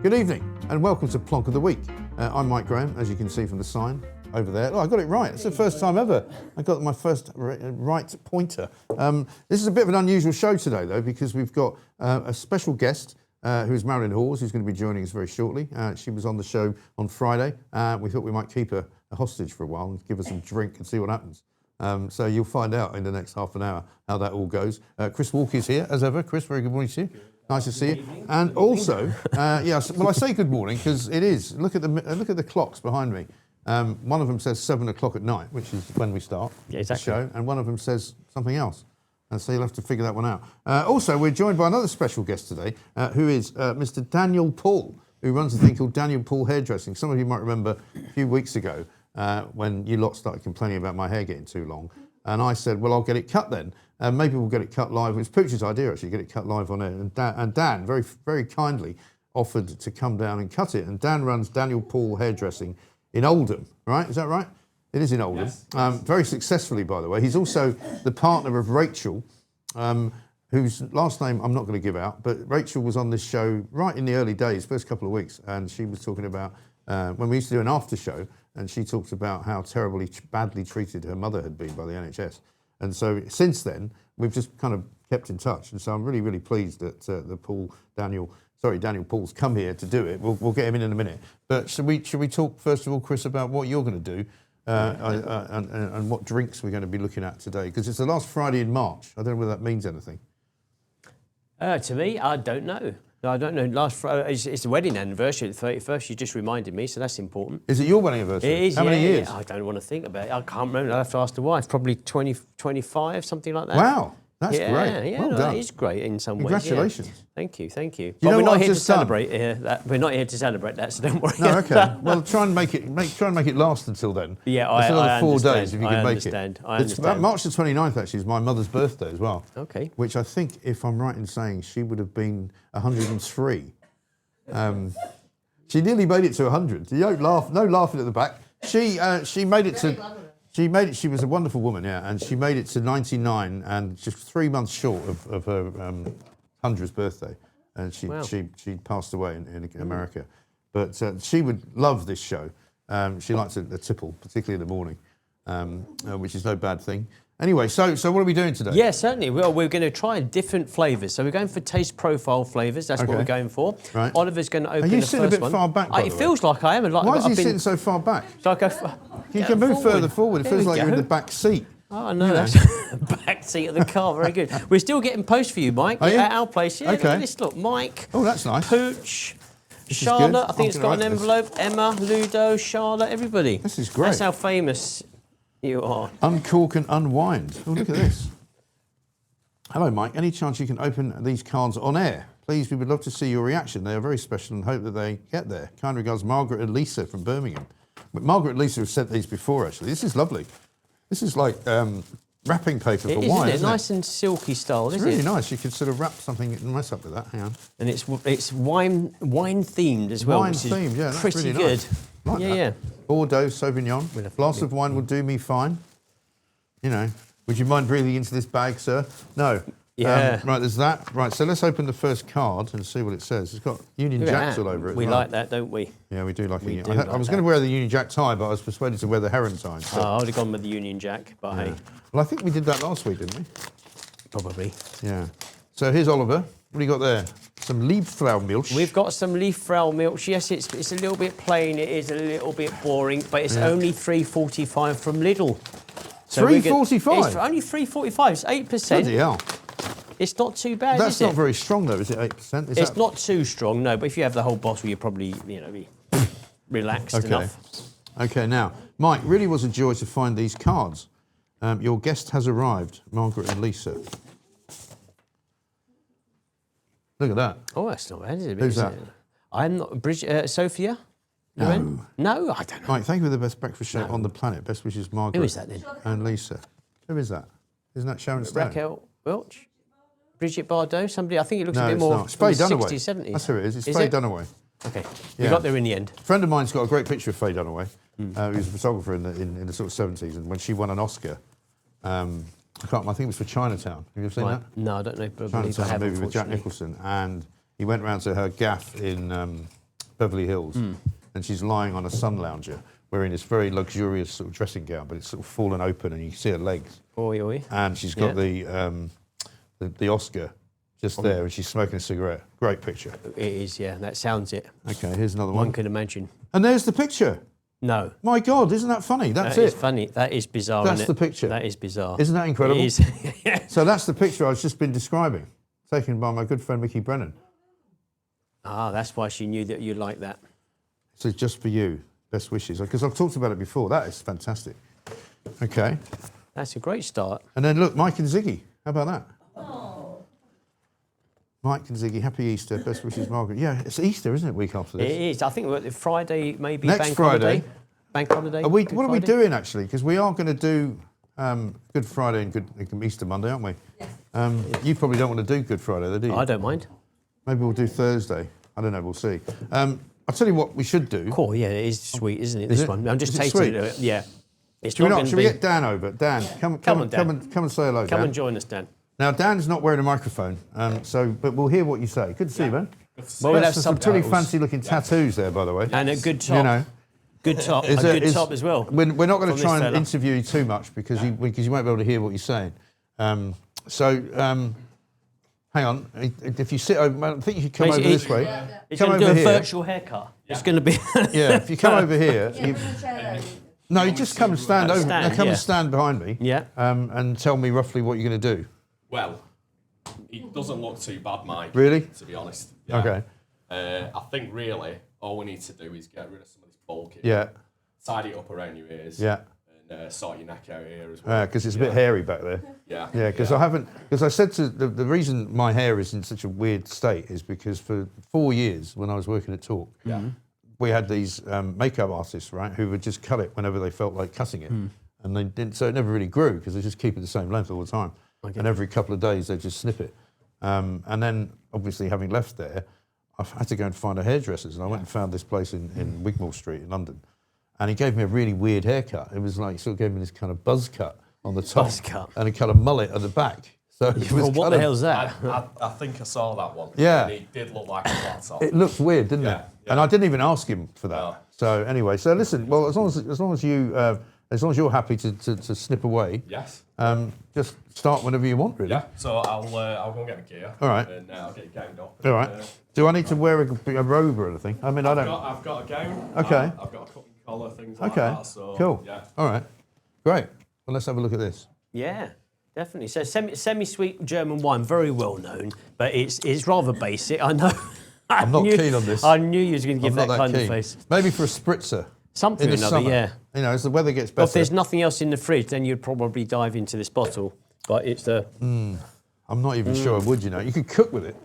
Good evening and welcome to Plonk of the Week. I'm Mike Graham, as you can see from the sign over there. Oh, I got it right. It's the first time ever I got my first right pointer. This is a bit of an unusual show today, though, because we've got a special guest who's Marilyn Hawes, who's going to be joining us very shortly. She was on the show on Friday. We thought we might keep her a hostage for a while and give her some drink and see what happens. So you'll find out in the next half an hour how that all goes. Chris Walkey's here, as ever. Chris, very good morning to you. Nice to see you. And also, yes, well, I say good morning because it is. Look at the clocks behind me. One of them says 7 o'clock at night, which is when we start the show, and one of them says something else. And so you'll have to figure that one out. Also, we're joined by another special guest today, who is Mr. Daniel Paul, who runs a thing called Daniel Paul Hairdressing. Some of you might remember a few weeks ago when you lot started complaining about my hair getting too long. And I said, well, I'll get it cut then. Maybe we'll get it cut live. It was Pooch's idea, actually, get it cut live on air. And Dan very, very kindly offered to come down and cut it. And Dan runs Daniel Paul Hairdressing in Oldham, right? Is that right? It is in Oldham. Yes. Very successfully, by the way. He's also the partner of Rachel, whose last name I'm not going to give out, but Rachel was on this show right in the early days, first couple of weeks, and she was talking about when we used to do an after show, and she talked about how terribly, badly treated her mother had been by the NHS. And so since then, we've just kind of kept in touch. And so I'm really, really pleased that Daniel Paul's come here to do it. We'll get him in a minute. But should we talk, first of all, Chris, about what you're going to do and what drinks we're going to be looking at today? Because it's the last Friday in March. I don't know whether that means anything. To me, I don't know. No, I don't know. Last Friday, it's the wedding anniversary, the 31st. You just reminded me, so that's important. Is it your wedding anniversary? It is, How many years? I don't want to think about it. I can't remember. I'll have to ask the wife. Probably 20, 25, something like that. Wow, that's great. Yeah, well done. It is great in some ways. Congratulations. Yeah. Thank you. But we're not here to celebrate that. We're not here to celebrate that, so don't worry. No, okay. Well, try and make it last until then. Yeah, it's another I 4 understand. days if you can make it. I understand. March the 29th actually is my mother's birthday as well. Okay. Which I think, if I'm right in saying, she would have been 103. She nearly made it to 100. You don't laugh. No laughing at the back. She made it to. She was a wonderful woman, yeah, and she made it to 99, and just 3 months short of her 100th birthday, and she passed away in America. But she would love this show. She likes a tipple, particularly in the morning, which is no bad thing. Anyway, so what are we doing today? Yeah, certainly. Well, we're going to try different flavours. So we're going for taste profile flavours. That's what we're going for. Right. Oliver's going to open the first one. Are you the sitting a bit far back, by the It way? feels like I am. Why is he sitting so far back? So I go you can move further forward. It feels like you're in the back seat. Oh, no, that's back seat of the car. Very good. We're still getting posts for you, Mike, at our place. Yeah, okay. Look, Mike. Oh, that's nice. Pooch. Charlotte, I think it's got an envelope. Emma, Ludo, Charlotte, everybody. This is great. That's how famous you are. Uncork and unwind. Oh, look at this. Hello, Mike. Any chance you can open these cards on air? Please, we would love to see your reaction. They are very special and hope that they get there. Kind regards, Margaret and Lisa from Birmingham. But Margaret and Lisa have sent these before, actually. This is lovely. This is like wrapping paper for wine, isn't it? Nice and silky style, it's really nice. You could sort of wrap something nice up with that. Hang on. And it's wine themed as well. Wine themed, yeah. That's pretty really good. Nice. Like that. Yeah. Bordeaux Sauvignon. A glass of wine will do me fine. You know, would you mind breathing into this bag, sir? No. Yeah. Right, there's that. Right, so let's open the first card and see what it says. It's got Union Jacks all over it. We like that, don't we? Yeah, we do like it. I was going to wear the Union Jack tie, but I was persuaded to wear the heron tie. So. I would have gone with the Union Jack, but hey. Well, I think we did that last week, didn't we? Probably. Yeah. So here's Oliver. What do you got there? Some Liebfraumilch. We've got some Liebfraumilch. Yes, it's a little bit plain. It is a little bit boring, but it's only $3.45 from Lidl. So $3.45? It's only $3.45. It's 8%. Bloody hell. It's not too bad, That's not very strong, though, is it, 8%? It's not too strong, no, but if you have the whole bottle, you're probably, be relaxed enough. OK, now, Mike, really was a joy to find these cards. Your guest has arrived, Margaret and Lisa. Look at that. Oh, that's not bad, is it? Who's that? I'm not... Sophia? No. No, I don't know. Mike, thank you for the best breakfast show on the planet. Best wishes, Margaret. Who is that, then? And Lisa. Who is that? Isn't that Sharon Stone? Raquel Welch? Bridget Bardot? Somebody, I think it looks no, a bit it's more not. Faye Dunaway. 60s, 70s. That's who it is. It's Faye Dunaway. OK. You got there in the end. A friend of mine's got a great picture of Faye Dunaway. He was a photographer in the sort of 70s, and when she won an Oscar, I think it was for Chinatown. Have you ever seen that? No, I don't know. Chinatown, a movie with Jack Nicholson, and he went round to her gaff in Beverly Hills, and she's lying on a sun lounger wearing this very luxurious sort of dressing gown, but it's sort of fallen open and you can see her legs. Oi, oi. And she's got the Oscar just there, and she's smoking a cigarette. Great picture. It is, yeah. That sounds it. Okay, here's another One one. can imagine. And there's the picture. No. My God, isn't that funny? That's That it. is funny. That is bizarre, That's isn't it? the picture. That is bizarre. Isn't that incredible? It is. Yeah. So that's the picture I've just been describing, taken by my good friend Mickey Brennan. Ah, that's why she knew that you like that. So just for you, best wishes. Because I've talked about it before. That is fantastic. Okay. That's a great start. And then look, Mike and Ziggy. How about that? Oh. Mike and Ziggy, happy Easter. Best wishes, Margaret. Yeah, it's Easter, isn't it, week after this? It is. I think Friday, maybe Next bank Friday. holiday. Bank holiday. What are we Friday? doing, actually? Because we are going to do Good Friday and Good Easter Monday, aren't we? Yes. You probably don't want to do Good Friday, though, do you? I don't mind. Maybe we'll do Thursday. I don't know, we'll see. I'll tell you what we should do. Cool, yeah, it is sweet, isn't it, Is this it? one? I'm just Is it tasting sweet? it. Yeah. It's Should we, not not, going to should be... we get Dan over? Dan, come on, Dan. come and say hello, Come Dan. and join us, Dan. Now, Dan's not wearing a microphone, but we'll hear what you say. Good to see you, man. Well, we'll have Some pretty subtitles. fancy-looking tattoos there, by the way. And a good top. You know. Good top. Is a it- good is- top as well. We're not going From to try this and fella. interview you too much because you won't be able to hear what you're saying. Hang on. If you sit over, I think you should come over this way. It's Come going to do over a here. virtual haircut. It's going to be... Yeah, if you come over here, no, you just come and stand over. Stand, Come yeah. and stand behind me. Yeah. And tell me roughly what you're going to do. Well, it doesn't look too bad, Mike. Really? To be honest. Yeah. Okay. I think really all we need to do is get rid of some of this bulky. Yeah. Tidy it up around your ears. Yeah. And sort your neck out here as well. Because it's a bit hairy back there. Yeah. Yeah, because I said to the reason my hair is in such a weird state is because for 4 years when I was working at Talk, we had these makeup artists, right, who would just cut it whenever they felt like cutting it. And they didn't, so it never really grew because they just keep it the same length all the time. And every couple of days they just snip it. And then obviously having left there, I had to go and find a hairdresser's, and I went and found this place in Wigmore Street in London. And he gave me a really weird haircut. It was like, he sort of gave me this kind of buzz cut on the top. Buzz cut. And a kind of mullet at the back. So it was Well, what kind the of- hell's that? I think I saw that one. Yeah. And it did look like a flat top. It looked weird, didn't Yeah, it? yeah. And I didn't even ask him for that. No. So anyway, so listen. Well, as long as you're happy to snip away, Yes. just start whenever you want, really. Yeah. So I'll go and get my gear. All right. And I'll get it gowned up. All right. Do I need to wear a robe or anything? I mean, I don't. I've got a gown. Okay. I've got a cutting collar, things like Okay. that. So, Cool. Yeah. All right. Great. Well, let's have a look at this. Yeah, definitely. So semi-sweet German wine, very well known, but it's rather basic. I know. I'm not keen on this. I knew you was going to give I'm that not kind keen. of face. Maybe for a spritzer. Something in or the another, summer. yeah. You know, as the weather gets Well, better. if there's nothing else in the fridge, then you'd probably dive into this bottle. But it's the... I'm not even sure I would. You know, you could cook with it.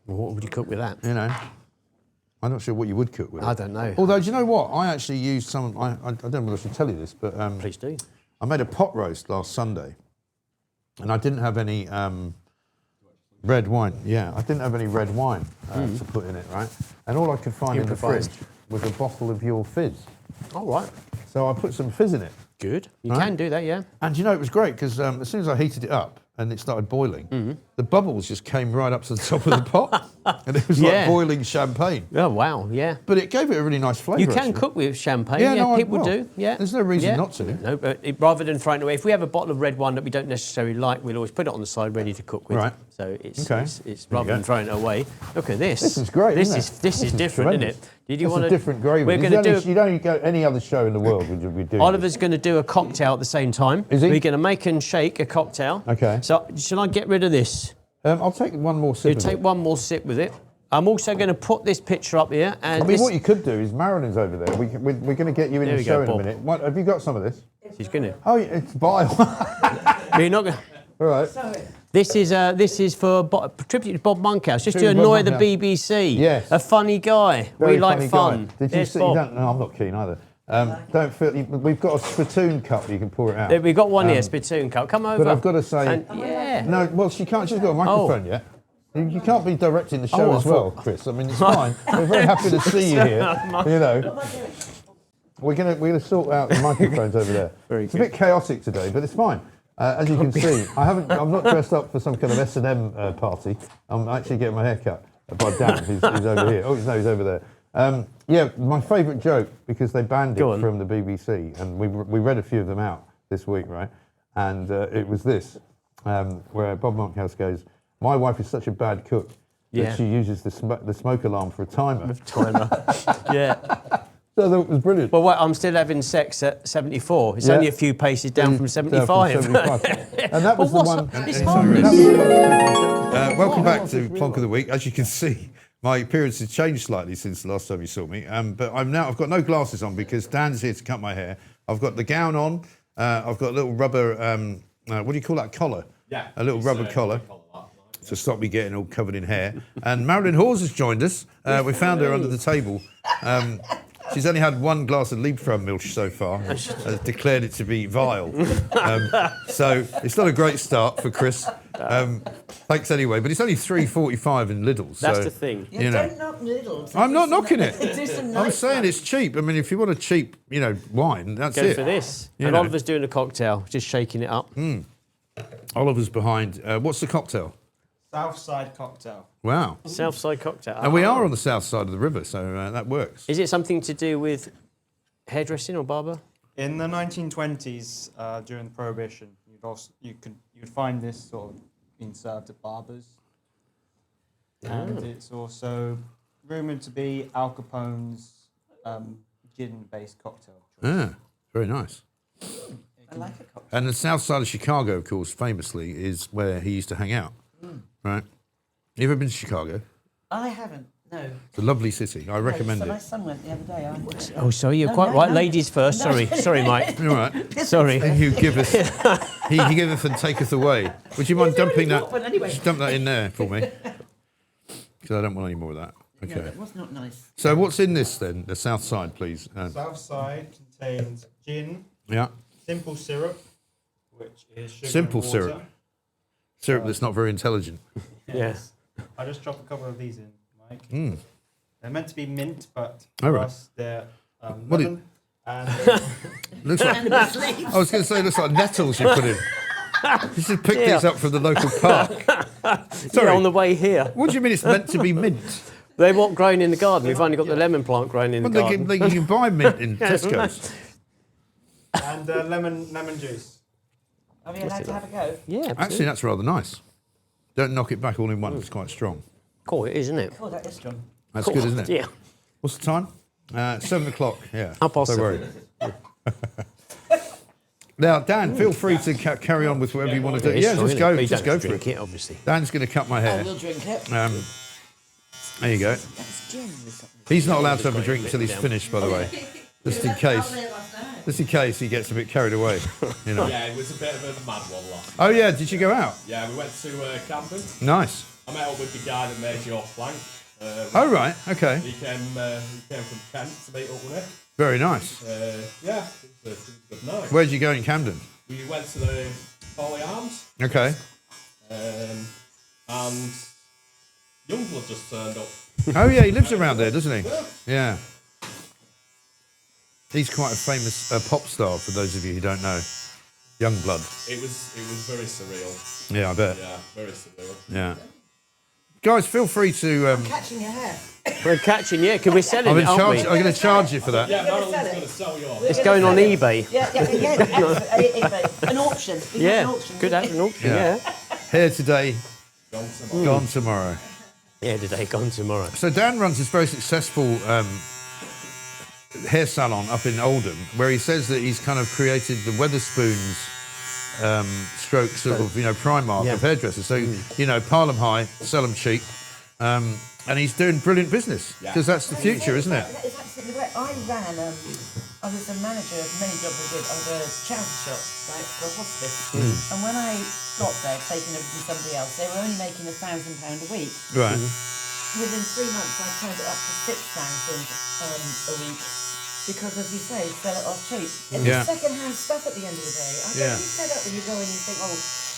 What would you cook with that? You know, I'm not sure what you would cook with it. I don't know. Although, do you know what? I actually used some. I don't know whether I should tell you this, but Please do. I made a pot roast last Sunday, and I didn't have any red wine. Yeah, I didn't have any red wine to put in it, right? And all I could find in the Improvised. fridge was a bottle of your Fizz. All right. So I put some Fizz in it. Good. You Right. can do that, yeah. And you know, it was great because as soon as I heated it up and it started boiling, the bubbles just came right up to the top of the pot. And it was Yeah. like boiling champagne. Oh, wow, yeah. But it gave it a really nice flavour. You can actually. cook with champagne, Yeah, yeah, no, I people will. do, yeah. There's no reason Yeah. not to. No, but rather than throwing it away, if we have a bottle of red wine that we don't necessarily like, we'll always put it on the side ready to cook with. Right. So it's Okay. it's There you rather go. than throwing it away. Look at this. This is great, This isn't is it? this is different, isn't tremendous. it? Did you It's want a different gravy. We're going to do. You don't go any other show in the world would you be doing. Oliver's going to do a cocktail at the same time. Is he? We're going to make and shake a cocktail. Okay. So shall I get rid of this? I'll take one more sip. You of take it. one more sip with it. I'm also going to put this picture up here. And I mean, what you could do is Marilyn's over there. We're going to get you in There the we show go, in a Bob. minute. What, have you got some of this? she's going to. Oh, yeah, it's bile. You're not going. All right. This is for tribute to Bob Monkhouse, just to Tribute to Bob annoy the Monkhouse. BBC. Yes. A funny guy. Very we like funny fun. guy. Did you There's see? Bob. No, I'm not keen either. Don't feel. We've got a spittoon cup. You can pour it out. We've got one here, spittoon cup. Come over. But I've got to say, And, yeah. no. Well, she can't. She's got a microphone yet. You can't be directing the show Oh, I as well, thought- Chris. I mean, it's fine. We're very happy to see you here. You know, we're gonna sort out the microphones over there. Very It's a good. bit chaotic today, but it's fine. As you can see, I'm not dressed up for some kind of S&M party. I'm actually getting my hair cut by Dan, who's over here. Oh, no, he's over there. Yeah, my favourite joke, because they banned Go it on. from the BBC, and we read a few of them out this week, right? And it was this, where Bob Monkhouse goes, "My wife is such a bad cook Yeah. that she uses the smoke alarm for a timer." Timer. Yeah. So I thought it was brilliant. Well, what, I'm still having sex at 74. It's Yeah. only a few paces down from 75. And that was the But one. it's harmless. Welcome back to Plonk of the Week. As you can see, my appearance has changed slightly since the last time you saw me. But I've got no glasses on because Dan's here to cut my hair. I've got the gown on. I've got a little rubber. What do you call that collar? Yeah. A little rubber collar to stop me getting all covered in hair. And Marilyn Hawes has joined us. We found her under the table. She's only had one glass of Liebfraumilch so far, has declared it to be vile. So it's not a great start for Chris. Thanks anyway, but it's only £3.45 in Lidl. That's so, the thing. You know. Don't knock Lidl. I'm not knocking it. Do some I'm nice saying ones. it's cheap. I mean, if you want a cheap, wine, that's Go it. for this. You And know. Oliver's doing a cocktail, just shaking it up. Oliver's behind. What's the cocktail? Southside cocktail. Wow. Southside cocktail. And we are on the south side of the river, so that works. Is it something to do with hairdressing or barber? In the 1920s, during Prohibition, you'd find this sort of being served at barbers, and it's also rumoured to be Al Capone's gin-based cocktail. Yeah, very nice. I like a cocktail. And the south side of Chicago, of course, famously, is where he used to hang out. Right? You ever been to Chicago? I haven't, no. It's a lovely city. I recommend So my it. son went the other day. Oh, sorry, you're No, quite no, right. no. Ladies first. Sorry, sorry, Mike. All right. Sorry. He giveth, he giveth and taketh away. Would you mind dumping that? But anyway. Just dump that in there for me, because I don't want any more of that. No, Okay. that was not nice. So what's in this then? The south side, please. Southside contains gin, Yeah. simple syrup, which is sugar Simple and water. syrup. Syrup that's not very intelligent. Yes. I just dropped a couple of these in, Mike. Mm. They're meant to be mint, but All for right. us they're What lemon and Looks like, I was going to say, it looks like nettles you put in. You should pick Yeah. these up from the local park. Sorry. Yeah, on the way here. What do you mean it's meant to be mint? They want growing in the garden. We've only got the lemon plant growing in the Well, garden. you can buy mint in Tesco's. and lemon juice. Are we allowed to have a go? Yeah, Actually, absolutely. that's rather nice. Don't knock it back all in one. It's quite strong. Cool, it is, isn't it? Oh, that is strong. That's Cool. good, isn't it? Yeah. What's the time? 7 o'clock. Yeah. 7:30. Don't worry. Now, Dan, feel free to carry on with whatever you want to do. It is Yeah, strong, just isn't it? go. But you Just don't go for drink it. obviously. Dan's going to cut my I hair. will drink it. There you go. That's gin with something. He's not allowed to have a drink until he's finished, by the way. Just in case. Just in case he gets a bit carried away. You know. Yeah, it was a bit of a mad one last. Oh yeah, did you go out? Yeah, we went to Camden. Nice. I met up with the guy that made your plank. Oh right, okay. He came from Kent to meet up with me. Very nice. Yeah, it was a good night. Where'd you go in Camden? We went to the Folly Arms, Okay. and Youngblood just turned up. Oh yeah, he lives around there, doesn't he? Yeah. He's quite a famous pop star for those of you who don't know. Youngblood. It was very surreal. Yeah, I bet. Yeah, very surreal. Yeah. Guys, feel free to. Catching your hair. We're catching, yeah, because we're selling I'm it, aren't we? going to charge you for that. Yeah, You're gonna Marilyn's sell it? going to sell yours. It's going on eBay. Yeah, absolutely. An auction. We have Yeah, an auction. could have an auction, Yeah. yeah. Here today, Gone tomorrow. gone tomorrow. Yeah, today, gone tomorrow. So Dan runs this very successful hair salon up in Oldham, where he says that he's kind of created the Weatherspoons stroke sort of Primark Yeah. of hairdressers. So pile them high, sell them cheap, and he's doing brilliant business because that's the future, isn't it? That is absolutely right. I was a manager of many jobs I did of a charity shop, right, for a hospice. And when I got there, taking over from somebody else, they were only making £1,000 a week. Right. Within 3 months, I turned it up to 6,000 a week. Because, as you say, sell it off cheap. It's Yeah. second-hand stuff at the end of the day. I Yeah. get fed up when you go in and you think, oh,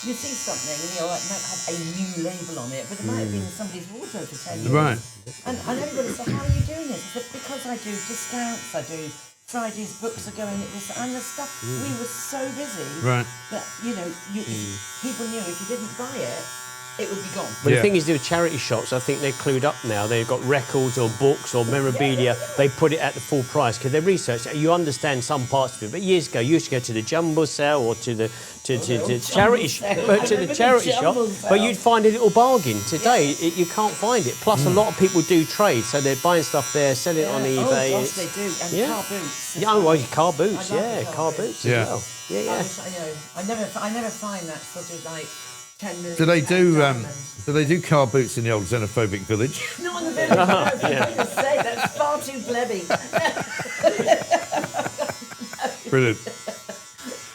you see something and it might have a new label on it, but it might have been in somebody's wardrobe for 10 years. Right. And everybody said, how are you doing this? I said, because I do discounts, I do Friday's books are going at this, and the stuff, we were so busy Right. that, people knew if you didn't buy it, it would be gone. But Yeah. the thing is, the charity shops, I think they're clued up now. They've got records or books or memorabilia. They put it at the full price because they research. You understand some parts of it. But years ago, you used to go to the jumbo sale or to the charity shop, but you'd find a little bargain. Today, you can't find it. Plus, a lot of people do trade, so they're buying stuff there, selling it on eBay. Oh, gosh, they do. And Yeah. car boots. Yeah, well, car boots. I love Yeah, the car car boots Yeah. as well. Yeah, yeah. I never find that sort of like 10 minutes. Do they do car boots in the old xenophobic village? Not in the village. I was going to say that's far too plebby. Brilliant.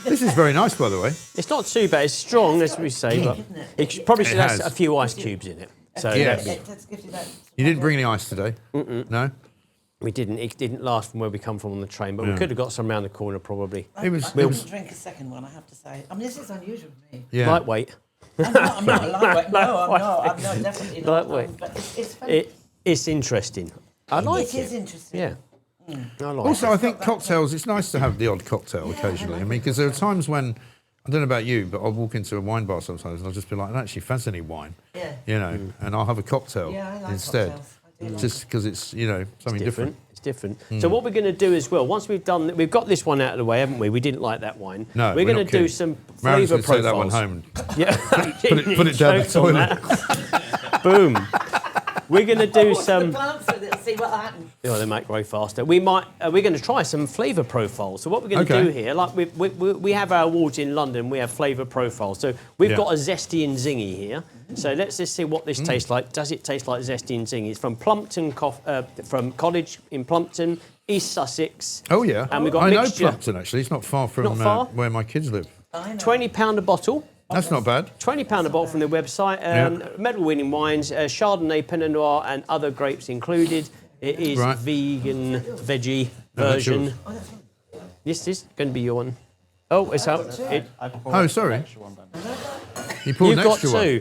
This is very nice, by the way. It's not too bad. It's strong, as we say, but it probably should have has. a few ice cubes in it. So Yeah. that'd be- Let's give you that. You didn't bring any ice today? No? we didn't. It didn't last from where we come from on the train, but we could have got some around the corner probably. It was- I it didn't was- drink a second one, I have to say. I mean, this is unusual for me. Yeah. Lightweight. I'm not a lightweight. No, I'm not. I'm not, definitely not. Lightweight. But it's fun. It's interesting. I like It it. is interesting. Yeah. I like Also, it. I think cocktails, it's nice to have the odd cocktail occasionally. I mean, because there are times when, I don't know about you, but I'll walk into a wine bar sometimes and I'll just be like, I don't actually fancy any wine, Yeah. you know, and I'll have a cocktail Yeah, I like instead. cocktails. I do like Just because it's, you know, something different. It's different. So what we're going to do as well, once we've got this one out of the way, haven't we? We didn't like that wine. No, we're we're going not to do keen. some Marilyn's flavour going to take that one profiles. home. Yeah. Put it down the Jokes on toilet. that. Boom. We're going to do some. Plants with it, see what happens. Oh, they make grow faster. We're going to try some flavour profiles. So what we're going to Okay. do here, like we have our awards in London, we have flavour profiles. So we've Yeah. got a zesty and zingy here. So let's just see what this tastes like. Does it taste like zesty and zingy? It's from Plumpton, from College in Plumpton, East Sussex. Oh, yeah. And we've got I know mixture. Plumpton, actually. It's not far from Not far? where my kids live. I know. £20 a bottle. That's not bad. £20 a bottle from the website. Medal-winning wines, Chardonnay, Pinot Noir, and other grapes included. It is Right. vegan, veggie No, that's version. yours. This is going to be your one. Oh, it's out. I poured Oh, an sorry. extra one back. You poured You've an got extra one. two.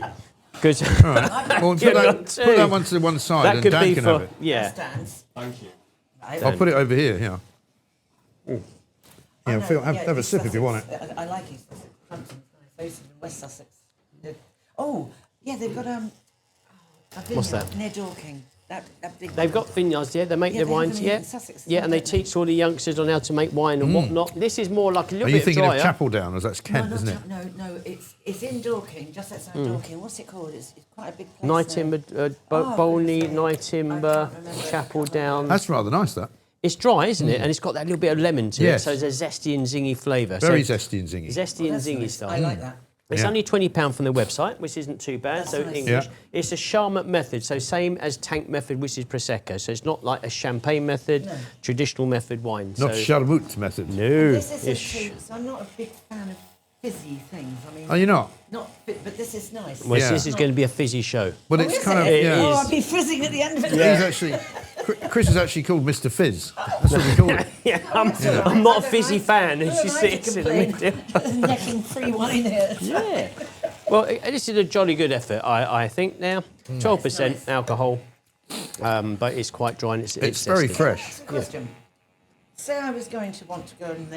Good. All right. Well, You've got put two. that one to one side That and could Dan be can for have it. yeah. Stands. Thank you. I'll put it over here, yeah. I Yeah, know, Phil, have a East sip if you want Sussex. I like East Sussex. Plumpton's nice. I used to live in West Sussex. Oh, yeah, they've got a vineyard What's that? near Dorking. That big. They've got vineyards, yeah. They make Yeah, their they have wines, vineyards yeah. in Sussex, Yeah, and they don't they? teach all the youngsters on how to make wine and whatnot. This is more like a little Are you bit thinking drier. of Chapel Down? As that's No, Kent, not isn't it? No, it's in Dorking, just outside Dorking. What's it called? It's quite a big place. Night there. Timber, Oh, Bolney, goodness. Night Timber, I can't remember. Chapel Down. That's rather nice, that. It's dry, isn't it? And it's got that little bit of lemon to Yes. it, so it's a zesty and zingy flavour. Very so zesty and zingy. zesty and That's zingy nice. style. I like that. It's Yeah. only £20 from the website, which isn't too bad. That's So nice. English. Yeah. It's a Charmat method, so same as tank method, which is Prosecco. So it's not like a champagne method, No. traditional method wine. Not so, Charmut method. No. This isn't it's- too, so I'm not a big fan of fizzy things. I mean, Are you not? but this is nice. Well, Yeah. this is going to be a fizzy show. Well, Oh, it's is kind of, it? It yeah. Oh, is. I'll be fizzing at the end of it. He's actually, Chris is actually called Mr. Fizz. That's what we call it. Yeah, I'm not a fizzy fan, and she sits in the middle. Necking free wine here. Yeah. Well, this is a jolly good effort, I think now. 12% Nice. alcohol, but it's quite dry and It's very zesty. fresh. Question. Say I was going to want to go and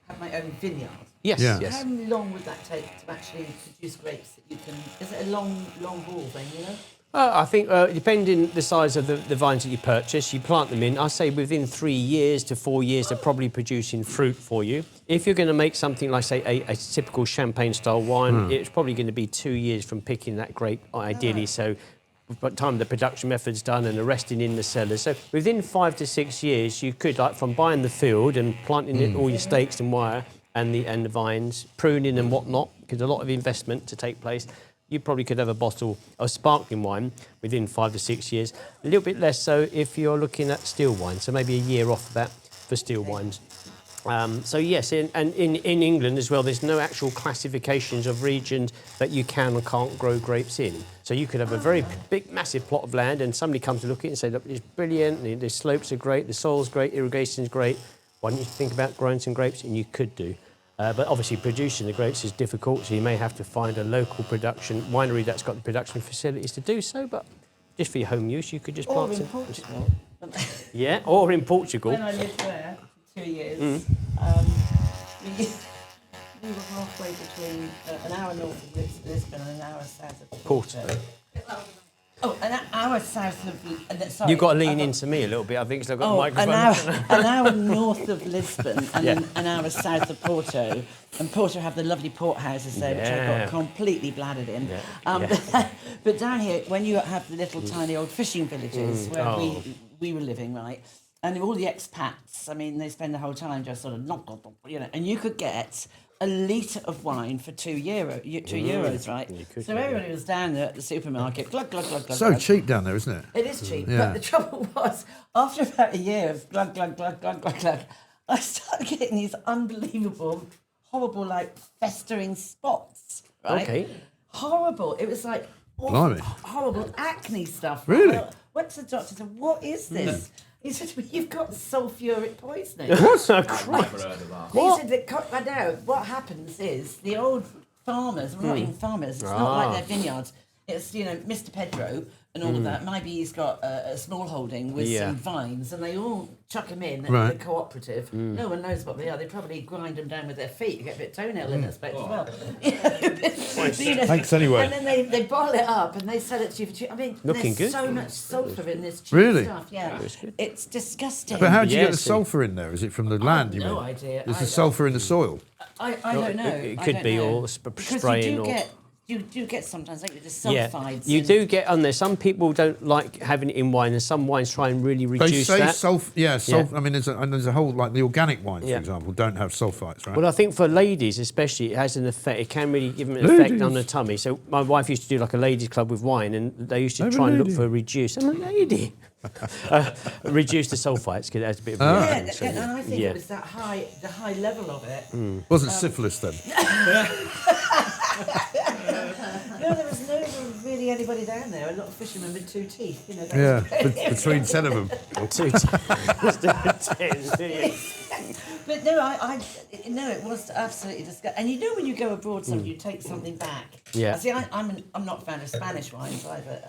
have my own vineyard. Yes, Yeah. yes. How long would that take to actually produce grapes that you can? Is it a long haul thing? You know. I think depending the size of the vines that you purchase, you plant them in. I say within 3 years to 4 years, they're probably producing fruit for you. If you're going to make something like, say, a typical champagne-style wine, it's probably going to be 2 years from picking that grape, ideally. So by the time the production method's done and the resting in the cellar. So within 5 to 6 years, you could, like from buying the field and planting it, all your stakes and wire and the vines, pruning and whatnot, because a lot of investment to take place. You probably could have a bottle of sparkling wine within 5 to 6 years. A little bit less so if you're looking at still wine, so maybe a year off of that for still wines. So yes, in England as well, there's no actual classifications of regions that you can or can't grow grapes in. So you could have a very big, massive plot of land and somebody comes to look at it and say, look, it's brilliant, the slopes are great, the soil's great, irrigation's great. Why don't you think about growing some grapes? And you could do. But obviously producing the grapes is difficult, so you may have to find a local production winery that's got the production facilities to do so, but just for your home use, you could just Or plant in it. Portugal. Yeah, or in Portugal. When I lived there for 2 years, we were halfway halfway between an hour north of Lisbon and an hour south of Porto. Oh, an hour south of. Sorry, You've got to lean into me a little bit. I think so. I've got the microphone. an hour north of Lisbon and an hour south of Porto. And Porto have the lovely port houses there, which I got completely bladdered in. But down here, when you have the little tiny old fishing villages where we were living, right, and all the expats, I mean, they spend the whole time just sort of, and you could get a litre of wine for €2, right? So everybody was down there at the supermarket, glug, glug, glug, glug. So glug. cheap down there, isn't it? It is cheap, Yeah. but the trouble was, after about a year of glug, glug, glug, glug, glug, glug, I started getting these unbelievable, horrible, like, festering spots, right? Okay. Horrible. It was like Blimey. horrible acne stuff. Really? I went to the doctor and said, what is this? He said, well, you've got sulfuric poisoning. What? Never heard of that. He said that, I know, what happens is the old farmers, well, not even farmers, it's not like their vineyards. It's, Mr. Pedro and all of that. Maybe he's got a small holding with some vines and they all chuck them in at the cooperative. No one knows what they are. They probably grind them down with their feet. You get a bit of toenail in that space as well. Thanks anyway. And then they boil it up and they sell it to you for cheap. I mean, Looking there's good. so much sulphur in this cheap Really? stuff. Yeah, it's disgusting. But how do you get the Yes, sulphur in there? Is it from the land, you mean? no idea. Is the sulphur in the soil? I don't know. It I could don't be know. all Because spraying you or. do get sometimes, like, the Yeah, sulphides. you and- do get on there. Some people don't like having it in wine, and some wines try and really They reduce say that. sulfur. Yeah, sulfur. I mean, there's a whole, like the organic wines, Yeah. for example, don't have sulfites, right? Well, I think for ladies especially, it has an effect. It can really give them an effect on the tummy. So my wife used to do like a ladies' club with wine, and they used to I'm a try and look lady. for reduce. I'm a lady. Reduce the sulfites because it has a bit of. Yeah, so, and I think yeah. it was the high level of it. Wasn't syphilis then? No, there was no really anybody down there. A lot of fishermen with two teeth. That Yeah, was between 10 of them. But no, no, it was absolutely disgusting. And when you go abroad, you take something back. Yeah. See, I'm not a fan of Spanish wines either.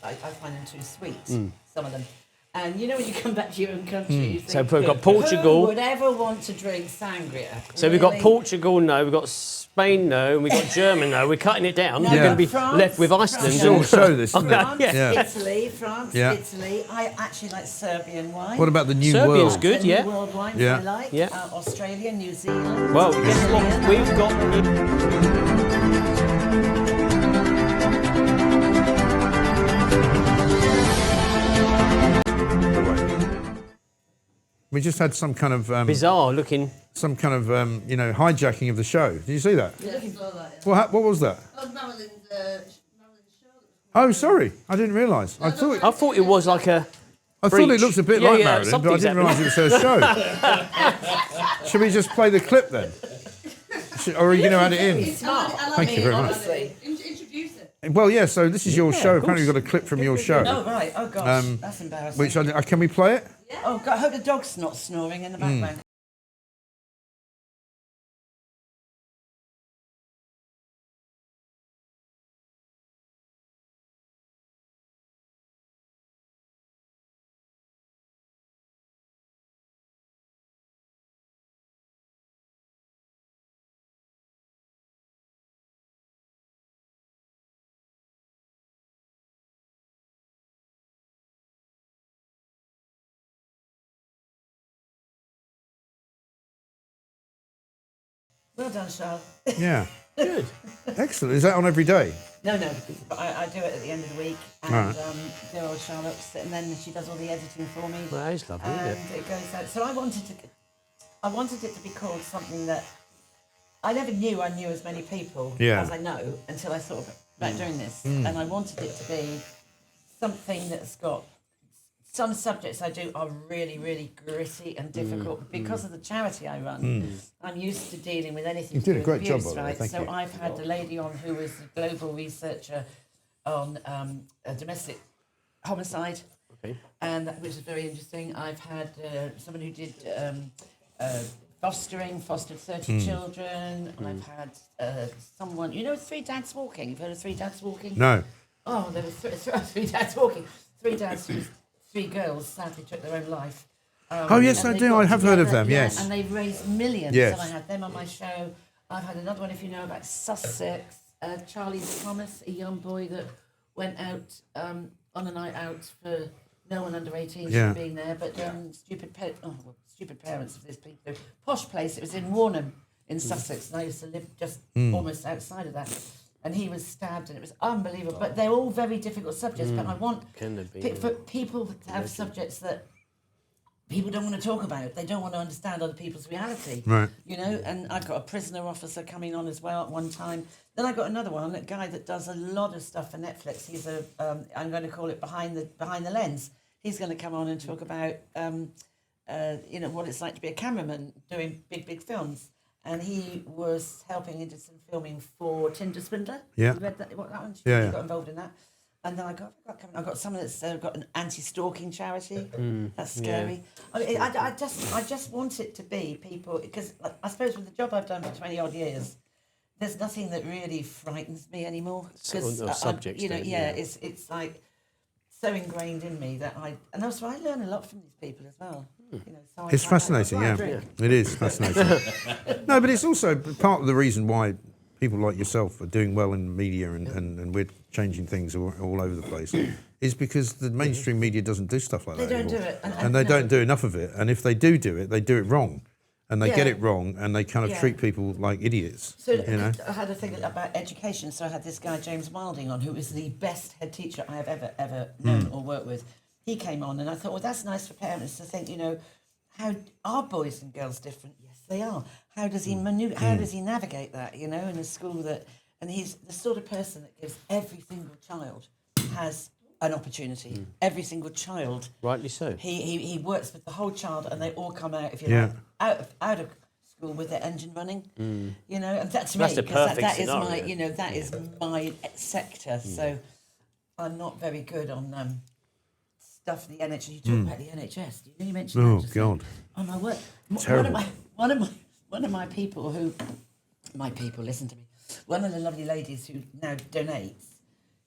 I find them too sweet. Some of them. And when you come back to your own country, you think, So we've got Portugal. Who would ever want to drink sangria? So we've got Really? Portugal, no. We've got Spain, no. And we've got Germany, no. We're cutting it down. No, We're going to be France, left with Iceland. It's all show this, isn't it? France, Yeah. France, Yeah. Italy. I actually like Serbian wine. What about the New Serbian's World? good, The yeah. New World wines Yeah. I like. Yeah. Australia, New Zealand. Well, guess what? Brilliant. We've got. We just had some kind of Bizarre looking. hijacking of the show. Did you see that? Yeah, I saw that, yeah. What was that? That was Marilyn's show. Oh, sorry, I didn't realise. I thought it was like a. it breach. looked a bit Yeah, like yeah, Marilyn, but I something's didn't realise it was her show. Should we just play the clip then? Or are you going to add it in? Thank you very much. Honestly. Introduce it. Well, yeah. So this is your show. Apparently, we've got a clip from your show. Oh, right. Oh, gosh. That's embarrassing. Which can we play it? Oh, God, I hope the dog's not snoring in the background. Well done, Charles. Yeah. Good. Excellent. Is that on every day? No, but I do it at the end of the week, and Right. dear old Charlotte's, and then she does all the editing for me. Well, that is lovely, isn't And it? it goes out. So I wanted it to be called something that I never knew I knew as many people Yeah. as I know until I thought about doing this, and I wanted it to be something that's got. Some subjects I do are really, really gritty and difficult because of the charity I run. I'm used to dealing with anything. You to do did a with great job, abuse, by the way. right? Thank so you. I've had a lady on who was a global researcher on a domestic homicide, and that was very interesting. I've had someone who did fostered 30 children. I've had someone, Three Dads Walking. You've heard of Three Dads Walking? No. Oh, there were three dads walking. Three dads whose 3 girls sadly took their own life. Oh, yes, and I they do. got I have heard of together, them, yes. And they've raised millions. Yes. And I had them on my show. I've had another one, if you know about Sussex, Charlie Thomas, a young boy that went out on a night out for no one under 18 should have been there, but stupid parents of this people. Posh place, it was in Warnham in Sussex, and I used to live just almost outside of that. And he was stabbed, and it was unbelievable. But they're all very difficult subjects, but I want for people to have subjects that people don't want to talk about. They don't want to understand other people's reality. Right. You know, and I've got a prisoner officer coming on as well at one time. Then I got another one, a guy that does a lot of stuff for Netflix. He's I'm going to call it behind the lens. He's going to come on and talk about, what it's like to be a cameraman doing big films. And he was helping into some filming for Tinder Swindler. Yeah. You read that one? He got involved in that. And then I've got someone that's got an anti-stalking charity. That's scary. I just want it to be people, because I suppose with the job I've done for 20 odd years, there's nothing that really frightens me anymore. Subjects. It's like so ingrained in me that and also I learn a lot from these people as well. You know, so It's fascinating, yeah. It is fascinating. No, but it's also part of the reason why people like yourself are doing well in media and we're changing things all over the place is because the mainstream media doesn't do stuff like that They don't anymore. do it. And they don't do enough of it. And if they do it, they do it wrong. And they get it wrong, and they kind of treat people like idiots. So you know? I had a thing about education. So I had this guy, James Wilding, on, who is the best head teacher I have ever known or worked with. He came on, and I thought, well, that's nice for parents to think, you know, how are boys and girls different? Yes, they are. How does he How does he navigate that? You know, in a school that, and he's the sort of person that gives every single child has an opportunity. Every single child. Rightly so. He works with the whole child, and they all come out, if you like, out of school with their engine running. You know, and that's me, because that is my, you know, that is my sector. So I'm not very good on stuff the NHS. You talk about the NHS. You mentioned that just God. Oh my word! Terrible. One of my people, listen to me. One of the lovely ladies who now donates,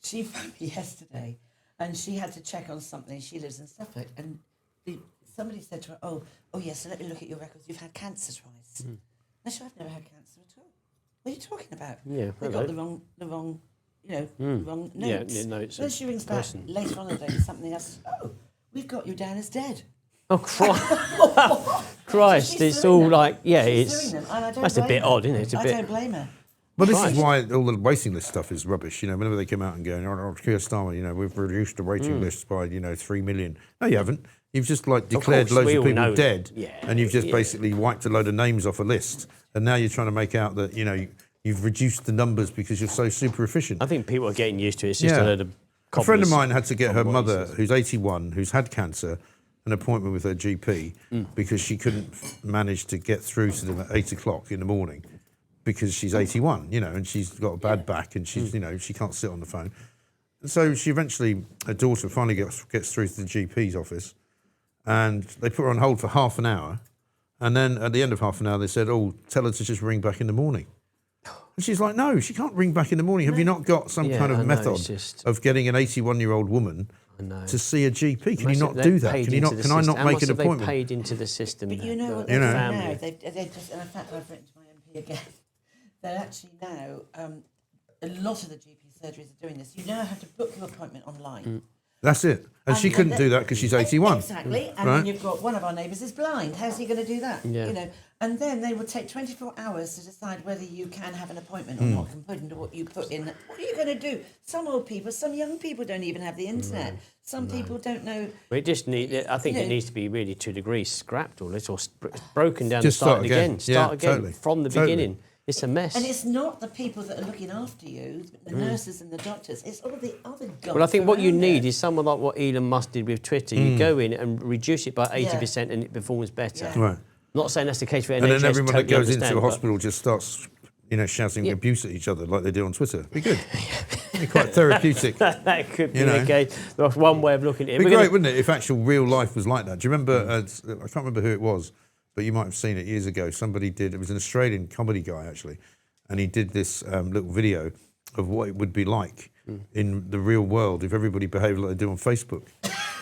she phoned me yesterday, and she had to check on something. She lives in Suffolk, and somebody said to her, "Oh yes, so let me look at your records. You've had cancer twice." I said, "I've never had cancer at all. What are you talking about?" Yeah, they got the wrong. Wrong notes. Yeah, notes. Then she rings back later on in the day with something else. "Oh, we've got you down as dead." Oh, Christ, She's it's suing all them. like, She's it's... suing them, and I don't That's a blame bit her. odd, isn't it? It's a I bit... don't blame her. But this is why all the waiting list stuff is rubbish. You know, whenever they come out and go, Keir Starmer, you know, we've reduced the waiting list by, 3 million. No, you haven't. You've just declared course, loads we of all people know dead, that. and you've just basically wiped a load of names off a list. And now you're trying to make out that you've reduced the numbers because you're so super efficient. I think people are getting used to it. It's just a load of A friend of mine had to get her cobblers. mother, who's 81, who's had cancer, an appointment with her GP because she couldn't manage to get through to them at 8 o'clock in the morning because she's 81, and she's got a bad back and she's, she can't sit on the phone. And so she eventually, her daughter finally gets through to the GP's office, and they put her on hold for half an hour. And then at the end of half an hour, they said, tell her to just ring back in the morning. And she's like, no, she can't ring back in the morning. Have you not got some kind of method of getting an 81-year-old woman to see a GP? Can you not do that? Can I not make an appointment? They paid into the system. But you know what they're doing now? They just, and in fact, I've written to my MP again. They're actually now, a lot of the GP surgeries are doing this. You now have to book your appointment online. That's it. And she couldn't do that because she's 81. Exactly. And then you've got one of our neighbours is blind. How's he going to do that? Yeah. And then they will take 24 hours to decide whether you can have an appointment or not, compared to what you put in. What are you going to do? Some old people, some young people don't even have the internet. Some people don't know. Well, it just I think it needs to be really to a degree scrapped or broken down Just and started start again. again. Start again Totally. from the beginning. It's a mess. And it's not the people that are looking after you, the nurses and the doctors. It's all the other guys. Well, I think what you around need there. is someone like what Elon Musk did with Twitter. You go in and reduce it by 80% and it performs better. Yeah. Right. Not saying that's the case for NHS. And then everyone that totally goes into a understand, but- hospital just starts, shouting abuse at each other like they do on Twitter. Be good. Be quite therapeutic. That could be the case. That's one way of looking at it. It'd be great, wouldn't it, if actual real life was like that? Do you remember, I can't remember who it was, but you might have seen it years ago. Somebody did, it was an Australian comedy guy actually, and he did this little video of what it would be like in the real world if everybody behaved like they do on Facebook.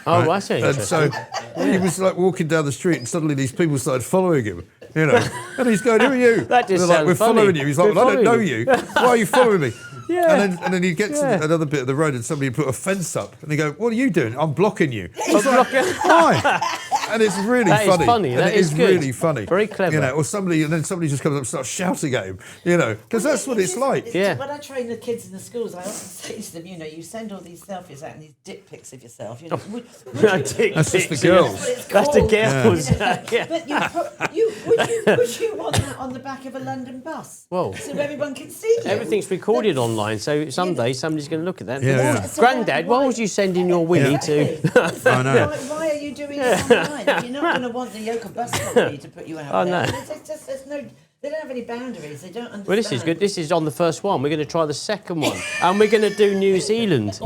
Oh, that's interesting. And so he was like walking down the street and suddenly these people started following him. you know. And he's going, who are you? That just They're like, sounds we're funny. following you. He's like, We're well, I don't know following you. Why are you following me? Yeah. And then you get to another bit of the road and somebody put a fence up and they go, what are you doing? I'm blocking you. It's like, why? And it's really That is funny. funny. And That it is good. really funny. Very clever. You know, or somebody just comes up and starts shouting at him, you know, because that's what it's like. Yeah. When I train the kids in the schools, I often say to them, you know, you send all these selfies out and these dick pics of yourself. You know, That's just the girls. That's the girls. Yeah. But would you want that on the back of a London bus? Well, so everyone can see you. Everything's recorded online, so someday somebody's going to look at that. Yeah, yeah. Granddad, why was you sending your Willie to... I know. Why are you doing this online? You're not going to want the local bus company to put you out Oh, there. no. There's no, they don't have any boundaries. They don't understand. Well, this is good. This is on the first one. We're going to try the second one. And we're going to do New Zealand.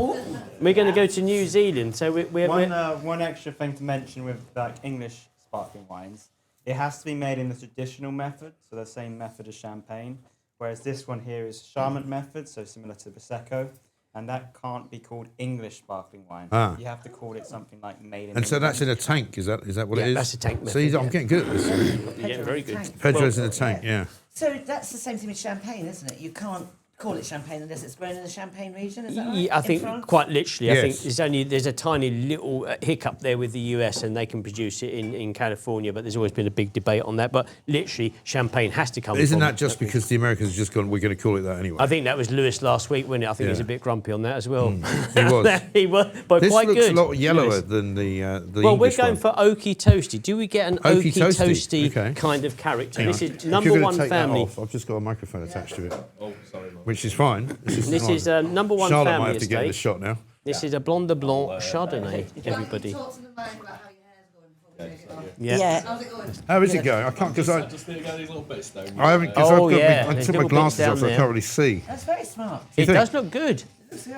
We're going to go to New Zealand. So we're One extra thing to mention with like English sparkling wines, it has to be made in the traditional method, so the same method as champagne, whereas this one here is Charmant method, so similar to Prosecco, and that can't be called English sparkling wine. Ah. You have to call it something like made in And so England. that's in a tank, is that what it is? that's a tank method, See, I'm yeah. getting good at this. yeah, very good. Pedro's in a tank, yeah. So that's the same thing with champagne, isn't it? You can't call it champagne unless it's grown in the Champagne region, is that right? Yeah, I In think France? quite literally. I Yes. think there's a tiny little hiccup there with the US, and they can produce it in California. But there's always been a big debate on that. But literally, champagne has to come. Isn't from that just because the Americans have just gone, we're going to call it that anyway? I think that was Lewis last week, wasn't it? I think he was Yeah. a bit grumpy on that as well. He was. He was, but This quite looks good. a lot yellower Lewis. than the Well, English we're going one. for oaky toasty. Do we get an Oaky oaky toasty? toasty Okay. kind of character? Hang This on. is If number you're gonna one take that family. off, I've just got a microphone attached to it, Oh, sorry, man. which is fine. This fine. is number one Charlotte family might have to get in the estate. shot now. This is a Blonde de Blanc Chardonnay, everybody. Talk to the man about how your hair's going before we take it off. Yeah. How's it going? How is it going? I can't because I just need to get these little bits down. I haven't because Oh, I've got yeah, I there's took my little bits glasses down off, so I there. can't really see. That's very smart. It think? does look good. Looks good.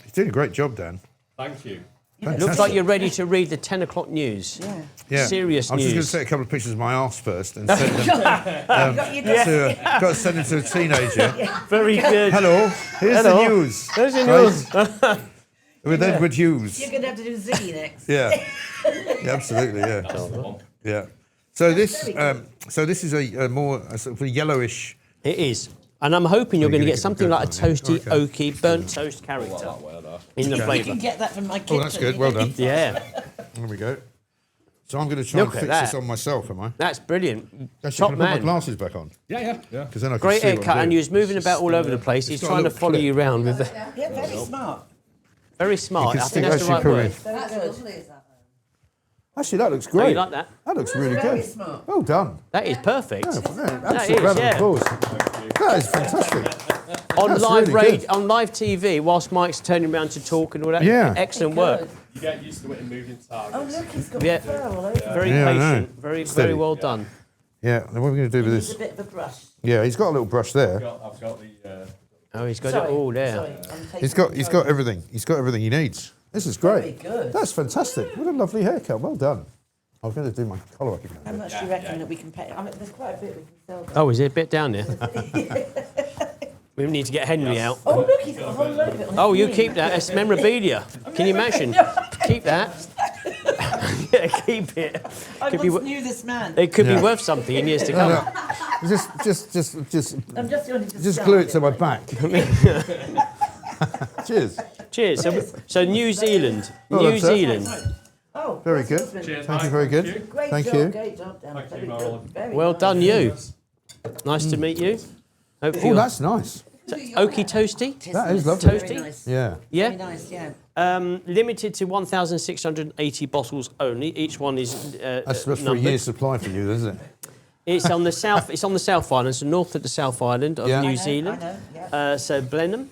You're doing a great job, Dan. Thank you. Looks like you're ready to read the 10 o'clock news. Yeah. Yeah. Serious I was just going news. to take a couple of pictures of my arse first and send them got to send them to a teenager. Very good. Hello, here's Hello. the news. There's the Right? With Edward Hughes. You're going to have to do Ziggy next. Yeah. Yeah, absolutely. Yeah. That's the one. Yeah. So this is a more sort of a yellowish. It is. And I'm hoping you're Oh, going to you're get gonna something get like a that, toasty, yeah. Okay. oaky, burnt toast character That way, though. in the You flavour. can get that from my kitchen. Oh, that's good. Well done. Yeah, There we go. So I'm going to try Look and at fix this that. on myself, am I? that's brilliant. Actually, Top can I put my man. glasses back on? Yeah. Because then I can Great see what I'm haircut, and doing. you was moving about all over the place. He's got a trying to little follow clip. you around with the... Yeah, very smart. Very smart. You can I think stick- that's the actually right probably- word. That's lovely, is that? Actually, that looks Oh, great. you like that? That looks really Very good. smart. Well done. That is perfect. Yeah, That absolute is, round of yeah. applause. That is fantastic. On That's live really good. on live TV, whilst Mike's turning around to talk and all that. Yeah. Excellent work. You get used to it in moving targets. Oh, look, he's got Yeah. fur all over. Very Yeah, I know. patient. Very Steady. very well done. Yeah. Then what are we going to do with He's this? a bit of a brush. Yeah, he's got a little brush there. I've got the. Oh, he's got Sorry, it all there. sorry, I'm taking He's got control. everything. He's got everything he needs. This is great. Very good. That's fantastic. What a lovely haircut. Well done. I was going to do my collar up How again. much do you reckon that we can pay? I mean, there's quite a bit we can sell. Oh, is there a bit down there? We need to get Henry out. Oh, look, he's got a whole load of it on Oh, his you knee. keep that. It's memorabilia. Can you imagine? Keep that. Yeah, keep it. I Could be once wo- knew this man. It could Yeah. be worth something in years to No, come. no. Just I'm just going to just glue it to my back. Cheers. Cheers. So New Zealand. Well New done, sir. Zealand. Oh, Very that's good. husband. Cheers, Thank you. Mike. Very good. Great Thank job, you. great job, Dan. Thank you, Very Marilyn. good. Very Well nice. done, you. Nice to meet you. Hopefully, Oh, that's nice. oaky toasty. Tis That is nice, lovely. Very Toasty? nice. Yeah. Yeah. Very nice, yeah. Limited to 1,680 bottles only. Each one is That's for a numbered. year's supply for you, isn't it? It's on the south. It's on the South Island, so north of the South Island of Yeah. New I know, Zealand. I know, yeah. So Blenheim.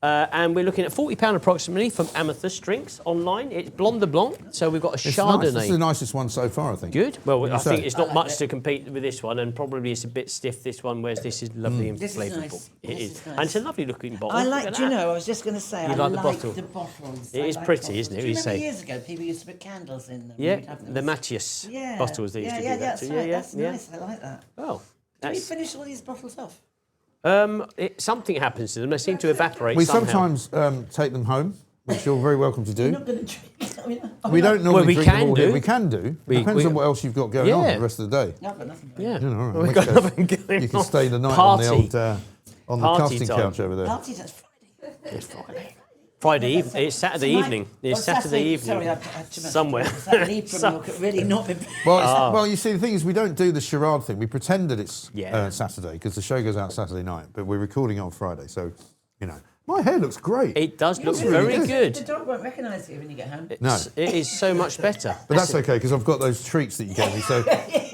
And we're looking at £40 approximately from Amethyst Drinks online. It's Blonde de Blanc, so we've got a It's nice. Chardonnay. This is the nicest one so far, I think. Good. Well, I say? think it's not much to compete with this one, and probably it's a bit stiff, this one, whereas this is lovely and This is flavourful. nice. It This is. is nice. And it's a lovely looking bottle. I Look like, at do you that. know, I was just going to say, You I like the like bottle? the bottles. It I is like pretty, bottles. isn't it? Do You you remember say. years ago, people used to put candles in them? Yeah, We'd have them. the Matthias Yeah. bottles they used to do that that's to. right. Yeah, That's yeah. nice. I like that. Oh, Do we that's, finish all these bottles off? something happens to them. They seem to evaporate We somehow. sometimes take them home, which you're very welcome to You're do. not going to drink. We don't normally we drink them can all here. do. We can do. We- Depends we- on what else you've got going on Yeah. the rest of the day. No, I've got nothing. Yeah. You know, all right. We've In got which nothing case, going you can on. stay the night Party. on the old on the Party casting time. couch over there. Party, that's Friday. It's Friday. Friday evening. It's Saturday Tonight- evening. oh, It's Saturday evening. Sorry, I had too much. Somewhere. Saturday evening could really not be. Well, well, you see, the thing is, we don't do the charade thing. We pretend that it's Yeah. Saturday because the show goes out Saturday night, but we're recording it on Friday. So, you know, my hair looks great. It does look really very good. The good. dog won't recognise you when you get home. No. It is so much better. But that's okay because I've got those treats that you gave me. So,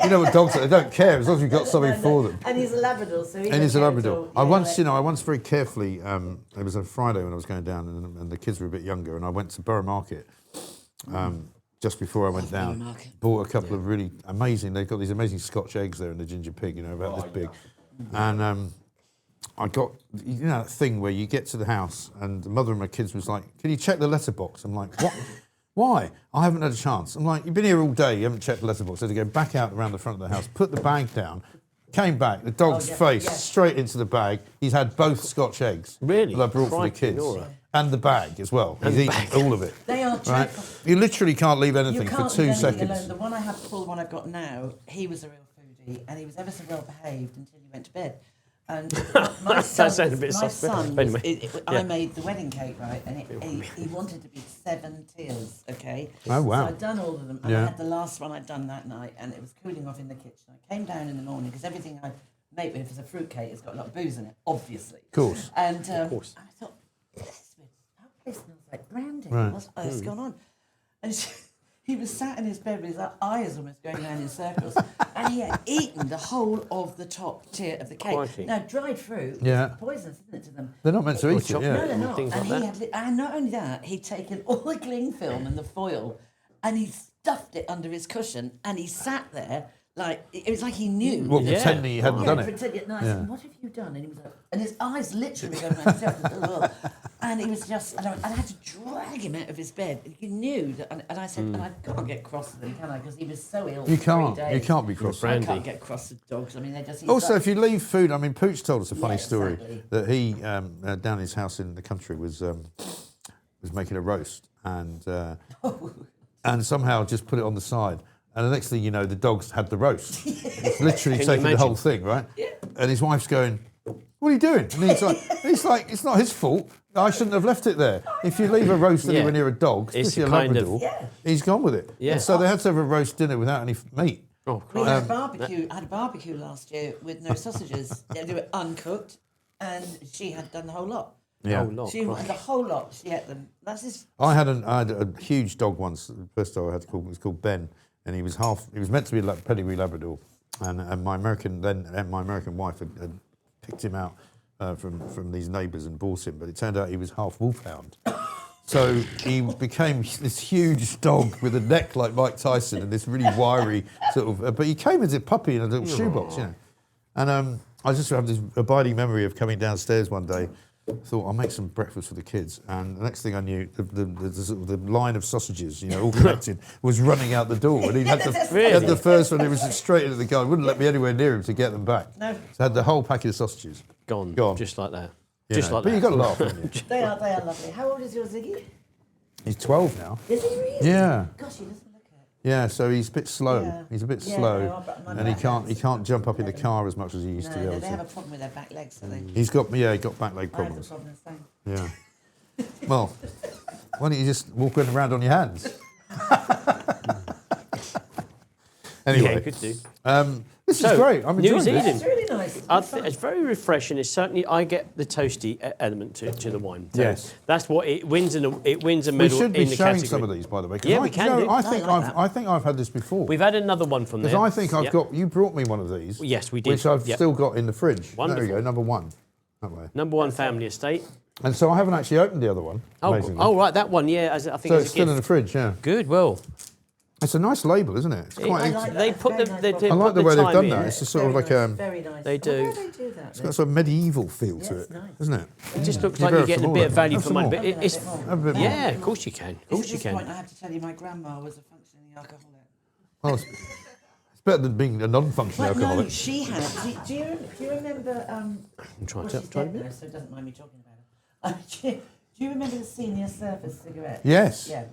you know what dogs are? They don't care as long as you've got something for them. And he's a Labrador, so he And he's a don't care at Labrador. all. I once very carefully, it was a Friday when I was going down and the kids were a bit younger and I went to Borough Market just before I went down. Market. Bought a couple of really amazing, they've got these amazing Scotch eggs there in the ginger pig, you know, about this big. And I got, you know, that thing where you get to the house and the mother of my kids was like, can you check the letterbox? I'm like, what? Why? I haven't had a chance. I'm like, you've been here all day, you haven't checked the letterbox. So to go back out around the front of the house, put the bag down, came back, the dog's face straight into the bag. He's had both Scotch eggs Really? that I brought for the Crikey, kids. Nora. And the bag as well. He's eaten all of it. They are Right? dreadful. You literally can't leave You anything can't for 2 leave anything seconds. alone. The one I have, the one I've got now, he was a real foodie, and he was ever so well behaved until he went to bed. And my son, sounded a bit my suspect. son But was, anyway, I made the wedding cake, right, and he wanted to be 7 tiers, okay? Oh, wow. So I'd done all of them, and Yeah. I had the last one I'd done that night, and it was cooling off in the kitchen. I came down in the morning, because everything I make with it is a fruit cake, it's got a lot of booze in it, obviously. Of course. And course. I thought, this is weird. Our place smells like brandy. Right. What's going on? And he was sat in his bed with his eyes almost going round in circles, and he had eaten the whole of the top tier of the cake. Crikey. Now, dried fruit Yeah. is poisonous, isn't it, to them? They're not meant to eat it, chocolate. yeah. No, they're not. Things And like he that. had, and not only that, he'd taken all the cling film and the foil, and he stuffed it under his cushion, and he sat there like it was like he knew. Well, Yeah. pretending he hadn't Yeah, done it. pretend, no, I said, what have you done? And he was like, and his eyes literally going around himself. And he was just, and I had to drag him out of his bed. He knew that, and I said, and I can't get cross with him, can I? Because he was so ill. You for 3 can't. days. You can't be cross. I Brandy. can't get cross with dogs. I mean, they just. Also, if you leave food, I mean, Pooch told us a funny Yeah, story exactly. that he down his house in the country was making a roast and somehow just put it on the side. And the next thing you know, the dogs had the roast. It's literally Can you taking the whole thing, right? Yeah. And his wife's going, "What are you doing?" And he's like, "It's not his fault. I shouldn't have left it there. If you leave a roast Yeah. anywhere near a dog, It's especially a kind of- Labrador, he's gone with it." Yeah. And so they had to have a roast dinner without any meat. Oh, We Christ. had a barbecue. I had a barbecue last year with no sausages. They were uncooked, and she had done the whole lot. Yeah. Oh, Lord, She Christ. the whole lot. She ate them. That's his. I had a huge dog once. The first dog I had was called Ben, and he was meant to be a pedigree Labrador, and my American wife had picked him out from these neighbours and bought him, but it turned out he was half wolfhound. So he became this huge dog with a neck like Mike Tyson and this really wiry sort of. But he came as a puppy in a little shoebox, you know. And I just have this abiding memory of coming downstairs one day. Thought I'll make some breakfast for the kids, and the next thing I knew, the line of sausages, you know, all connected, was running out the door, and he had the first one. It was straight into the garden. Wouldn't let me anywhere near him to get them back. No. So I had the whole packet of sausages. Gone. Gone. Just like that. You Just know. like But that. you got to laugh, haven't you? They are lovely. How old is your Ziggy? He's 12 now. Is he really? Yeah. Gosh, he doesn't look it. Yeah, so he's a bit slow. Yeah. He's a bit Yeah, slow, no, but my and he back can't jump up in the car as much as he used to be No, able they have a to. problem with their back legs, so they. He got back leg I have the problems. problem the same. Yeah. Well, why don't you just walk around on your hands? Anyway, Yeah, could do. this is So, great. I'm New enjoying Zealand. this. It's really nice. It's very refreshing. It's certainly I get the toasty element to the wine. So Yes. that's what it wins. It wins a We medal should be in the showing category. some of these, by the way. 'cause Yeah, I, we can you know, do. I I think like that. I think I've had this before. We've had another one from there. Because I think I've Yep. got. You brought me one of these. Yes, we did. Which I've Yep. still got in the fridge. There Wonderful. we go, number one. That way. Number one family estate. And so I haven't actually opened the other one. Oh, amazingly. oh right, that one. Yeah, I think So it's it's a still gift. in the fridge, yeah. Good. Well, It's a nice label, isn't it? It's quite. I like they that. put the. Very nice They, box. they I like put the way they've time done in. that. It's just sort of Very like nice, very nice. They do. Why do they do that? It's got sort of medieval feel to Yeah, it, it's nice. isn't it? It just looks You like better you're have getting some a bit more. of value Have for some money. more. But it's Have a bit more. yeah, of course you can. Of It's course at you this point can. I have to tell you my grandma was a functioning alcoholic. Well, it's better than being a non-functioning But no, alcoholic. she had. Do you remember? I'm trying well, to. she's Trying dead to now, so doesn't mind me talking about it. Do you remember the senior service cigarette? Yes. Yeah.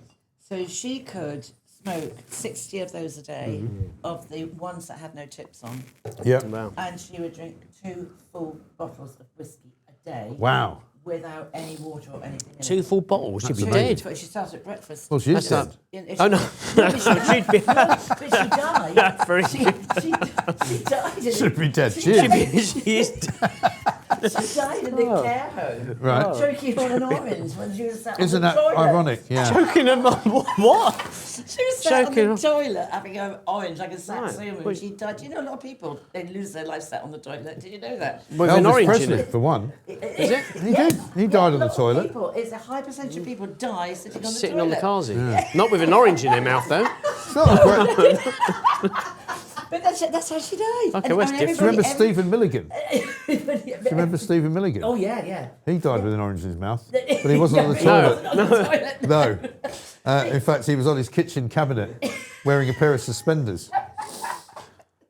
So she could smoke 60 of those a day, of the ones that had no tips on, Yeah. Wow. and she would drink 2 full bottles of whiskey a day. Wow. Without any water or anything in 2 it. full bottles, she'd be She- dead. She started at breakfast. Well, she is That's dead. If Oh, no. but She'd be... but she died. Yeah, very she died. Should be dead. She She'd is. be... She is dead. She died in a care home. Right. Choking on an orange when she was sat Isn't on the that toilet. ironic? Yeah. Choking them on what? She was sat Choking on on- the toilet having an orange like a Right. saxoon Well, when she died. Do you know a lot of people, they lose their life sat on the toilet? Did you know that? With an Elvis orange Presley, in it. for one. Is it? He did. He died on the A lot of toilet. People, it's a high percentage of people die sitting on the Sitting toilet. on the carsy. Not with an orange in their mouth, though. It's not a great... But that's how she died. Okay, well, it's Do you remember Stephen Milligan? Do you Stephen? remember Stephen Milligan? Oh, yeah. He died with an orange in his mouth, but he wasn't on the toilet. No. In fact, he was on his kitchen cabinet wearing a pair of suspenders.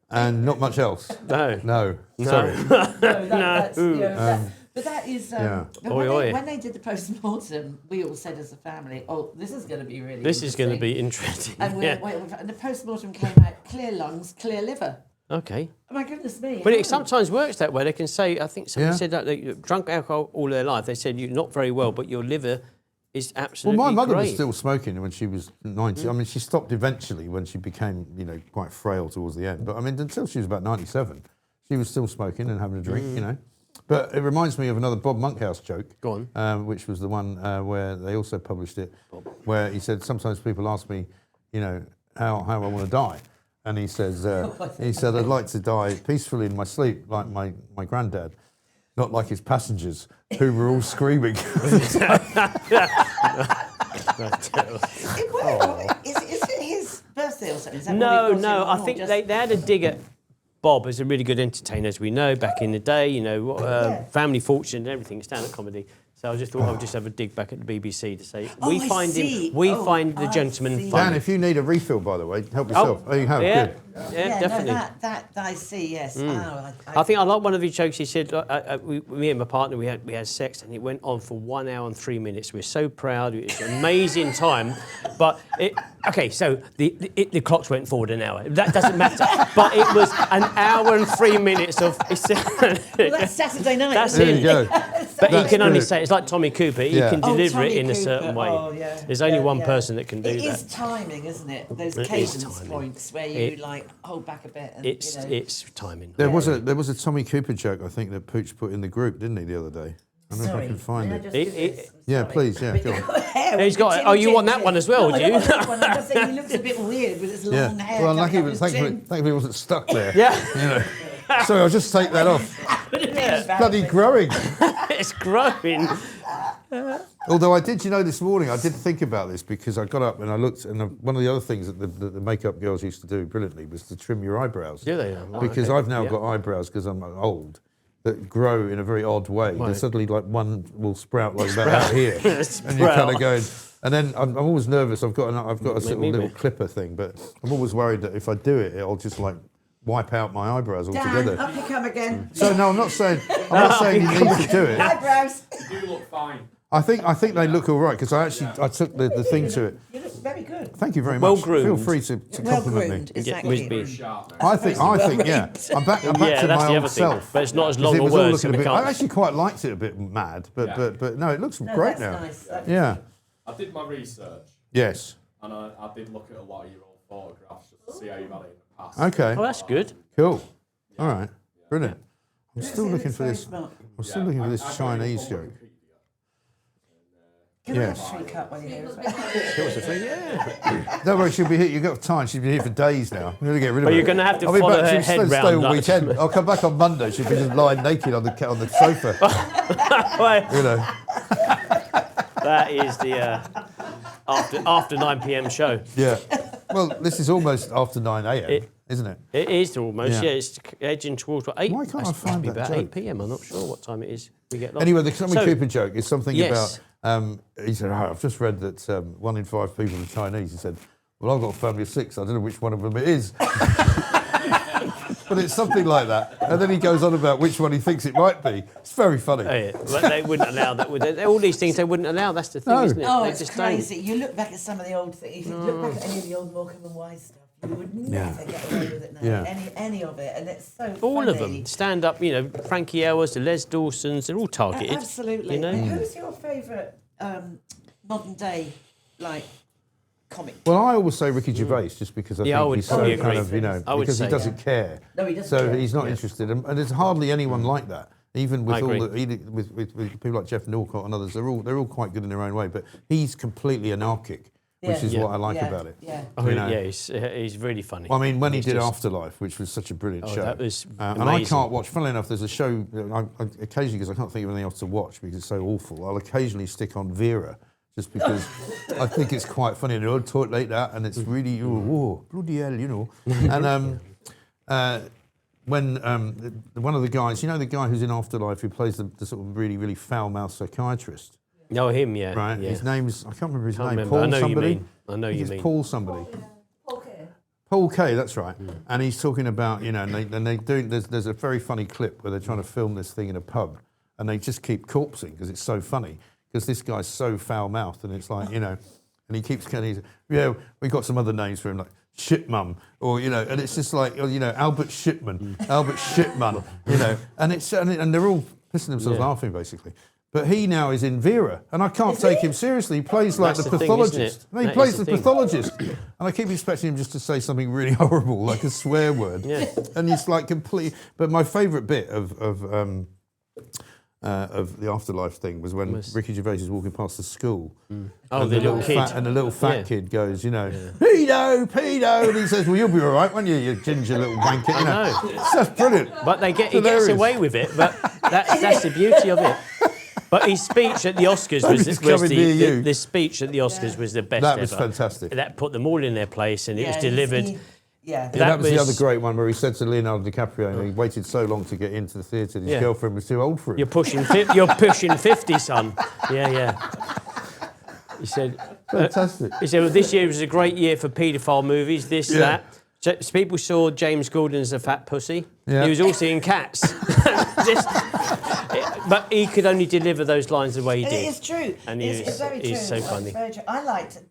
And not much else. No. No. Sorry. That's, you know, but that is. Yeah. But Oi, when, oi. when they did the post-mortem, we all said as a family, "Oh, this is going to be really. This is going to interesting." be interesting. And, Yeah. and the post-mortem came out clear lungs, clear liver. Okay. Oh my goodness me! But how? it sometimes works that way. They can say, I think someone Yeah. said that they drunk alcohol all their life. They said you're not very well, but your liver is Well, absolutely my mother was great. still smoking when she was 90. I mean, she stopped eventually when she became, quite frail towards the end. But I mean, until she was about 97, she was still smoking and having a drink, But it reminds me of another Bob Monkhouse joke. Go on. Which was the one where they also published it, where he said, sometimes people ask me, how I want to die. And he says, I'd like to die peacefully in my sleep, like my granddad, not like his passengers, who were all screaming. Is it his birthday or something? Is that No, what we got no. him I on, or think just- they had a dig at Bob as a really good entertainer, as we know, back in the day, Family Fortune and everything, stand-up comedy. So I just thought I would just have a dig back at the BBC to say, Oh, we I find see. the I gentleman see. funny. Dan, if you need a refill, by the way, help yourself. Oh, you have? Yeah, Good. yeah, definitely. No, that I see. Yes. Oh, I think I like one of his jokes. He said, me and my partner, we had sex, and it went on for 1 hour and 3 minutes. We're so proud. It was an amazing time. But so the clocks went forward an hour. That doesn't matter. But it was an hour and 3 minutes of. well, that's Saturday night. That's isn't There it. you go. But he That's can only good. say it's like Tommy Cooper. He Yeah. can Oh, deliver Tommy it in a certain Cooper. way. Oh, yeah. There's only Yeah, one yeah. person that can do It that. is timing, isn't it? Those It is cadence timing. points where you hold back a bit. And, It's timing. There was a Tommy Cooper joke, I think, that Pooch put in the group, didn't he, the other day? I don't know if I can find it. Yeah, please, yeah, go on. He's got. Oh, you want that one as well, do you? I'm just saying he looks a bit weird with his long hair. Well, coming up his thankfully chin. he wasn't stuck there. Yeah. Sorry, I'll just take that off. Bloody growing. It's growing. Although I did, this morning, I did think about this because I got up and I looked, and one of the other things that the makeup girls used to do brilliantly was to trim your eyebrows. Do they? Right, Because okay. I've now Yeah. got eyebrows, because I'm old, that grow in a very odd way. Right. There's suddenly like one will sprout like about out here. And Sprout. you're kind of going... And then I'm always nervous. I've got a little clipper thing, but I'm always worried that if I do it, it'll just like wipe out my eyebrows altogether. Dan, up you come again. So no, I'm not saying you need to do it. Eyebrows. You do look fine. I think they look all right because I took the thing to it. You look very good. Thank you very Well much. groomed. Feel free to Well compliment groomed, me. exactly. Wispy. Sharp now. I think yeah. I'm back Yeah, to that's my the old other thing. self. But it's not as 'Cause long it a was all word, looking so a we bit. can't. I actually quite liked it a bit mad, but no, it looks great that's now. Nice. Yeah. I did my research Yes. and I did look at a lot of your old photographs just to see how you've had it in the past. Okay. Oh, that's good. Cool. All right. Brilliant. I'm still looking for Very this. smart. I'm still looking for this I got it Chinese on joke. Wikipedia. Can I Yeah. have a free cut while you're here as well? Yeah. Don't worry, she'll be here. You've got time. She's been here for days now. I'm going to get rid of But her. you're gonna have to I'll be follow back. her She'll head stay round, all like- weekend. I'll come back on Monday. She'll be just lying naked on the sofa. Well, that is the after 9 p.m. show. Yeah. Well, this is almost after 9 a.m., isn't it? It is almost, Yeah. yeah. It's edging towards 8. Why can't I It's supposed to find be that about joke? 8 p.m. I'm not sure what time it is. We get lost. Anyway, the Tommy So- Cooper joke is something Yes. about. He said, I've just read that 1 in 5 people are Chinese. He said, well, I've got a family of 6. I don't know which one of them it is. but it's something like that. And then he goes on about which one he thinks it might be. It's very funny. Oh, yeah. But they wouldn't allow that, would they? All these things they wouldn't allow. That's the thing, No. isn't it? Oh, They it's just crazy. You look back at some of the old things. If you look back at any of the old Morecambe and Wise stuff, you would never get away with it now. Yeah. Any of it, and it's so All funny. of them. Stand up, Frankie Elwes, the Les Dawsons, they're all targeted. Absolutely. You know? And who's your favourite modern day comic? Well, I always say Ricky Gervais, just because I Yeah, I think would he's so probably kind agree. of, I would because he say, doesn't care. No, he doesn't So care. he's not interested, and there's hardly anyone like that. Even with I all agree. with people like Jeff Norcott and others, they're all quite good in their own way. But he's completely anarchic, which is what I like about it. Yeah. Oh, You know? yeah, he's really funny. Well, I mean, when he He's did just- Afterlife, which was such a brilliant show, that was and I amazing. can't watch. Funnily enough, there's a show I occasionally, because I can't think of anything else to watch because it's so awful. I'll occasionally stick on Vera just because I think it's quite funny. And they'll talk like that, and it's really bloody hell, And when one of the guys, the guy who's in Afterlife who plays the sort of really really foul-mouthed psychiatrist, No, him, yeah. right? Yeah. His name's I can't remember his Can't name. remember. Paul I know somebody. you mean. I know think you it's mean. Paul somebody. Okay. Paul Kay, that's right. And he's talking about, and they do. There's a very funny clip where they're trying to film this thing in a pub, and they just keep corpsing because it's so funny. Because this guy's so foul-mouthed, and it's like, and he keeps kind of, we got some other names for him like Shit Mum, or and it's just like, Albert Shipman, Albert Shipman, and it's and they're all pissing themselves laughing basically. But he now is in Vera, and I can't take him seriously. He plays like That's the the thing, isn't pathologist. it? No, he That plays is the the thing. pathologist, and I keep expecting him just to say something really horrible, like a swear word. Yeah. And it's like complete. But my favourite bit of the Afterlife thing was when Ricky Gervais is walking past the school. Oh, and the little kid. and the little fat Yeah. kid goes, pedo, and he says, well, you'll be all right, won't you ginger little wanker. I know. That's brilliant. But he gets hilarious. away with it. But that's the beauty of it. But his speech at the Oscars Nobody's coming near you. the speech at the Oscars was the best That was ever. fantastic. That put them all in their place, and it was Yeah, delivered. Yeah. Yeah, that was the was- other great one where he said to Leonardo DiCaprio, he waited so long to get into the theatre, his Yeah. girlfriend was too old for him. You're pushing 50, son. Yeah. He said. Fantastic. He said, well, this year was a great year for paedophile movies, this, Yeah. that. So people saw James Gordon as a fat pussy. Yeah. He was also in Cats. But he could only deliver those lines the way he It did. is true. And it's very true. he's so It's funny. very true.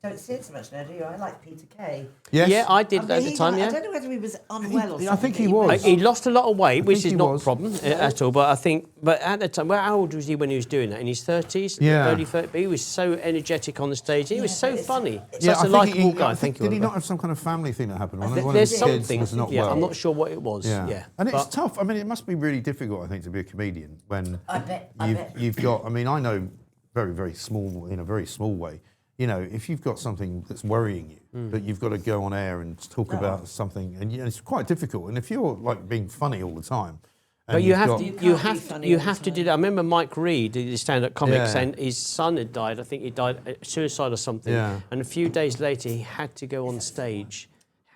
don't see it so much now, do you? I like Peter Kay. Yes. Yeah, I did But at the he time, got- yeah. I don't know whether he was unwell or something. I think he but was. He lost a lot of weight, which think is he not was. a problem at all. But I think, at the time, how old was he when he was doing that? In his 30s, Yeah. early 30s. But he was so energetic on the stage. He was so but it's- funny. Yeah, Such a I think likeable he- guy. I think, Thank you. did he Oliver. not have some kind of family thing that happened? One of There's his kids something. was not Yeah, well. I'm not sure what it was. Yeah. And it's But- tough. I mean, it must be really difficult, I think, to be a comedian when I bet. you've got. I mean, I know very, very small, in a very small way. If you've got something that's worrying you, but you've got to go on air and talk about something, and it's quite difficult. And if you're like being funny all the time, But you you've have got- to, You can't you be have, funny you all the have to do time. that. I remember Mike Reed, the stand-up comic, Yeah. saying his son had died. I think he died suicide or something. Yeah. And a few days later, he had to go on stage.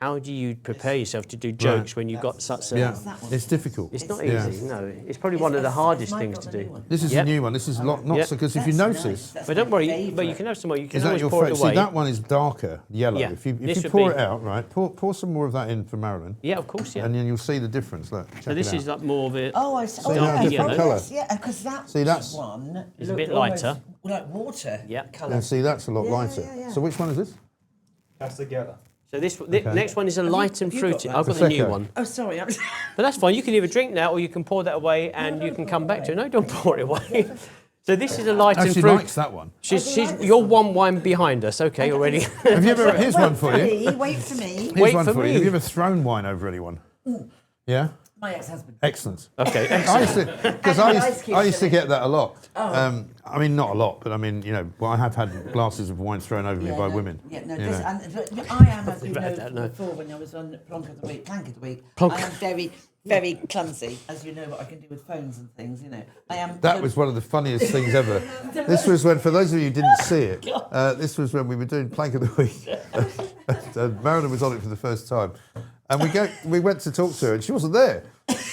How do you prepare yourself to do jokes when you've got such a? Yeah, that one. it's difficult. It's not Yeah. easy. No, it's probably one of the hardest things to do. This is Yep. a new one. This is not Yep. so because if you That's notice. nice. That's But don't my worry. favourite. But you can have some more. You can Is that always your pour it favourite? away. See, that one is darker yellow. Yeah. If you This would pour be- it out, right, pour some more of that in for Marilyn, Yeah, of course. Yeah. and then you'll see the difference. Look, So check this it is out. like more of a. Oh, I see. See, Oh, now yeah. a different Oh, colour. yes, yeah, because that See, that's- one It's a bit looked almost lighter. like water Yeah. colour. And see, that's a lot Yeah, lighter. yeah. So which one is this? That's together. So the next one is a light and have you got fruity. that? I've got the new Prosecco. one. Oh, sorry. But that's fine. You can either drink that or you can pour that away and you can come back to it. No, don't pour it away. So this is a light and Actually fruit. likes that one. You're one wine behind us, okay, already. Have you ever? Here's one for you. Wait for me. Here's Wait one for for you. me. Have you ever thrown wine over anyone? Yeah. My ex-husband. Excellent. Okay, I used to, because And ice cubes I used to in it. get that a lot. I mean, not a lot, but I mean, well, I have had glasses of wine thrown over me by no, women. Yeah, no, you this, know. and I am, as you about know, that, no. before when I was on Plonk of the Week, Plonk. I am very, very clumsy, as you know what I can do with phones and things, I am... That was one of the funniest things ever. This was when, for those of you who didn't see it, this was when we were doing Plank of the Week. And Marilyn was on it for the first time. And we went to talk to her and she wasn't there.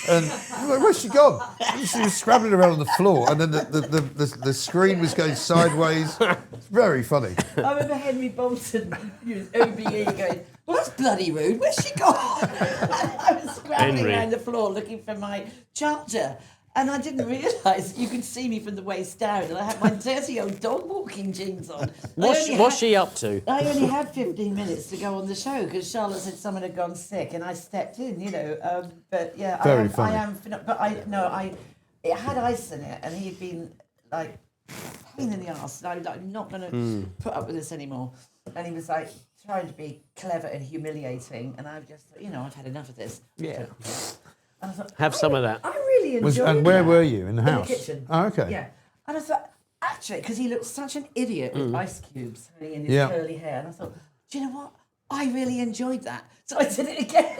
And I was like, where's she gone? And she was scrabbling around on the floor and then the screen was going sideways. It's very funny. I remember Henry Bolton, OBE, going, well, that's bloody rude, where's she gone? I was scrambling Henry. around the floor looking for my charger. And I didn't realise you could see me from the waist down, and I had my dirty old dog walking jeans on. What's she up to? I only had 15 minutes to go on the show because Charlotte said someone had gone sick, and I stepped in, you know. But yeah, Very funny. It had ice in it, and he'd been like pain in the arse. And I was like, I'm not going to put up with this anymore. And he was like trying to be clever and humiliating, and I just, you know, I've had enough of this. Yeah. And I thought, Have some of that. I really enjoyed And where that. were you? In the house? In the kitchen. Oh, okay. Yeah. And I thought, actually, because he looked such an idiot with ice cubes hanging in his Yeah. curly hair. And I thought, do you know what? I really enjoyed that. So I did it again.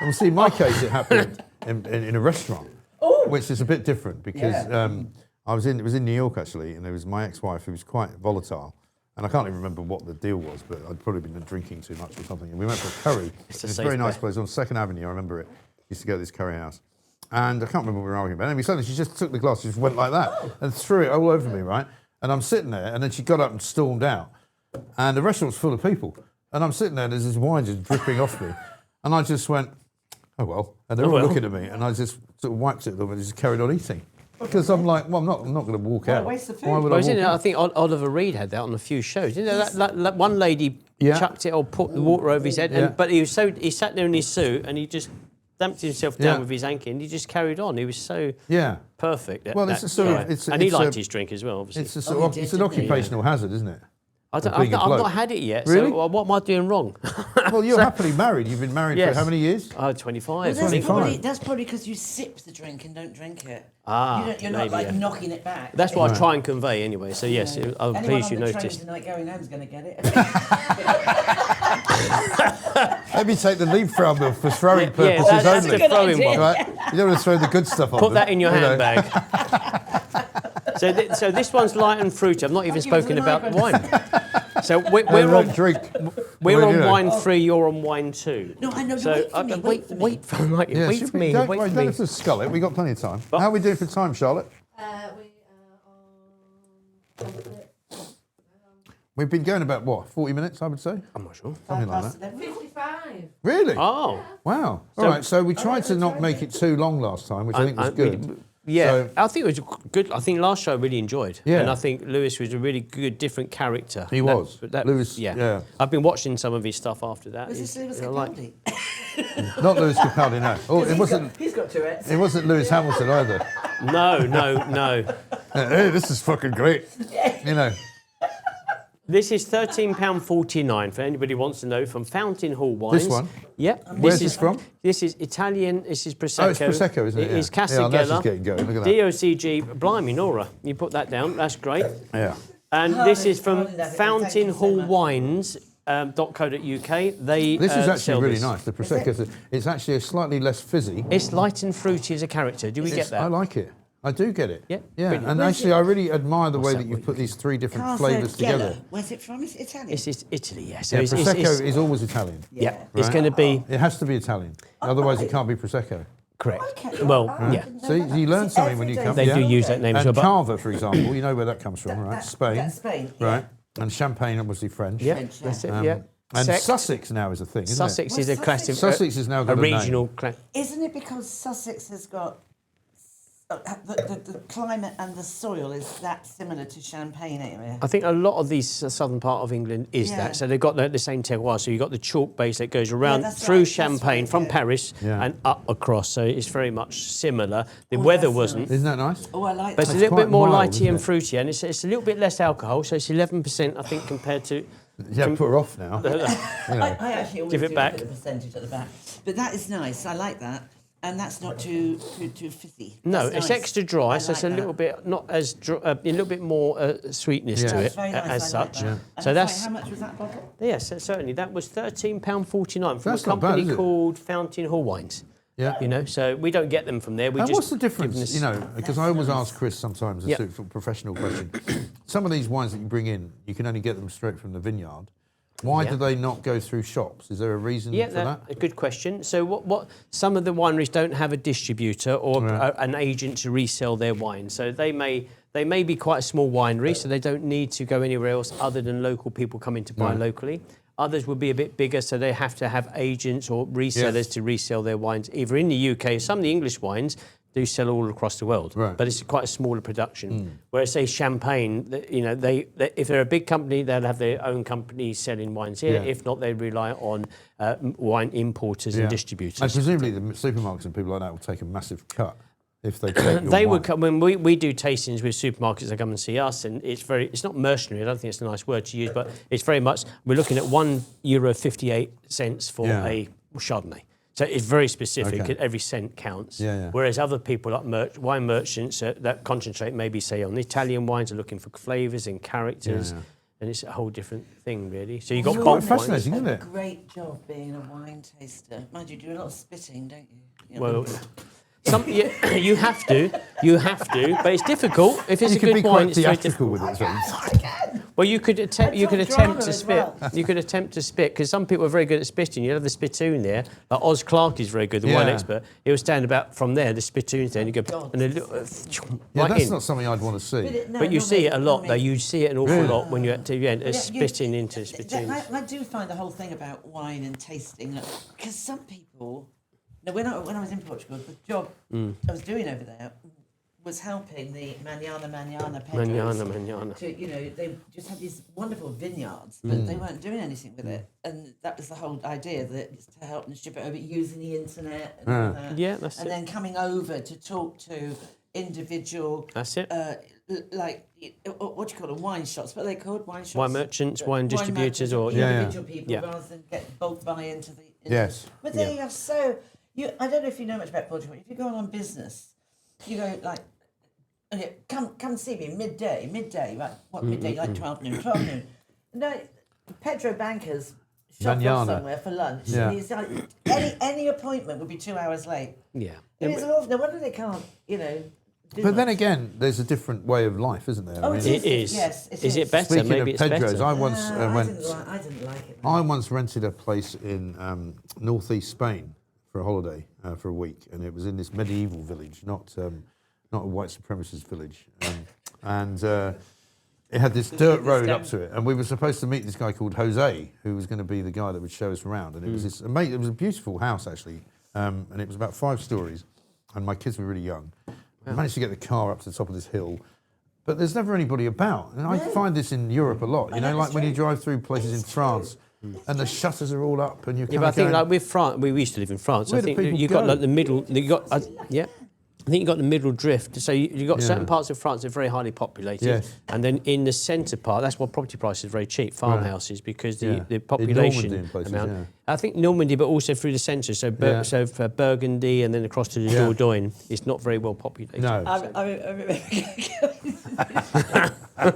Well, see, in my case, it happened in a restaurant, which is a bit different because it was in New York actually, and there was my ex-wife who was quite volatile, and I can't even remember what the deal was, but I'd probably been drinking too much or something. And we went for a curry. It's a safe very nice bet. place on 2nd Avenue. I remember it. Used to go to this curry house, and I can't remember what we were arguing about. Anyway, suddenly she just took the glass, just went like that, and threw it all over me, right? And I'm sitting there, and then she got up and stormed out, and the restaurant's full of people, and I'm sitting there, and there's this wine just dripping off me, and I just went, oh well, and they're all looking at me, and I just sort of wiped it at them and just carried on eating. Because I'm like, well, I'm not going to walk out. waste the food. Why would Well, I isn't walk it? I out? think Oliver Reed had that on a few shows. You know, that one lady Yeah. chucked it or put the water over his head, Yeah. but he sat there in his suit and he just damped himself down Yeah. with his ankle and he just carried on. He was so Yeah. perfect. Well, it's a sort of- and it's he liked a- his drink as well, obviously. It's a he sort of, did, it's an didn't he? occupational hazard, isn't it? I've being a bloke. not had it yet. Really? So what am I doing wrong? Well, you're happily married. You've been married for Yes. how many years? Oh, 25. Well, 25. that's probably because you sip the drink and don't drink it. Ah, You're not maybe, like yeah. knocking it back. That's what I try and convey anyway. So yes, I'm Anyone pleased you on the train noticed. tonight going home's going to get it. Maybe take the leaf for throwing Yeah, purposes that's only. the throwing one. Right? You don't want to throw the good stuff on Put them, that in your you know. handbag. So this one's light and fruity. I've not even Thank you for spoken the about migrant. wine. So we're They on don't drink. we're Well, on you know. wine 3. You're on wine 2. No, I know. So Wait for me. Wait for me. wait for me. Yeah, Wait should for we- me. Don't, Wait worry, for don't me. have to scull it. We've got plenty of time. But- How are we doing for time, Charlotte? We've been going about, what, 40 minutes, I would say? I'm not sure. Something like that. 55. Really? Oh. Wow. So- All right, so we tried to not make it too long last time, which I think was good. Yeah, So- I think it was good. I think last show I really enjoyed. Yeah. And I think Lewis was a really good, different character. He was. Lewis, yeah. yeah. I've been watching some of his stuff after that. Was this Lewis I like- Capaldi? Not Lewis Capaldi, no. Oh, it wasn't. He's got Tourette's. It wasn't Lewis Hamilton either. No. Hey, this is fucking great. You know. This is £13.49 for anybody who wants to know, from Fountain Hall Wines. This one? Yep. Where's this from? This is Italian. This is Prosecco. Oh, it's Prosecco, isn't it? It is Yeah. Yeah, that's just Castigella. getting going. Look at that. DOCG. Blimey, Nora. You put that down. That's great. Yeah. And this is from I love it. Thank Fountain you so Hall much. Wines. .co.uk. They This is actually sell really this. nice. The Prosecco, it's actually a slightly less fizzy. It's light and fruity as a character. Do we get that? I like it. I do get it. Yeah, Yeah, brilliant. and Where's actually, it? I really admire the way that that you've what put these 3 different Casa flavours together. Gela. Where's it from? It's Italian. It's Italy, yeah. So Yeah, it's, Prosecco is always Italian. yeah. It's Right. going to be It has to be Italian. Otherwise, it right. can't be Prosecco. correct. Okay. Well, I yeah. didn't know See, that. you learn See, something when you every come. day They do Yeah. use that name as And well. Cava, for example, you know where that comes from, right? Spain. That's Spain. Yeah. Right. And Champagne, obviously French. Yeah, French, that's it, Um, yeah. And Sect. Sussex now is a thing, isn't Sussex it? is a Well, classic. Sussex has now a got a name. regional. Isn't it because Sussex has got the climate and the soil is that similar to Champagne area? I think a lot of these southern part of England is Yeah. that. So they've got the same terroir. So you've got the chalk base that goes around that's through right, that's Champagne right, from yeah. Paris Yeah. and up across. So it's very much similar. The Oh, weather that's wasn't. nice. Isn't that nice? Oh, I like But it's a that. little bit quite more mild, lighty isn't and it? fruity, and it's a little bit less alcohol. So it's 11%, I think, compared to. Yeah, put her off now. I actually always Give it do back. look at the percentage at the back. But that is nice. I like that. And that's not too fizzy. No, That's it's nice. extra dry, I so it's a like little that. bit not as a little bit more sweetness Yeah. to That's it very nice. as I like such. that. So And that's sorry, how much was that bottle? yes, certainly that was £13.49 from That's a not bad, company is it? called Fountain Hall Wines. Yeah. You know, so we don't get them from there. We And just what's the give them difference? this- You know, because I always ask Chris sometimes a Yeah. sort of professional question. Some of these wines that you bring in, you can only get them straight from the vineyard. Why Yeah. do they not go through shops? Is there a reason Yeah, for that? a good question. So what some of the wineries don't have a distributor or Right. an agent to resell their wine. So they may be quite a small winery, so they don't need to go anywhere else other than local people coming to buy Right. locally. Others will be a bit bigger, so they have to have agents or resellers to resell their wines, either in the UK. Some of the English wines do sell all across the world, but it's quite a smaller production. Whereas, say, champagne, if they're a big company, they'll have their own company selling wines here. If not, they rely on wine importers and distributors. And presumably the supermarkets and people like that will take a massive cut if they take your They wine. would come when we do tastings with supermarkets. They come and see us, and it's not mercenary. I don't think it's a nice word to use, but it's very much we're looking at €1.58 for a Chardonnay. So it's very specific. Okay. Every cent counts. Yeah. Whereas other people, like wine merchants, that concentrate maybe say on the Italian wines, are looking for flavours and characters, and it's a whole different thing, really. So you've got It's bulk quite wines. fascinating, isn't it? Great job being a wine taster. Mind you, do a lot of spitting, don't you? Well, you have to, but it's difficult. If it's You a could good be wine, quite it's very theatrical difficult. with it as well. Well, you could attempt drama to as spit. well. You could attempt to spit because some people are very good at spitting. You have the spittoon there. Like Oz Clarke is very good, the wine expert. He'll stand about from there, the spittoon's there, and you go and a little, Yeah, right that's in. not something I'd want to see. But you see it a lot, though. You see it an awful lot when you're at the end, spitting into spittoons. I do find the whole thing about wine and tasting, because some people. Now, when I was in Portugal, the job I was doing over there was helping the Manana Pedros. Manana. To, they just had these wonderful vineyards, but they weren't doing anything with it. And that was the whole idea, that it's to help them ship it over using the internet and all that. Yeah, that's and it. then coming over to talk to individual... That's it. Like, what do you call them? Wine shops. What are they called? Wine shops? Wine merchants, wine distributors, or individual people, Yeah. rather than get bulk buy into the... Yes. But they are so... I don't know if you know much about Portugal. If you go on business, you go like, okay, come see me midday, right? What midday? Like 12 noon. No, Pedro Banker's shop off Manana. somewhere for lunch. Yeah. And he's like, any appointment would be 2 hours late. Yeah. It's awful. No wonder they can't, do But then much. again, there's a different way of life, isn't there? Oh, I mean, It is. Yes, it Is is. it better? speaking Maybe of it's Pedro's, better. I once I didn't like it. I once rented a place in northeast Spain for a holiday for a week, and it was in this medieval village, not a white supremacist village, and it had this dirt road up to it, and we were supposed to meet this guy called Jose, who was going to be the guy that would show us around, and it was this it was a beautiful house actually, and it was about 5 stories, and my kids were really young. I managed to get the car up to the top of this hill. But there's never anybody about. And I find this in Europe a lot. You know, like when you drive through places in France and the shutters are all up and you're Yeah, kind but I of think going, like with France, we used to live in France. Where I do think people you got go? like the middle. I think you got the middle drift. So you got certain parts of France that are very highly populated, Yes. and then in the centre part, that's why property prices are very cheap, farmhouses, because the Normandy population and places, amount. yeah. I think Normandy, but also through the centre. So so for Burgundy and then across to the Dordogne, it's not very well populated. no. I remember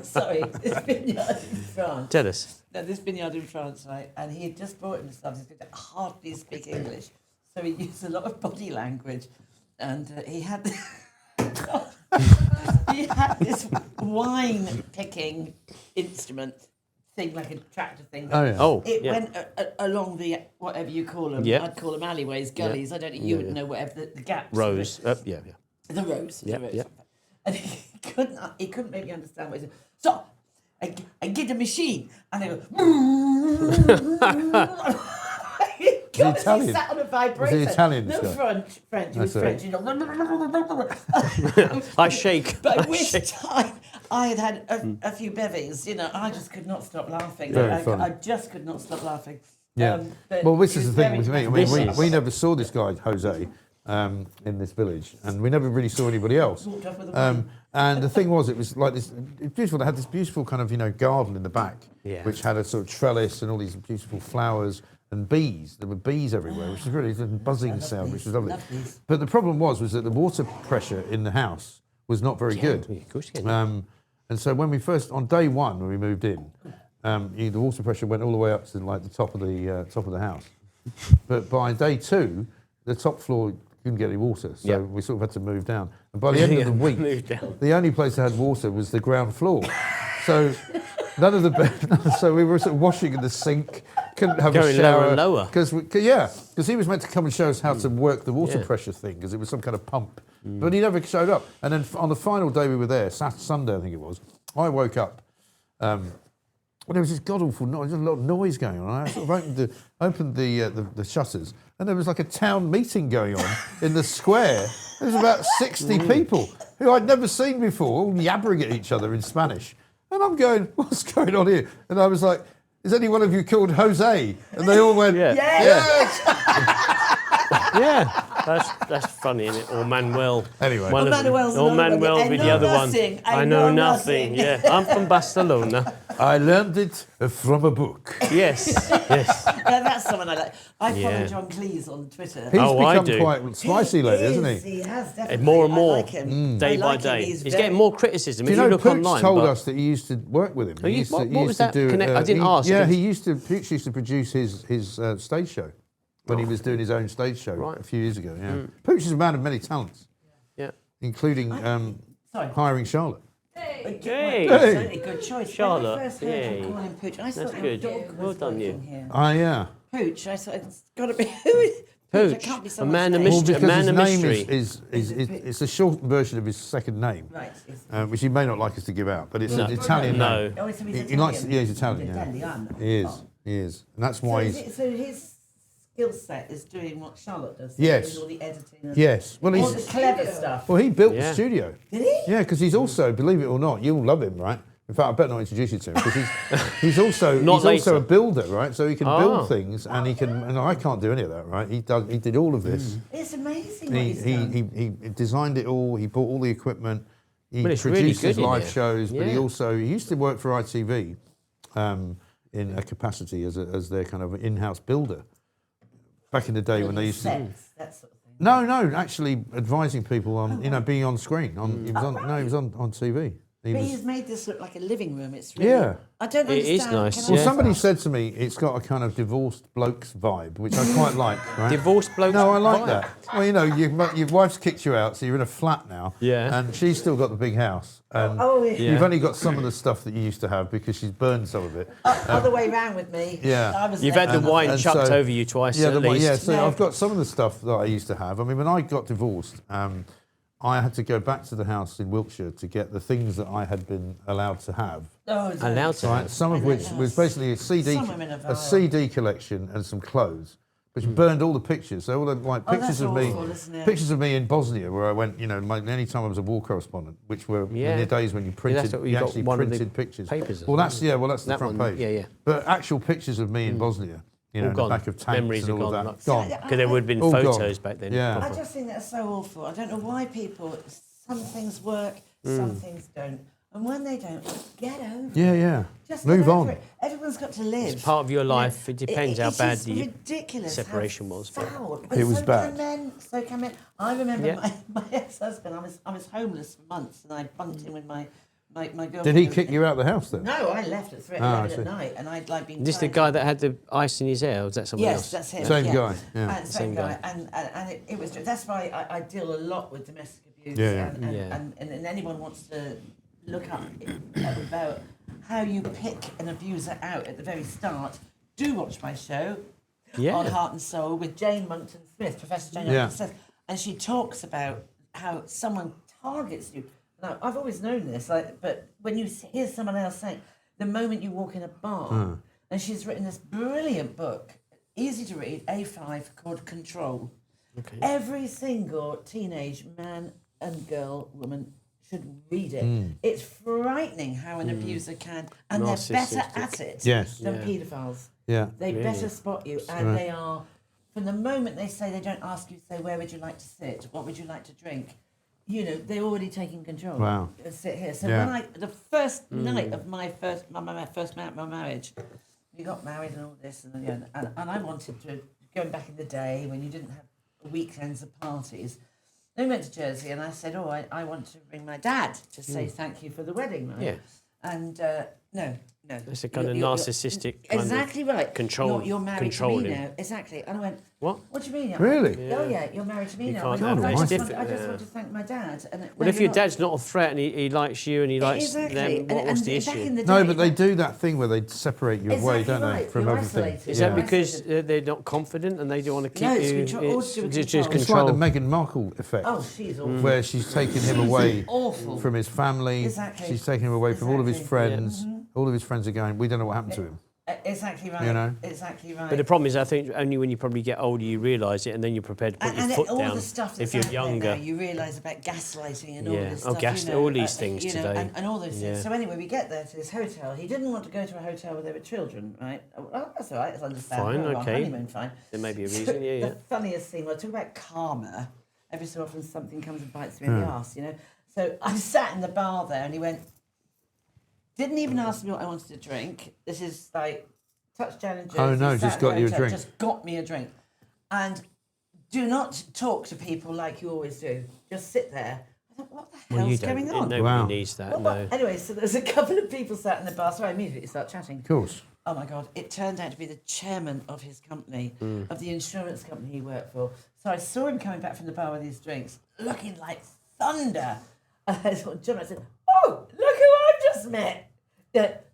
sorry, this vineyard in France. Tell us. No, this vineyard in France, right? And he had just brought himself. He could hardly speak English, so he used a lot of body language, and he had this wine picking instrument thing, like a tractor thing. Oh, yeah. Oh, It yeah. went along the whatever you call them. Yeah. I'd call them alleyways, gullies. I don't know. You would know whatever the gaps. Rose. Yeah. The rows. Yeah, the rows. yeah. And he couldn't make me understand what he said. So I get a machine and I go. He Italian? sat on a vibrator. Was he Italian, this No, guy? French. He was That's French. I shake. But which time I had a few bevies, I just could not stop laughing. Very funny. I just could not stop laughing. Yeah. But Well, this it is the was thing very with me. I nice. mean, we never saw this guy, Jose, in this village, and we never really saw anybody else. Walked off with a wine. And the thing was, it was like this beautiful. They had this beautiful kind of garden in the back, which had a sort of trellis and all these beautiful flowers and bees. There were bees everywhere, which was really a buzzing sound, which was lovely. Love bees. But the problem was that the water pressure in the house was not very good. Of course you can. And so when we first, on day one when we moved in, the water pressure went all the way up to like the top of the house. But by day 2, the top floor couldn't get any water, so we sort of had to move down. And by the end of the week, Move down. the only place that had water was the ground floor. So none of the so we were sort of washing in the sink, couldn't have Going a shower. lower and lower. Because he was meant to come and show us how to work the water pressure thing, because it was some kind of pump. But he never showed up. And then on the final day we were there, Sunday I think it was, I woke up Well, there was this god-awful noise, a lot of noise going on. I sort of opened the shutters, and there was like a town meeting going on in the square. There was about 60 people who I'd never seen before, all yabbering at each other in Spanish. And I'm going, what's going on here? And I was like, is any one of you called Jose? And they all went, yes! Yeah, that's funny, isn't it? Or Manuel. Anyway. One of them. Manuel's Or another one. Manuel I be the know other nothing. one. I know know nothing. nothing. Yeah, I'm from Barcelona. I learned it from a book. Yes, yes. That's someone I like. I follow Yeah. John Cleese on Twitter. He's Oh, I become do. quite spicy lately, hasn't he? He has definitely. More and I more, like him. day I by like him. day. He's He's very- getting more criticism. Do If you you know, look Pooch online, told but- us that he used to work with him. Oh, He used to- what he used was to that do, connect- I didn't ask. Yeah, Pooch used to produce his stage show when he was doing his own stage show Right. a few years ago. Yeah, Pooch is a man of many talents, Yeah. including Sorry. hiring Charlotte. Hey. Absolutely good choice. Charlotte, When I first heard yay. you call him Pooch, I That's thought good. your dog Well was done, you. working here. Yeah. Pooch, I thought it's got to be who is Pooch? It Pooch, can't be a someone's man of name. Well, mystery. because man his of name mystery. is it's a shortened version of his second name, Right. It's, which he may not like us to give out, but it's No. an Italian No. name. oh, so he's He likes, Italian. yeah, he's Italian. Yeah, Italiano. he is. Oh. He is, and that's why So, he's. so his skill set is doing what Charlotte does. Yes. Doing all the editing. And Yes. Well, all the he's. clever stuff. Well, he built the Yeah. studio. Did he? Yeah, because he's also, believe it or not, you'll love him, right? In fact, I better not introduce you to him because he's also Not he's also later. a builder, right? So he can Oh. build things, and he can. And I can't do any of that, right? He did all of this. It's amazing what he's done. He designed it all. He bought all the equipment. He Well, it's produced really his good in live there. shows, but he Yeah. used to work for ITV in a capacity as their kind of in-house builder. Back in the day when they used to. Sets, that sort of thing. No, actually advising people on being on screen. He was on TV. He But was- he's made this look like a living room. It's really, Yeah. I don't It is understand. nice, Can I Well, yeah. somebody ask? said to me it's got a kind of divorced blokes vibe, which I quite like. Right? Divorced blokes. No, I like vibe. that. Well, you know, your wife's kicked you out, so you're in a flat now. Yeah. And she's still got the big house. And Oh, yeah. you've only got some of the stuff that you used to have because she's burned some of it. Other way round with me. Yeah. I was You've had the left- wine and chucked so- over you twice Yeah, at least. so No. I've got some of the stuff that I used to have. I mean, when I got divorced, I had to go back to the house in Wiltshire to get the things that I had been allowed to have. Oh, is it? Allowed to. Right, some of And which then was basically a Some women are vile. CD collection and some clothes, which burned all the pictures. So all the Oh, pictures that's of me, awful, isn't it? pictures of me in Bosnia, where I went. You know, any time I was a war correspondent, which were in Yeah. the days when you printed, what- you you got actually one of the printed pictures. papers, Well, that's the That front one, page. yeah, yeah. But actual pictures of me in Bosnia, you know, All in gone. the back of tanks Memories and are all gone. of that, gone. Because there would have been All gone. photos back then. Yeah. I proper. just think that's so awful. I don't know why people, some things work, some things don't. And when they don't, get over it. Yeah. Just Move get over on. it. Everyone's got to live. It's part of your life. It depends how it's bad just the ridiculous separation how was, but- foul. It was so bad. Can men, so can men. I remember Yeah. my ex-husband. I was homeless for months, and I bumped in with my girlfriend. Did he kick you out of the house then? No, I left at 3 Ah, I 11 see. at night, and I'd like been. This the tied guy up. that had the ice in his hair, or was that someone Yes, else? that's him. Same yeah. guy, yeah. Same Same guy. guy. And it was that's why I deal a lot with domestic abuse. Yeah, yeah. And anyone wants to look up about how you pick an abuser out at the very start, do watch my show Yeah. on Heart and Soul with Jane Monckton Smith, Professor Jane Yeah. Monckton Smith, and she talks about how someone targets you. Now, I've always known this, but when you hear someone else saying, the moment you walk in a bar, and she's written this brilliant book, easy to read, A5, called Control. Okay. Every single teenage man and girl, woman should read it. It's frightening how an abuser can, and they're better Narcissistic. at it Yes. than Yeah. paedophiles. Yeah. They Really? better spot you, and they are, from the moment they say, they don't ask you, say, where would you like to sit? What would you like to drink? You know, they're already taking control. Wow. Sit here. So Yeah. when the first night of my first my marriage, we got married and all this, and I wanted to, going back in the day when you didn't have weekends of parties, we went to Jersey, and I said, I want to bring my dad to say thank you for the wedding, right? Yeah. And no. It's a kind of You're- narcissistic kind of exactly right. control- You're married to controlling. me now. Exactly. And I went, What? What do you mean? Really? Oh yeah, you're married to me You now. can't I have went, that. I It's just, want, I different, just yeah. want to thank my dad. And Well, if your dad's not a threat and he likes you and he likes exactly. them, what's the back in issue? the No, day, but they do that thing where they separate you away, Exactly don't they, right. from You're everything. isolated. Is Yeah. that because they're not confident and they don't want to keep No, it's you? control- all to do with it's control. just It's like control. the Meghan Markle effect, Oh, she's awful. where she's taken him away awful. from his family. Exactly. She's taken him away from all of his Exactly. friends. all of his friends are going, we don't know what happened to him. Exactly right. You know? Exactly right. But the problem is, I think only when you probably get older you realise it, and then you're prepared to put your foot all down. the stuff that's If you're out there younger, now, you realise about gaslighting and all Yeah. this Oh, stuff. all these things today. And all those Yeah. things. So anyway, we get there to this hotel. He didn't want to go to a hotel where there were children, right? Oh, that's all right. That's understandable. Fine, We're on okay. honeymoon, fine. there may be a So reason. Yeah. The funniest thing, well, talk about karma. Every so often something comes and bites me in the arse, you know. So I sat in the bar there, and he went. Didn't even ask me what I wanted to drink. This is like. Touchdown and Jersey. Oh, no, just got you a drink. Just got me a drink. And do not talk to people like you always do. Just sit there. I thought, what the hell's going on? Nobody Wow. needs that. Well, No. anyway, so there's a couple of people sat in the bar, so I immediately start chatting. Of course. Oh my God, it turned out to be the chairman of his company, of the insurance company he worked for. So I saw him coming back from the bar with his drinks, looking like thunder. And I sort of jumped and I said, oh, look who I've just met.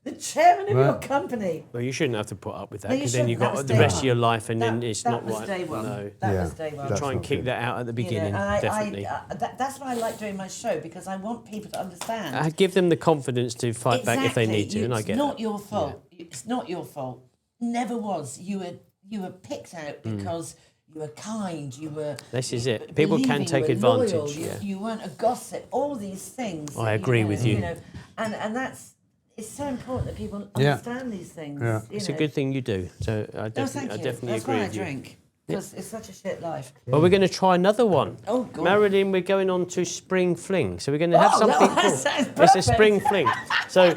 The chairman of your company. Well, you shouldn't have to put up with that No, you because then you've shouldn't. got That the was rest day of your one. life, and then it's that not was right. day one. No. That Yeah, was day one. that's Try and not kick good. that out at the beginning, and definitely. that's why I like doing my show, because I want people to understand. Give them the confidence to fight back if they need to, Exactly. and I get It's not that. your fault. It's not your fault. Never was. You were picked out because you were kind. You were. This is it. People can believing, take you were advantage. loyal, Yeah. You weren't a gossip. All these things. I agree with you. And that's. It's so important that people Yeah. understand these things. Yeah. you It's a know. good thing you do. So I No, definitely, thank I you. definitely That's agree why I with you. drink. Because it's such a shit life. Well, we're going to try another one. Oh, God. Marilyn, we're going on to Spring Fling. So we're going to have Oh, something that cool. sounds It's a perfect. Spring Fling. So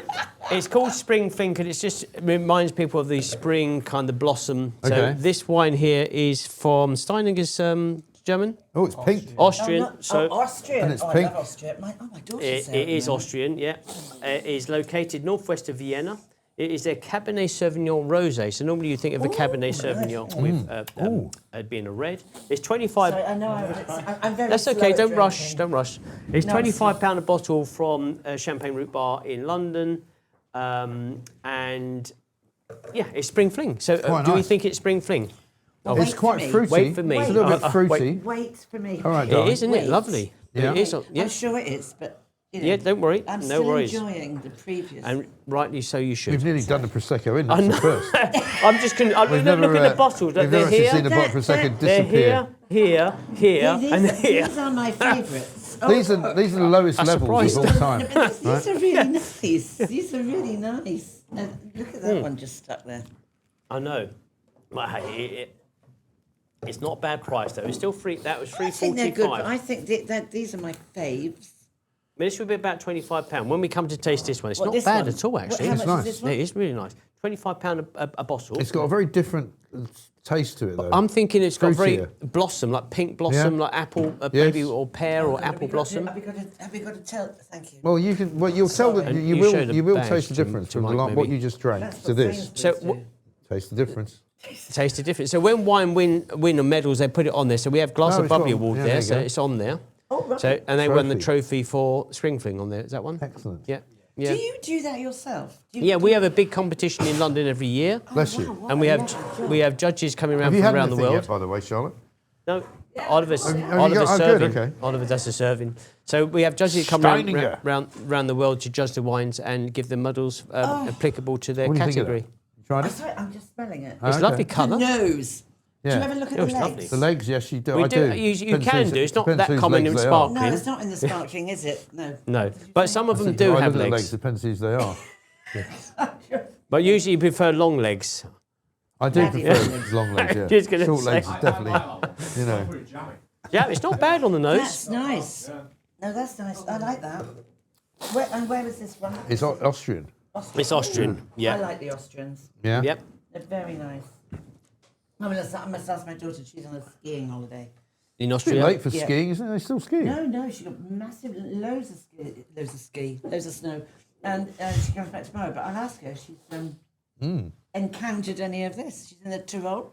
it's called Spring Fling because it reminds people of the spring kind of blossom. So Okay. this wine here is from Steininger's German? Oh, it's pink. Austrian. Austrian. And it's I pink. love Austria. My daughter's It there at the is moment. Austrian, yeah. It is located northwest of Vienna. It is a Cabernet Sauvignon rosé. So normally you think of a Cabernet Sauvignon with being a red. It's 25. Sorry, I know I'm very That's slow okay. at Don't rush. drinking. Don't rush. It's No, it's £25 a bottle from Champagne Root Bar in London, and yeah, it's Spring Fling. So quite do we nice. think it's Spring Fling? Well, It's wait for quite me. fruity. Wait for me. It's a little bit Wait. fruity. Wait for me. All right, It darling. is, isn't it? Wait. Lovely. Yeah. It is. I'm Yes. sure it is, but you know, Yeah. Don't worry. I'm No still worries. enjoying the previous. And rightly so, you should. We've nearly done the Prosecco in. I That's the know. first. I'm just going to We've look never, at the bottles. We've They're never actually seen here. a bottle of Prosecco They're disappear. here, and here. These are my favourites. These are the lowest I'm levels of all time. These are really nice. These are really nice. Look at that one just stuck there. I know. But hey, it's not a bad price though. It's still free. That was I think they're good, but £3.45. I think that these are my faves. This would be about £25. When we come to taste this one, it's What, not this bad one? at all, actually. How It's much nice. is this one? It is really nice. £25 a bottle. It's got a very different taste to it, though. I'm thinking it's got very Fruitier. blossom, like pink blossom, Yeah. like apple, Yes. maybe, or pear, or apple blossom. Have we got to tell? Thank you. Well, you can. Well, you'll tell that And you you show the will badge taste the to- difference to from Mike, what maybe. you just drank That's to what this. Sainsbury's So do. Taste the difference. Taste the difference. So when wine win medals, they put it on there. So we have Glass Oh, of it's Bubbly on. Award Yeah, there, there you so go. it's on there. Oh, right. So and they won the Trophy. trophy for Spring Fling on there. Is that one? Excellent. Yeah. Yeah. Do you do that yourself? Yeah, we have a big competition in London every year, Bless you. and we have judges coming around Have you from had around the anything world. yet, by the way, Charlotte? No, Oliver's, you Oliver's got- oh, good, serving. okay. Oliver does the serving. So we have judges come Steininger. round the world to judge the wines and give them medals applicable to their What do you think of category. that? You tried I'm it? sorry, I'm just smelling it. It's Okay. lovely The colour. nose. Do Yeah. you ever look at It the was legs? lovely. The legs, yes, you do. We I do. do. You Depends can whose- do. It's not depends that whose common in legs they are. sparkling. No, it's not in the sparkling, is it? No. No, but some of them do Well, I have look at the legs. Depends whose they are. But usually you prefer long legs. I do Daddy prefer legs. long legs. Yeah. Just gonna Short say. legs is definitely. You know. Yeah, it's not bad on the nose. That's nice. No, that's nice. I like that. Where is this from? It's Austrian. It's Austrian. I Yeah. like the Austrians. Yeah. Yep. They're very nice. I must ask my daughter. She's on a skiing holiday. In It's a bit Austria. late for Yeah. skiing, isn't it? They're still skiing. No, she got massive, loads of snow, and she comes back tomorrow. But I'll ask her. She's encountered any of this? She's in the Tyrol.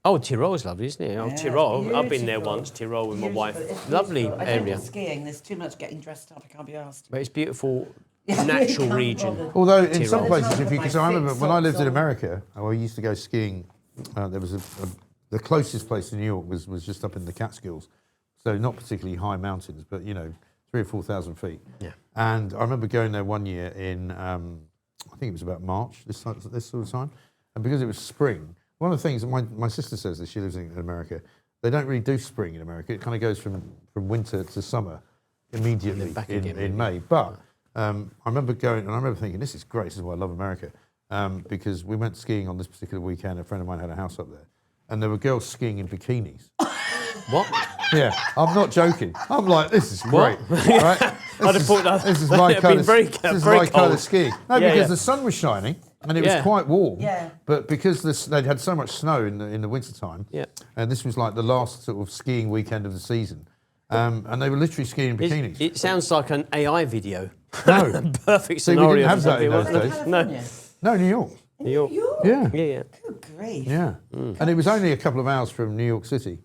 Oh, Tyrol's lovely, isn't it? Oh, Yeah, Tyrol. I've been there beautiful. once, Tyrol with my Beautiful. wife. It's Lovely beautiful. I don't area. do skiing. There's too much getting dressed up. I can't be asked. But it's beautiful, Yeah, natural can't region. bother. Although in Tyrol. some places, By the if you, time because I I remember fit when I lived socks in on. America, I used to go skiing. There was the closest place in New York was just up in the Catskills, so not particularly high mountains, but 3,000 or 4,000 feet. Yeah. And I remember going there one year in I think it was about March, this sort of time. And because it was spring, one of the things that my sister says that she lives in America, they don't really do spring in America. It kind of goes from winter to summer immediately back in again, May. But I remember going, and I remember thinking, this is great, this is why I love America. Because we went skiing on this particular weekend, a friend of mine had a house up there, and there were girls skiing in bikinis. What? Yeah, I'm not joking. I'm like, this is great. Right? I'd have thought that. This is my kind of very kind cold. of skiing. No, Yeah, because yeah. the sun was shining and it Yeah. was quite warm. Yeah. But because they'd had so much snow in the winter time, Yeah. and this was like the last sort of skiing weekend of the season, and they were literally skiing in bikinis. It sounds like an AI video. No. Perfect See, we scenario. didn't have for that in something, those wasn't days. it? California? No, New York. New York. Yeah. Yeah, yeah. Good grief. Yeah. And it was only a couple of hours from New York City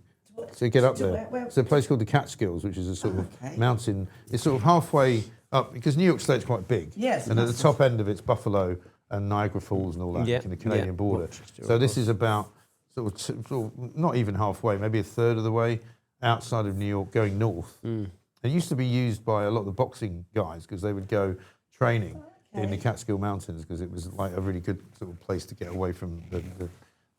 to get up To there. where- It's a place called the Catskills, which is a sort of Okay. mountain. It's sort of halfway up, because New York State's quite big. Yes, And at the massive. top end of it's Buffalo and Niagara Falls and all that, Yeah, in the Canadian yeah. border. Rochester, So of this course. is about sort of not even halfway, maybe a third of the way outside of New York, going north. It used to be used by a lot of the boxing guys because they would go training in the Catskill Mountains because it was like a really good sort of place to get away from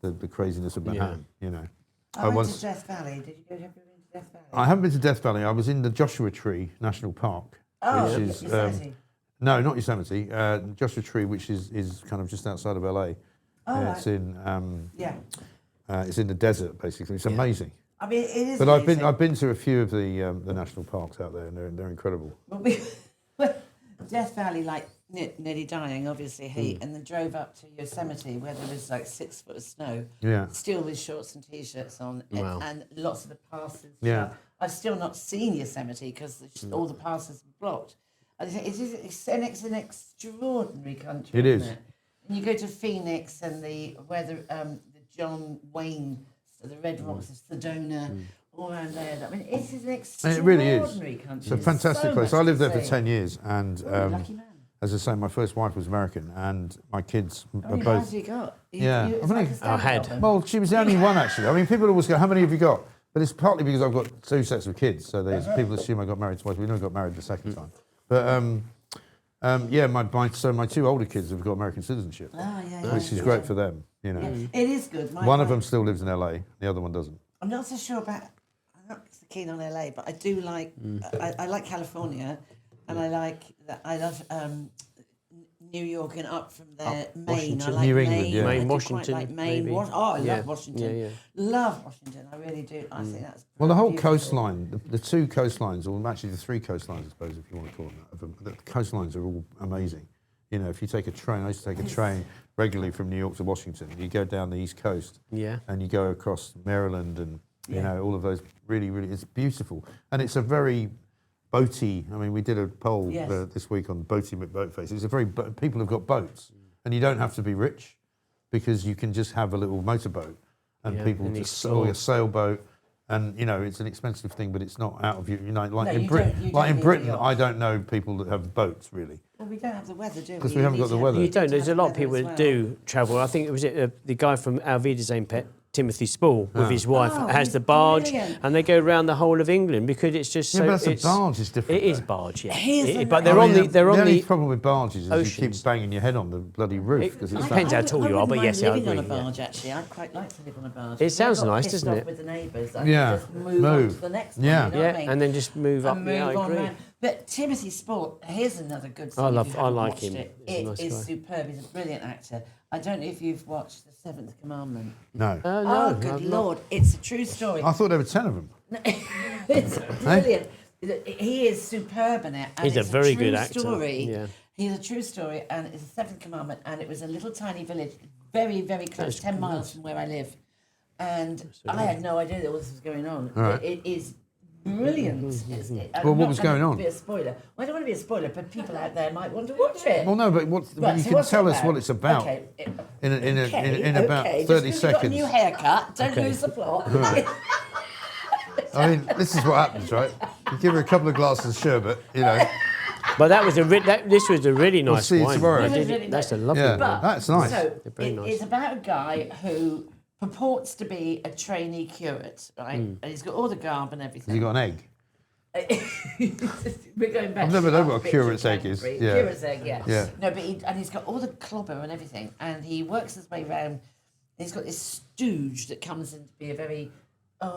the craziness of Manhattan, you know. I went to Death Valley. Did you go? Have you been to Death Valley? I haven't been to Death Valley. I was in the Joshua Tree National Park, Oh, which is Yosemite. no, not Yosemite. Joshua Tree, which is kind of just outside of LA. Oh, It's in Yeah. it's in the desert basically. It's amazing. I mean, it is. But amazing. I've been to a few of the national parks out there, and they're incredible. Well, Death Valley, like nearly dying, obviously heat, and then drove up to Yosemite where there was like 6 foot of snow. Yeah. Still with shorts and t-shirts on, Wow. and lots of the passes. Yeah. I've still not seen Yosemite because all the passes are blocked. I think it's an extraordinary country. It isn't is. it? And you go to Phoenix and the John Wayne, the Red Rocks of Sedona. All around there. I mean, it is an And it really is. extraordinary country. It's a There's fantastic so place. much I to lived there for see. 10 years, and Lucky man. as I say, my first wife was American, and my kids How are many both. wives have you got? Yeah. it's I've only- like a standard had. album. Well, she was the only one actually. I mean, people always go, "How many have you got?" But it's partly because I've got 2 sets of kids, so there's people assume I got married twice. We never got married the second time. But yeah, my 2 older kids have got American citizenship, Yeah. which is great for them. You know, Yeah, it is good. one of them still lives in LA, the other one doesn't. I'm not so sure about. I'm not so keen on LA, but I do like. I like California, and I like that. I love New York and up from there, Maine. I Washington. like New England, Maine. yeah. I Maine, do quite Washington, like Maine. maybe. I Yeah. love Washington. Yeah, yeah. Love Washington. I really do. I think that's. Well, the whole beautiful. coastline, the 2 coastlines, or actually the 3 coastlines, I suppose, if you want to call them that, the coastlines are all amazing. You know, if you take a train, I used to take a train regularly from New York to Washington. You go down the East Coast, Yeah. and you go across Maryland, and you know all of those. Really, really, it's beautiful, and it's a very boaty. I mean, we did a poll Yes. this week on boaty boat face. It's a very people have got boats, and you don't have to be rich because you can just have a little motorboat, and Yeah, people and just explore. or a sailboat. And you know it's an expensive thing, but it's not out of you. You know, like No, in you Britain, don't- you like don't in need Britain, a yacht. I don't know people that have boats really. Well, we don't have the weather, do we? 'Cause we haven't You got the need to weather. have- You don't. to There's a have lot of weather people as that well. do travel. I think it was the guy from Our Wiedersehen Pet, Timothy Spall, with his wife, Oh, has he's the barge, brilliant. and they go around the whole of England because it's just Yeah, so. but that's it's, a barge is different. It is though. barge, yeah. Here's But another- they're I on mean, the. They're on only the. problem with barges is you oceans. keep banging your head on the bloody roof It because it's depends how tall you are, but yes, I living on a agree, yeah. barge, actually. I'd quite like to live on a barge. It sounds If I got nice, pissed doesn't off it? with the neighbours, I Yeah, could just move on move. to the next Yeah. one, you know what I Yeah, mean? and then just move up. And Yeah, I move on agree. round. But Timothy Spall, here's another good thing. I if love- you I haven't like watched him. It, He's a it nice is guy. superb. He's a brilliant actor. I don't know if you've watched The Seventh Commandment. no. No, Oh, good I've not. Lord. It's a true story. I thought there were 10 of them. It's brilliant. He is superb in it. And He's a it's very true good actor, Story. yeah. He's a true story, and it's the Seventh Commandment, and it was a little tiny village, very, very close, 10 miles from where I live. And I had no idea that all this was going on. Right. It is brilliant. Well, what was going on? Be a spoiler. Well, I don't want to be a spoiler, but people out there might want to watch it. Well, no, but Right, you so can what's it tell us about? what it's about Okay. in about okay. 30 Just 'cause you've got a seconds. new haircut, don't Okay. lose the plot. I mean, this is what happens, right? You give her a couple of glasses of sherbet, you know. But that was this was a really nice see you wine. tomorrow. They It was did it- really That's a nice. lovely Yeah. one. But, That's nice. So very it nice. is about a guy who purports to be a trainee curate, right? Hmm. And he's got all the garb and Has everything. he got an egg? We're going back. I've never to known our what a picture curate's egg is. category. Yeah. Curate's egg, yeah. Yeah. No, but he's got all the clobber and everything, and he works his way around. He's got this stooge that comes in to be a very, you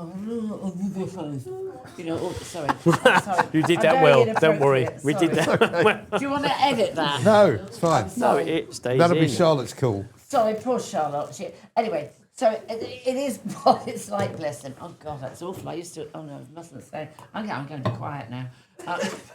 know. Oh, sorry. I'm sorry. You did I'm that very well. Don't worry. inappropriate, We did sorry. that well. Do you want to edit that? No, it's fine. No, it stays That'll be in. Charlotte's call. Sorry, poor Charlotte. Anyway, so it is what it's like, bless him. Oh, God, that's awful. I used to... Oh, no, I mustn't say. I'm going to be quiet now.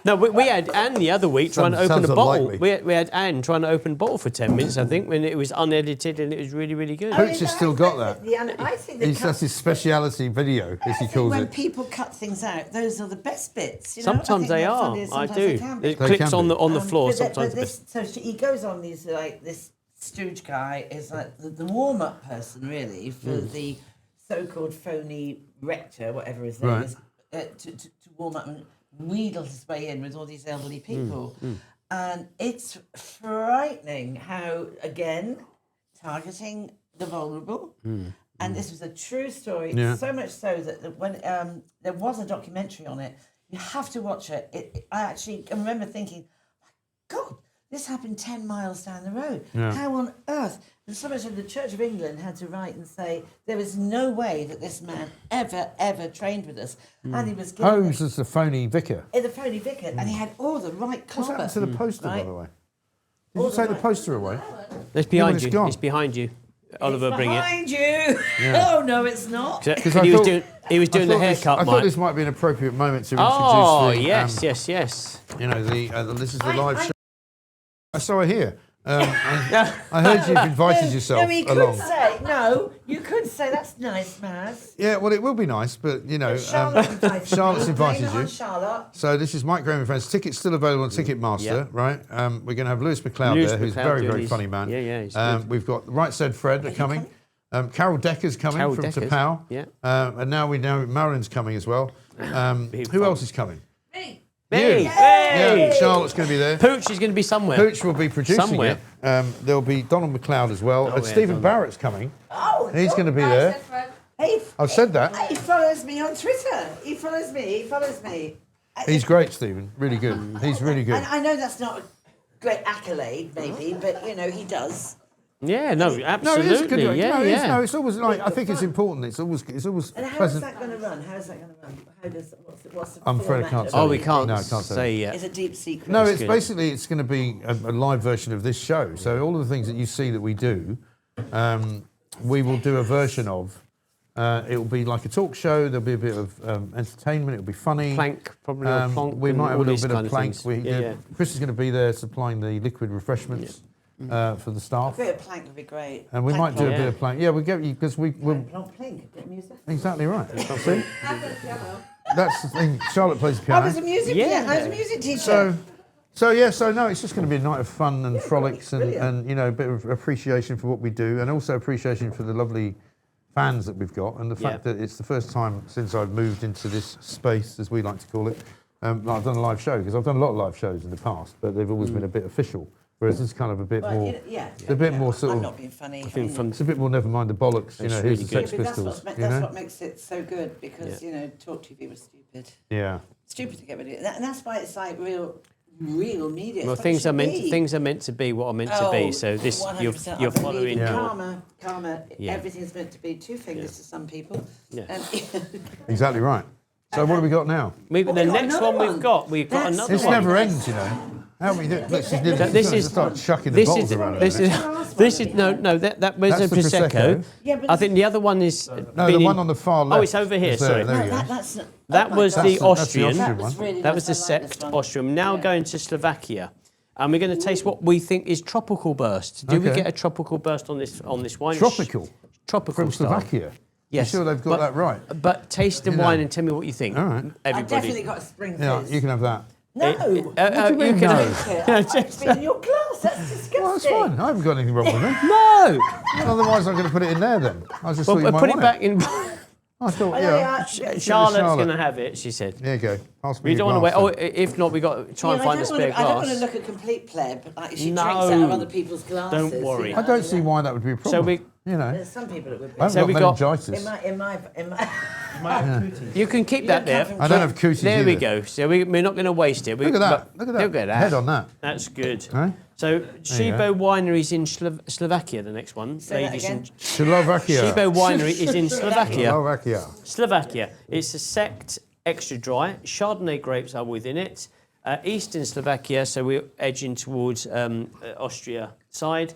No, we had Anne the other week trying to open Sounds a bottle. unlikely. We had Anne trying to open a bottle for 10 minutes, I think, when it was unedited and it was really, really good. Pooch has still got that. I think that That's his speciality video, as he calls when it. people cut things out, those are the best bits. You know? Sometimes they are. I do. It They clicks can on be. the floor But sometimes. this, so he goes on these like this stooge guy is like the warm up person really for the so-called phony rector, whatever his name Right. is, to warm up and wheedle his way in with all these elderly people, and it's frightening how again targeting the vulnerable. And this was a true story, Yeah. so much so that when there was a documentary on it, you have to watch it. I actually can remember thinking, my God, this happened 10 miles down the road. Yeah. How on earth? And so much of the Church of England had to write and say, there is no way that this man ever trained with us. And he was given Holmes is the phony vicar. the phony vicar, and he had all the right What's clobber. happened to the poster, by right? the way? Did you take the poster away? It's behind it's you. gone. It's behind you. Oliver, bring it. Behind you. Oh, no, it's not. Because I he was thought- doing the haircut, I thought Mike. this might be an appropriate moment to Oh, introduce the, yes. you know, this is the live show. So I hear. I heard you've invited yourself No, he could along. say, no, you could say, that's nice, Maz. Yeah, well, it will be nice, but, you know, Charlotte invited Charlotte's me. invited Blame it you. on Charlotte. So this is Mike Graham and Friends. Tickets still available on Ticketmaster, Yeah. right? We're going to have Lewis McLeod Lewis there, who's McLeod very, doing very his- funny man. Yeah, he's good. We've got Right Said Fred are coming. Carol Decker's coming Carol from Decker's, Tapau. yeah. And now we know Marilyn's coming as well. Who else is coming? Me. Hey, You. hey. Yeah, Charlotte's going to be there. Pooch is going to be somewhere. Pooch will be producing Somewhere. it. There'll be Donald McLeod as well. yeah, Stephen Donald. Barrett's coming. Oh, He's going to be there. He, I've said that. he follows me on Twitter. He follows me. He's great, Stephen. Really good. He's really good. And I know that's not a great accolade, maybe, but, you know, he does. Yeah, no, No, absolutely. it is good. Yeah, no, yeah. it's always like I think it's important. It's always And how's pleasant. that going to run? What's the I'm afraid I format can't of tell Oh, it? we can't, No, I can't say. say yet. It's a deep secret. No, it's good. basically it's going to be a live version of this show. So all of the things that you see that we do, we will do a version of. It will be like a talk show. There'll be a bit of entertainment. It'll be funny. Plank, probably a plonk. We and might have a all little these bit kind of plank. things. Yeah. Chris is going to be there supplying the liquid refreshments for the A staff, bit of plank would be great. and we Plank, might do a Yeah. bit of plank. Yeah, we get you because we'll plonk, plink, a bit of music. exactly right. See, I've got a piano. that's the thing. Charlotte plays the I was a piano. music Yeah. I was a music teacher. So no, it's just going to be a night of fun and frolics and you know a bit of appreciation for what we do, and also appreciation for the lovely fans that we've got, and the fact that it's the first time since I've moved into this space, as we like to call it, that I've done a live show, because I've done a lot of live shows in the past, but they've always been a bit official, whereas this is kind of a bit Well, more. it's a bit more sort I'm of- not being funny. It's a bit more never mind the bollocks, you It's know. really Here's the good. Sex but that's, Pistols, what, you that's know. what makes it so good, because, you know, Talk TV was stupid. Yeah. Stupid to get rid of it. And that's why it's like real media. Well, It's what it things are should meant be. things are meant to be what are meant to be. So this 100%. you're I believe following. in your- karma. Yeah. Everything's meant to be two fingers to some people. Yeah. And Exactly right. So what have we got now? The got next another one one. we've got That's- another This one. never ends, you know. How we do? Let's just This is start chucking the this bottles is around. this a is minute. this is no that was That's a the prosecco. Prosecco. Yeah, but I think the other one is No, the one on the far left. Oh, it's over here. is there. Sorry, There no, you go. that's not, that oh my was God. the That's the Austrian. Austrian That was one. really That nice. was the I like this sect one. Austrian. Now Yeah. going to Slovakia, and we're going to taste what we think is tropical burst. Do we Okay. get a tropical burst on this wine? Tropical Tropical from style. Slovakia. Yes. You sure they've got but- that right? But taste the You know. wine and tell me what you think. All right. I've Everybody. definitely got a spring Yeah, fizz. you can have that. No. do you you mean can no? It's been in your glass. That's disgusting. Well, that's fine. I haven't got anything wrong with it. No. Otherwise, I'm going to put it in there then. I just thought you Well, might put it want back in. I thought, I know, yeah. yeah. Charlotte's going to have it. She said. There you go. Pass me We your don't want to wait. glass Oh, if not, we got to try and Yeah, find a spare I don't want to glass. look a complete pleb. Like she No. drinks out of other people's glasses. Don't worry. You then. know, I don't see why that would be a problem. we- you know, There's some people it would be. I haven't So we got got- meningitis. In my You can keep that there. I don't have cooties There we either. go. So we're not going to waste it. Look at that. Look at that. Head on that. That's good. Right? So Shibo Wineries in Slovakia, the next one. Say that again. Slovakia. Shibo Winery is in Slovakia. Slovakia. Slovakia. It's a sect extra dry. Chardonnay grapes are within it. Eastern Slovakia, so we're edging towards Austria side.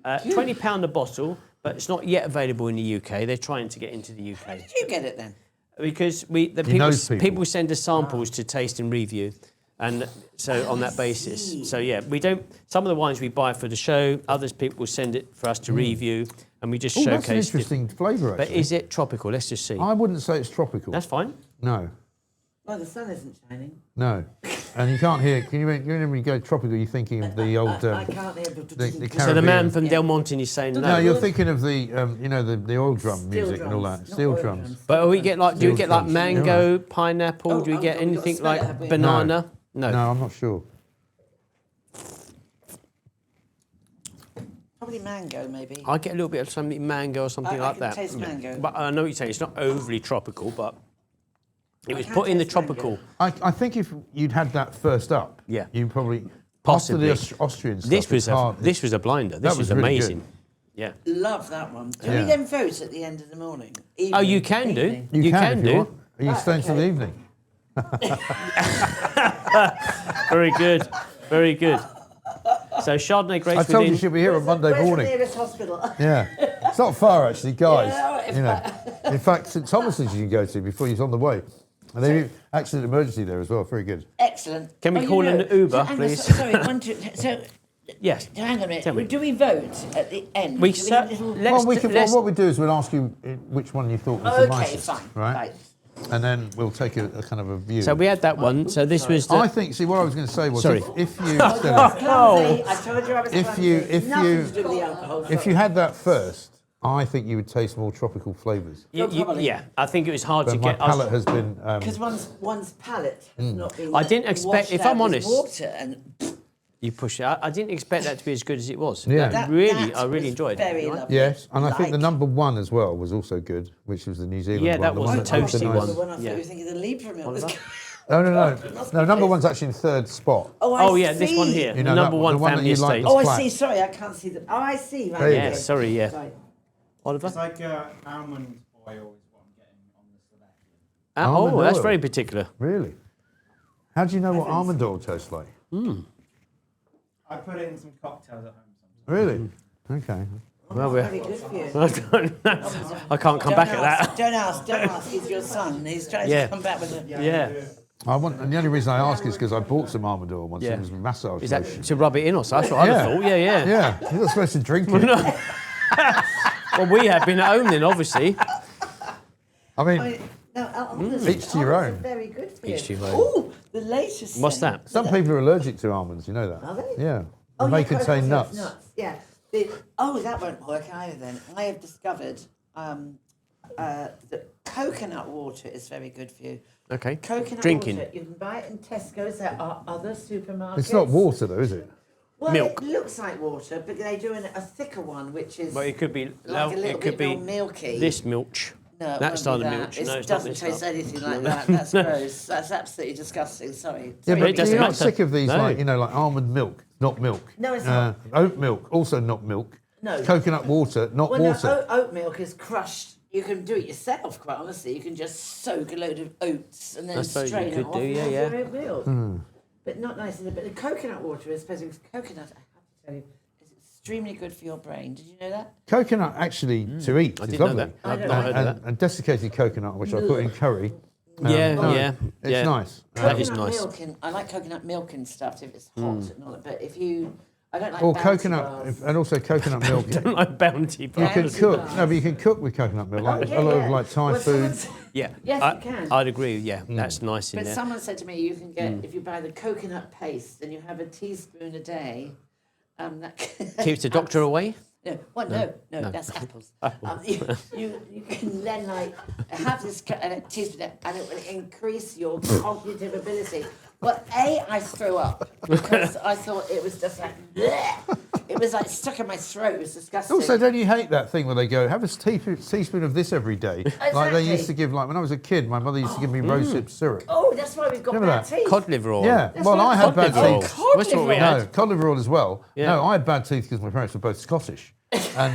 £20 a bottle, but it's not yet available in the UK. They're trying to get into the UK. How did you get it then? Because knows people. people send us samples to taste and review. And so on that basis. So yeah, we don't, some of the wines we buy for the show, others people will send it for us to review, and we just Oh, showcase that's an interesting flavour, But actually. is it tropical? Let's just see. I wouldn't say it's tropical. That's fine. No. Well, the sun isn't shining. No. And you can't hear, when you go tropical, you're thinking of the old... I can't hear. the So the man Caribbean. from Del Monte is saying no. No, you're thinking of the, the oil drum Steel music and all drums, that. not Steel oil drums. drums. But we get like, do we Steel get like drums, mango, pineapple? Oh, Do we get we've got anything to smell like it, have we? banana? No. No, I'm not sure. Probably mango, maybe. I get a little bit of something mango or something I like can that. taste Yeah. mango. But I know what you're saying. It's not overly tropical, but it was can put in the taste mango. tropical. I think if you'd had that first up, Yeah. you probably... Possibly. After the Austrian stuff, This it's hard. was a blinder. This That was was really amazing. good. Yeah. Love that one. Do Yeah. we then vote at the end of the morning? Oh, you Evening? can do. Evening. You can if do. you want. Are you Right, staying till the okay. evening? Very good. Very good. So Chardonnay grapes I told you within. she'll be here on Monday Where's morning. the nearest hospital? Yeah, it's not far actually, guys. Yeah, In fact, St Thomas's you can go to before you're on the way. And they accident emergency there as well. Very good. Excellent. Can we Oh, call you in know, an Uber, so hang on, please? Sorry, so Yes. hang on a Tell me. minute. Do we vote at the end? We Do cer- have little- let's What we do is we'll ask you which one you thought was the Okay, nicest, fine. right? And then we'll take a kind of a view. So we had that one. So this was the. I think. See, what I was going to say was, Sorry. if you Clumsy. I told you I was If clumsy. you- if Nothing you- to do with the alcohol. if you had that first, I think you would taste more tropical flavours. probably. yeah, I think it was hard to But my get. palate has been. Because one's palate has not been. I didn't expect- washed if I'm out with honest- water and You push it. I didn't expect that to be as good as it was. Yeah. That that really, I was really enjoyed it. very Right? lovely. Yes, and I think the Like- number one as well was also good, which was the New Zealand Yeah, one. that the was one the that had toasty nice- one. The one I thought Yeah. you were thinking the Libra milk was. No, number one's actually in third spot. Oh yeah, this one here, You the know, number that- one the one that family you like estate. the- Oh, I Flat. see. Sorry, I can't see them. Oh, I see. Right. There you Yeah, go. sorry, yeah. Right. Oliver. It's like almond oil is what I'm getting on the Slovakian. Almond Oh, that's oil. very particular. Really? How do you know what almond oil tastes like? I put it in some cocktails at home sometimes. Really? Okay. Well, Very good for you. I can't come back at that. Don't ask. He's your son. He's trying Yeah. to come back with a. Yeah. And the only reason I ask is because I bought some almond oil once. Yeah. It was massage Is that lotion. to rub it in or so? That's what I Yeah. thought. Yeah, yeah. Yeah, you're not supposed to drink it. Well, we have been at home then, obviously. I mean, No, almonds. Each to your Almonds own. are very good for you. Each to your own. Oh, the latest. What's thing. that? some people are allergic to almonds. You know that? Are they? Yeah. Oh, They may yeah, contain coconut nuts. Yeah. That won't work either then. I have discovered that coconut water is very good for you. Okay. Coconut Drinking. water, you can buy it in Tesco's. There are other supermarkets. It's not water though, is it? Well, Milk. it looks like water, but they do a thicker one, which is Well, it could be. like a little it could bit be more milky. this milk. No, it that won't style be of that. milk. It No, it's not doesn't this taste style. anything like that. That's gross. That's absolutely disgusting. Sorry. Yeah, But but it doesn't you're not matter. sick of these, No. like almond milk, not milk. No, it's not. Oat milk, also not milk. No. Coconut water, not Well, water. no, oat milk is crushed. You can do it yourself, quite honestly. You can just soak a load of oats and then I suppose you strain it could off do, and yeah, have yeah. your oat milk. Hmm. But not nice, is it? But the coconut water, especially because coconut, I have to tell you, is extremely good for your brain. Did you know that? Coconut actually to eat I is didn't know lovely. that. I've don't not know. heard of that. And desiccated coconut, which I put in curry. Yeah, no, yeah. It's yeah. nice. That is Coconut nice. milk and I like coconut milk and stuff if it's hot and all that. But if you, I don't like Or Bounty coconut, bars. and also coconut milk. You Like bounty bars. can Bounty cook. bars. No, but you can cook with coconut milk. Like Yeah, a lot yeah. of like Thai Well, food. someone's- Yeah. Yes, you can. I'd agree. Yeah, that's nice in But there. someone said to me, you can get, if you buy the coconut paste and you have a teaspoon a day, that Keeps the doctor away. No, well, no, that's apples. You can then have this teaspoon and it will increase your cognitive ability. Well, I threw up because I thought it was just like, bleh. It was like stuck in my throat. It was disgusting. Also, don't you hate that thing where they go, have a teaspoon of this every day? Like they used to give, like when I was a kid, my mother used to give me rosehip syrup. Oh, that's why we've got Remember bad that? teeth. Cod liver oil. Yeah, That's well, right. I had Cod bad liver oil. teeth. That's what we had. No, cod liver oil as well. Yeah. No, I had bad teeth because my parents were both Scottish. And,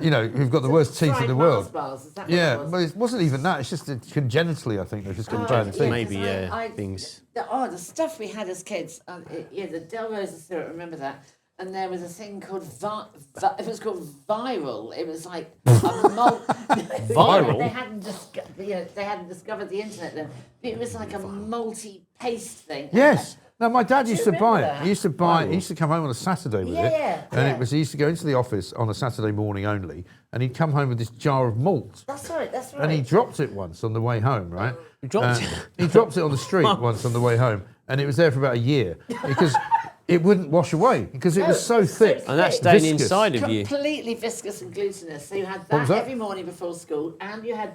you know, who've got the worst teeth in Fried the Mars world. bars, is that what Yeah, it was? but it wasn't even that. It's just that congenitally, I think, they've just got bad teeth. Maybe, because yeah, things. The stuff we had as kids. The Del Rosa syrup. Remember that? And there was a thing called it was called viral. It was like a Viral? They hadn't discovered the internet then. It was like a multi-paste thing. Yes. No, my dad used to you buy remember it. that? He used to buy it. He used to come home on a Saturday with it. Yeah, And yeah. he used to go into the office on a Saturday morning only, and he'd come home with this jar of malt. That's right. That's right. And he dropped it once on the way home, right? Dropped it? He dropped it on the street once on the way home, and it was there for about a year because it wouldn't wash away because it was so thick. And that's staying Viscous. inside of you. Completely viscous and glutinous. So you had was that that? every morning before school, and you had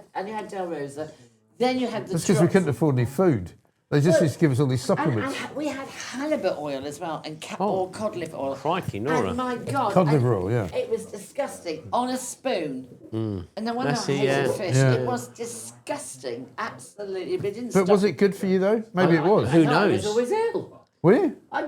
Del Rosa. Then you had the. That's because we drops. couldn't afford any food. They just used to give us all these And supplements. we had halibut oil as well, and or cod liver oil. Crikey, Nora. And my God, Cod liver oil, yeah. It was disgusting on a spoon. And then when I That's it, hated yeah. fish, Yeah. it was disgusting. Absolutely, but it didn't. But stop. was it good for you though? Maybe it was. Who No, I knows? was always ill. Were you? I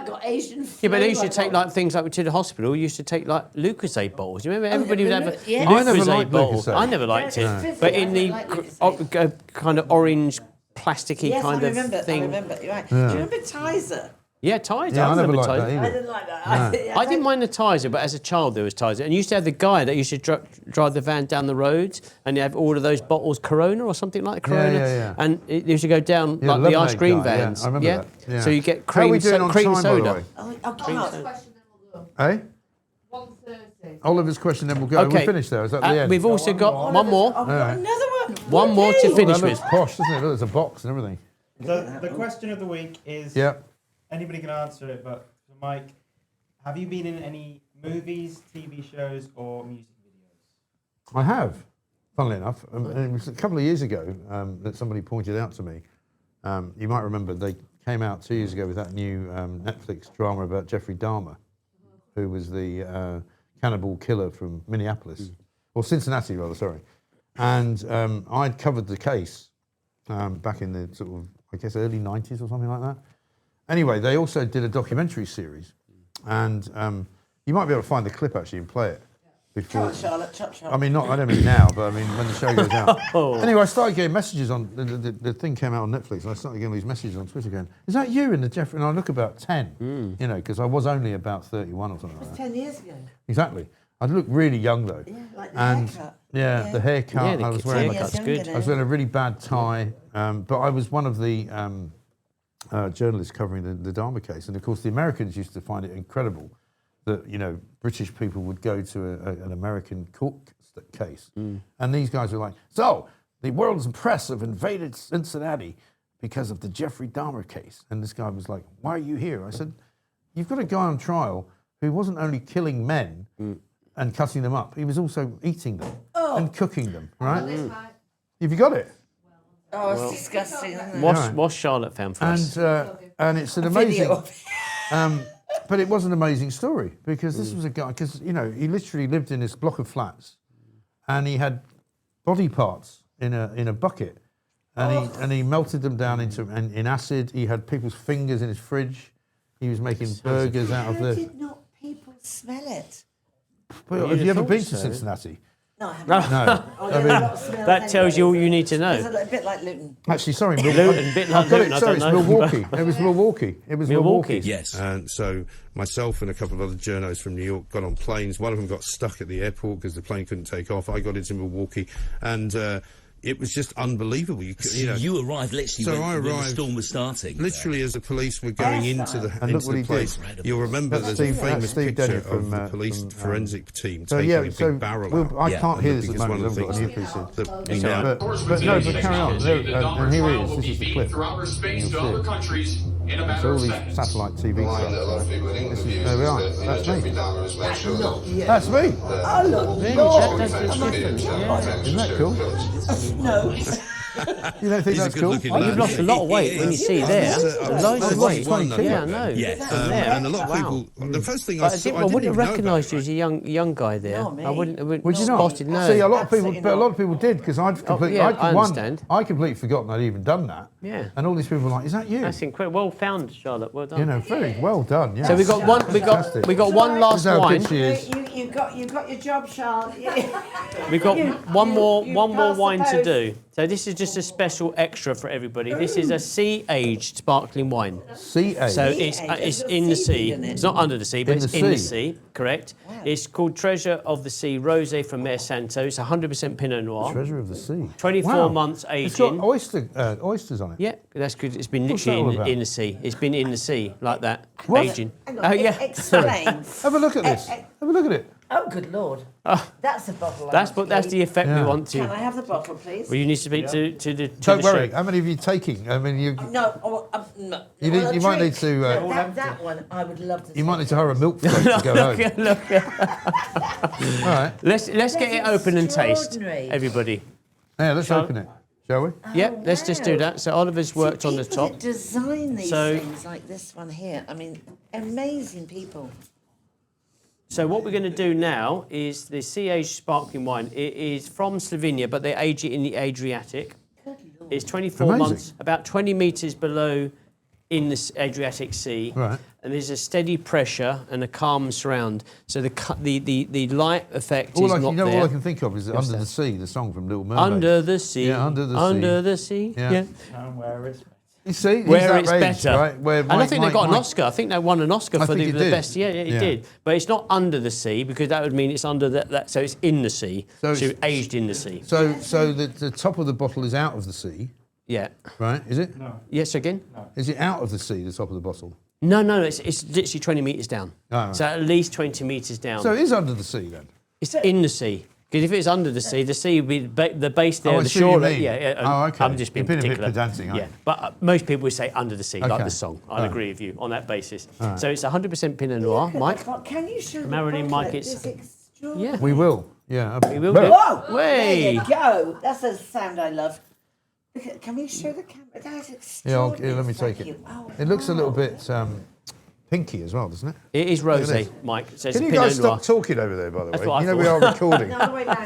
got Asian flu. Yeah, but they used to I take got- like things like to the hospital. You used to take like Lucozade bottles. You remember everybody would have a yeah. I never Lucozade liked bottle. Lucozade. I never liked Yeah, it, it's fizzy. but I in the don't like Lucozade. kind of orange, plasticky Yes, kind I of remember. thing. I remember. You're right. Do you remember Tizer? Yeah, Tizer. Yeah, I never remember liked Tizer. that I either. didn't like that. I didn't mind the Tizer, but as a child there was Tizer. And you used to have the guy that used to drive the van down the roads and you have all of those bottles, Corona or something like Corona. yeah. And it used to go down Yeah, like the ice lemonade cream guy, yeah, vans. I remember that, yeah. So you get How are cream, we doing on cream time, by the soda. way? Last question, then we'll go. Eh? 1:30. Oliver's question, then we'll go. Okay. We finished there. Is that the end? We've also got one more. Oh, we've got another one. One more to That finish looks with. posh, doesn't it? Look, there's a box and everything. The question of the week is, Yeah. anybody can answer it, but for Mike, have you been in any movies, TV shows, or music videos? I have, funnily enough. It was a couple of years ago that somebody pointed out to me. You might remember they came out 2 years ago with that new Netflix drama about Jeffrey Dahmer, who was the cannibal killer from Minneapolis, or Cincinnati rather, sorry. And I'd covered the case back in the sort of, I guess, early 90s or something like that. Anyway, they also did a documentary series, and you might be able to find the clip actually and play it before. Chop, Charlotte. Chop, Charlotte. I mean, I don't mean now, but I mean when the show goes out. Anyway, I started getting messages on, the thing came out on Netflix, and I started getting these messages on Twitter going, is that you in the Jeffrey? And I look about 10, you know, because I was only about 31 or something like that. 10 years ago. Exactly. I look really young though. Yeah, like the And haircut. yeah, the haircut, Yeah, the I was wearing haircut's Yes, good. younger I was wearing a really bad tie, but I was one of the journalists covering the Dahmer case, and of course the Americans used to find it incredible that, you know, British people would go to an American court case, and these guys were like, so the world's press have invaded Cincinnati because of the Jeffrey Dahmer case, and this guy was like, why are you here? I said, you've got a guy on trial who wasn't only killing men and cutting them up, he was also eating them and cooking them, right? This might. Have you got it? Oh, it's disgusting, isn't it? What's Charlotte found for us? And it's an amazing, but it was an amazing story because this was a guy, because, you know, he literally lived in this block of flats and he had body parts in a bucket and he melted them down in acid. He had people's fingers in his fridge. He was making burgers out of How the. did not people smell it? Well, You'd have you have ever thought been so. to Cincinnati? No, I haven't. No. Oh, I yeah, mean, a lot of smells That tells you all you need to It's know. a bit like Luton. actually, sorry, Luton, bit like I've got Luton, it. I Sorry, it's don't know. Milwaukee. It was Milwaukee. It was Milwaukee. Milwaukee. Yes. And so myself and a couple of other journos from New York got on planes. One of them got stuck at the airport because the plane couldn't take off. I got into Milwaukee, and it was just unbelievable. You know, You arrived literally So when, I when the arrived storm was starting. literally as the police were going into the And look what he place. did. You'll remember That's there's a Steve- famous Steve picture Denny from, of the police from, forensic team So taking yeah, a big so barrel out. I Yeah. can't hear this at Because the one moment. of I've the got an earpiece in. that we So, know. but no, but carry on. And here he is. This is the clip. Throughout our space to You'll other see it. countries in a So matter all of these seconds. satellite TV stuff. This is, there we are. That's me. Not yet. That's me. Oh, look. Really, that does the difference. Yeah. Isn't that cool? No. You don't think He's a that's cool? good-looking Oh, lad. you've lost a lot of weight when you see there. Loads of weight. Yeah, I know. Yeah, and a lot of people. The first thing I But saw, I wouldn't have recognised you as a young guy there. Not me. I wouldn't Would you not? spotted, no. See, a lot of people, Absolutely but a lot not. of people did because I'd completely, yeah, I understand. I completely forgotten I'd even done that. Yeah. And all these people were like, "Is that you?" That's incredible. Well found, Charlotte. Well done. You know, very well done. Yeah. So we got one. We got one last This is how wine. good she is. You got your job, Charlotte. We got one more passed the wine to post. do. So this is just a special extra for everybody. This is a sea-aged sparkling wine. Sea-aged. So Sea-aged. it's There's in the seaweed sea. in it. It's not under the sea, but In it's the in the sea. sea. Correct. It's called Treasure of the Sea Rosé from Mare Santo. It's 100% Pinot Noir. Treasure of the sea. 24 months It's got aging. oysters on it. Yeah, that's good. It's been What's that all literally about? in the sea. It's been in the sea like that, What? aging. Hang on, Oh yeah. Explain. Have a look at this. Have a look at it. Oh, good Lord. That's a bottle. That's the effect we want Can to. I have the bottle, please? Well, you need to speak to the Don't the worry. chef. How many of you taking? I mean, you No, no. You Well, need- a you might drink. need to, No, that one, I would love to. you might take. need to hire a milk float to go home. Look. All right. Let's get it open and taste, extraordinary. everybody. Yeah, let's Shall- open it, shall we? Yep, let's just do that. So Oliver's worked on the People top. that design these So- things like this one here. I mean, amazing people. So what we're going to do now is the sea-aged sparkling wine. It is from Slovenia, but they age it in the Adriatic. It's 24 Amazing. months, about 20 metres below in the Adriatic Sea. Right. And there's a steady pressure and a calm surround. So the light effect is not All there. I can think of is Under the Sea, the song from Little Mermaid. Under the sea. Yeah, Under the Sea. Under the sea. Yeah. Yeah. And where it's You see, he's Where that it's range, better. right? Where And I Mike- think they got an Mike- Oscar. I think they won an Oscar I for think the it did. best. Yeah, it did. But it's not under the sea because that would mean it's under that. So it's in the sea. So So, it's- aged in the sea. So the top of the bottle is out of the sea, Yeah. right? Is it? no. Yes, again? Is it out of the sea, the top of the bottle? No, it's literally 20 metres down. Oh, right. So at least 20 metres down. So it is under the sea then? It's in the sea. Because if it's under the sea would be the base there, Oh, I the see what shore. you mean. Yeah. Oh, okay. I'm just being You're being a bit particular. pedantic, aren't Yeah, you? but most people would say under the sea, like Okay. the song. I'll All agree with you on that basis. So it's 100% Pinot Noir, Look at Mike. the bottle. Can you show Marilyn, the bottle? Mike, it's- It's extraordinary. Yeah. We will. Yeah. We will But- do. Whoa! Way. There you go. That's a sound I love. Look at, can we show the camera? That's Yeah, extraordinary. let me Thank take it. you. Oh, It looks a little wow. bit pinky as well, doesn't it? It is at rosé, this. Mike. So it's Can a you Pinot guys Noir. stop talking over there, by the That's way? what I You know we thought. are recording. No, the way down.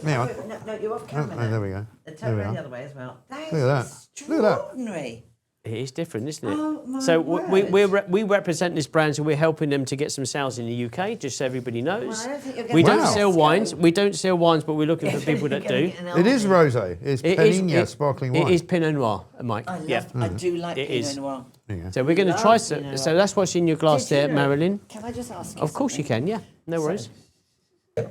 Hang on. No, you're off camera. Oh, there we go. Turn There we around the are. other way as well. That is Look at that. Look at that. extraordinary. It is different, isn't it? Oh, my so word. we represent this brand, so we're helping them to get some sales in the UK, just so everybody knows. Well, I don't think you're We gonna don't Wow. sell Tesco. wines. We don't sell wines, but we're looking for people that do. It is rosé. It's Pinot sparkling wine. It is Pinot Noir, Mike. I love. Yeah. I do like It Pinot is. Noir. There you go. So we're going to Love try. Pinot Noir. So that's what's in your glass Did you there, know- Marilyn. Can I just ask you? Of course you can. Yeah. No worries. You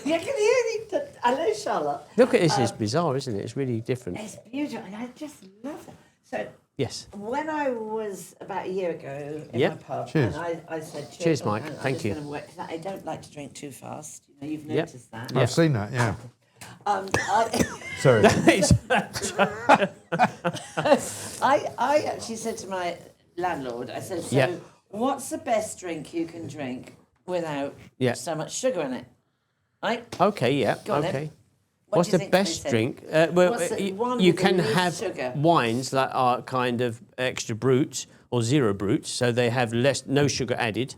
can hear you. Hello, Charlotte. Look at this. It's bizarre, isn't it? It's really different. It's beautiful, and I just love it. So Yes. when I was about a year ago in Yep. my pub, Cheers. and I said, Cheers, Mike. I'm Thank just you. gonna work, 'cause I don't like to drink too fast. You know, you've Yep. noticed that. Yeah. I've seen that, yeah. Sorry. I actually said to my landlord, I said, so Yeah. what's the best drink you can drink without Yeah. so much sugar in it? Right? Okay. Yeah. Go on then. Okay. What What's do you the think they best said? drink? Well, What's the one you with the can least have sugar? wines that are kind of extra brut or zero brut, so they have no sugar added.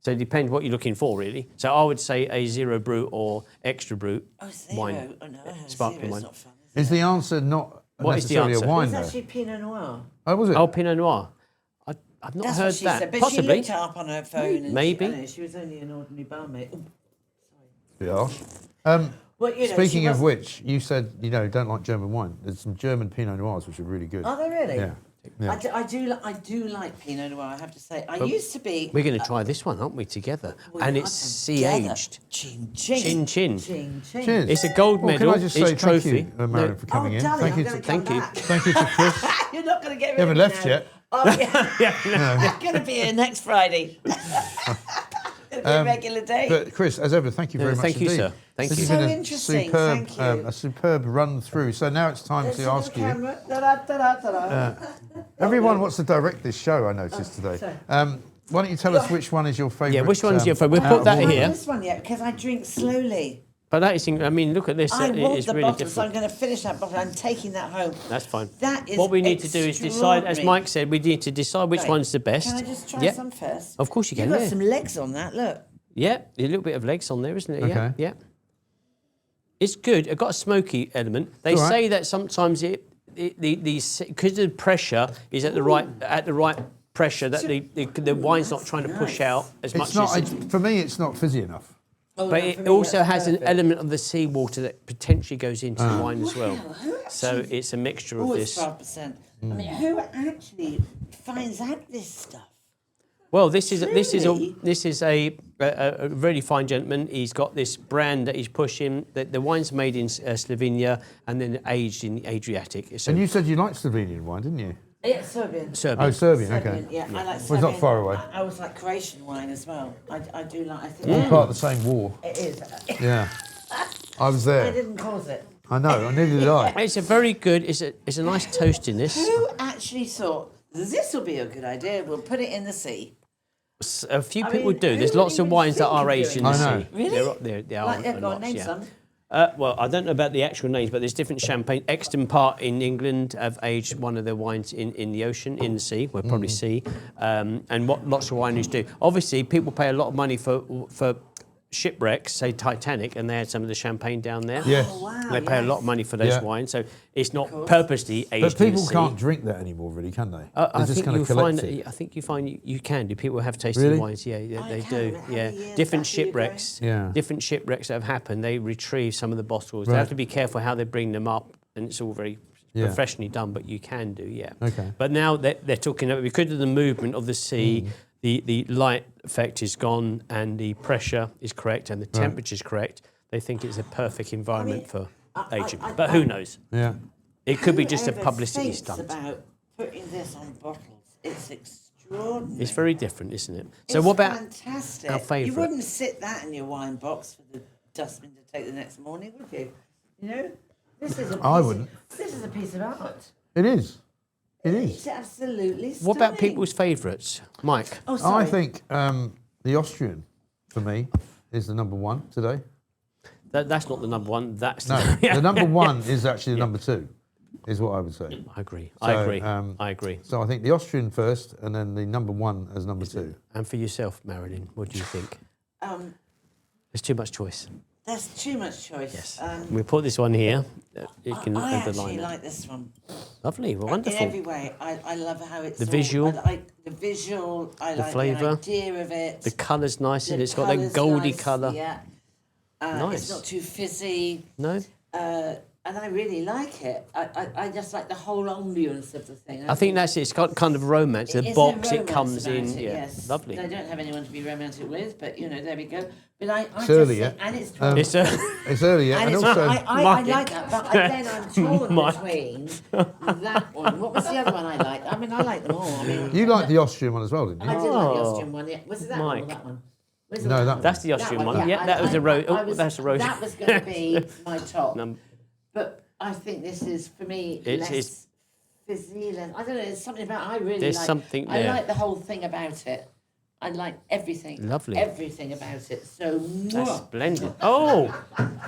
So it depends what you're looking for, really. So I would say a zero brut or extra brut Oh, zero. wine. Oh, no, Sparkling zero's wine. not fun. Is Is the answer not What is the necessarily answer? a it? wine, It's though? actually Pinot Noir. Oh, was it? Oh, Pinot Noir. I've not That's heard what she that. said. But Possibly. she looked it up on her phone. And Maybe. She, I know, she was only an ordinary barmaid. Oh, Yeah. well, you know, Speaking she of was- which, you said, don't like German wine. There's some German Pinot Noirs which are really good. Are they really? Yeah. Yeah. I do like Pinot Noir, I have to say. I used to be... We're going to try this one, aren't we, together? we And are it's sea-aged. Chin, chin. Chin, chin. Chin, chin. Cheers. It's a gold Well, medal. Can I just It's say trophy. thank you, Marilyn, for coming in. darling, Thank you, I'm to, gonna come thank you. back. thank you to Chris. You're not going to get rid You haven't of me left now. yet. Oh, yeah. I'm going to be here next Friday. It'll be a regular day. But Chris, as ever, thank you very much thank you, indeed. sir. Thank This you. has been So a interesting, superb, thank you. a superb run through. So now it's time There's to a ask little you. camera. Da-da-da-da-da. Everyone wants to direct this show, I noticed today. sorry. Why don't you tell us which one is your favourite? Yeah, which one's your favourite? We'll out put of that all of here. them? This one yet because I drink slowly. But that is, I mean, look at this. I It want is the really bottle, so I'm different. going to finish that bottle. I'm taking that home. That's fine. That is what we need to do is decide, as extraordinary. Mike said, we need to decide which Right. one's the best. Can I just try Yeah. some first? Of course you can, You've got yeah. some legs on that, look. Yeah, a little bit of legs on there, isn't it? Yeah, Okay. yeah. It's good. It's got a smoky element. They All right. say that sometimes because the pressure is at the right pressure that the wine's not trying to push out as much It's not. as. For me, it's not fizzy enough. Oh, But no, it for me, also that's has an perfect. element of the seawater that potentially goes into the wine as well. Wow, who So actually- it's a mixture of Oh, this. it's 12%. I mean, who actually finds out this stuff? Well, this is Really? a really fine gentleman. He's got this brand that he's pushing. The wine's made in Slovenia and then aged in the Adriatic. So And you said you liked Slovenian wine, didn't you? Yeah, Serbian. Serbian. Oh, Serbian. Okay. Yeah, I like Well, it's Serbian. not far away. I always like Croatian wine as well. I do like. I think All part of the same war. it is. Yeah. I was I there. didn't cause it. I know. Neither did I. It's a very good. It's a nice toast in this. Who actually thought this will be a good idea? We'll put it in the sea. A few I people mean, do. who There's would lots of even wines that think are of aged in doing the that? I know. sea. Really? There are Like, yeah, go on, lots, name yeah. some. Well, I don't know about the actual names, but there's different champagne. Exton Park in England have aged one of their wines in the ocean, in the sea, well, probably sea. And what lots of wineries do. Obviously, people pay a lot of money for shipwrecks, say Titanic, and they had some of the champagne down there. Yes. Oh, wow, They pay a lot of money for those Yeah. wines, so it's not purposely aged But in the people sea. can't drink that anymore, really, can they? I They just think kind you of collect find. it. I think you find you can do. People have tasting Really? wines. Yeah, I they can. do. How Yeah, many years different back are you shipwrecks. going? Yeah. Different shipwrecks that have happened. They retrieve some of the bottles. They Right. have to be careful how they bring them up, and it's all very Yeah. professionally done. But you can do. Yeah. Okay. But now they're talking about, because of the movement of the sea. The light effect is gone, and the pressure is correct, and the temperature is correct. They think it's a perfect environment for aging. But who knows? Yeah. It could be Who just a ever publicity thinks stunt. about putting this on bottles? It's extraordinary. It's very different, isn't it? So It's what about fantastic. our You favourite? wouldn't sit that in your wine box for the dustbin to take the next morning, would you? You know, this is a piece I wouldn't. This is a piece of art. It is. It It's is. absolutely stunning. What about people's favourites, Mike? Oh, sorry. I think the Austrian, for me, is the number one today. That's not the number one. That's No, Yeah. the number one is actually the number two, is what I would say. I agree. So, I agree. um, I agree. So I think the Austrian first, and then the number one as number two. And for yourself, Marilyn, what do you think? There's too much choice. There's too much choice. Yes. Um, We'll put this one here. You can I underline actually it. like this one. Lovely. Well, In wonderful. every way. I love how it's The all- visual. I like the visual. I like flavour. the idea of it. The colour's nice, and The it's got that colour's goldy nice, colour. Yeah. Nice. It's not too fizzy. No? And I really like it. I just like the whole ambience of the thing. I think that's it. It's got kind of romance. The Is there box it romance comes about in. it? Yeah. Yes. Lovely. I don't have anyone to be romantic with, but you know, there we go. But I It's just early think, yet. and it's It's a, It's early, yeah, and and it's, also I Mike. like that, but then I'm torn Mike. between that one. What was the other one I liked? I mean, I like them all. I mean, you liked the Austrian one as well, didn't I you? did like the Oh. Austrian one. Yeah. Was it that one or Mike. that one? Was it No, that one. that's the Austrian one. Yeah, that was a rose. Oh, that's a rose. That was going to be my top. Num- But I think this is, for me, It's- less fizzy. I don't know, there's something about I really There's like. something I there. like the whole thing about it. I like everything. Lovely. Everything about it. So, That's mwah. splendid. Oh,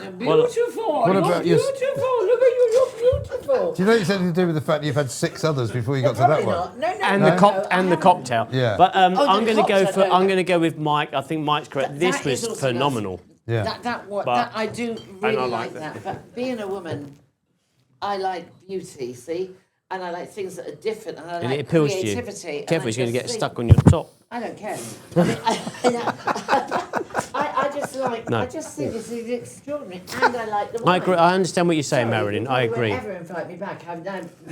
You're beautiful. What You're about your- beautiful. Look at you. You're beautiful. Do you know it's anything to do with the fact that you've had 6 others before you got to that Probably one? not. No, no, and no, the no, I haven't. cocktail. Yeah. But Oh, I'm the going to go cocktail, for. no, I'm no. going to go with Mike. I think Mike's correct. This That was is also phenomenal. Yeah. But- I do really I like like that. But being a woman, I like beauty, see? And I like things that are different, and I And like it appeals to you. creativity. and Careful, I he's going to just get think- stuck on your top. I don't care. I mean, I just like. No. I just think this is extraordinary, and I like the I wine. agree. I understand what you're saying, Sorry, Marilyn. you I can agree. Ever invite me back? I've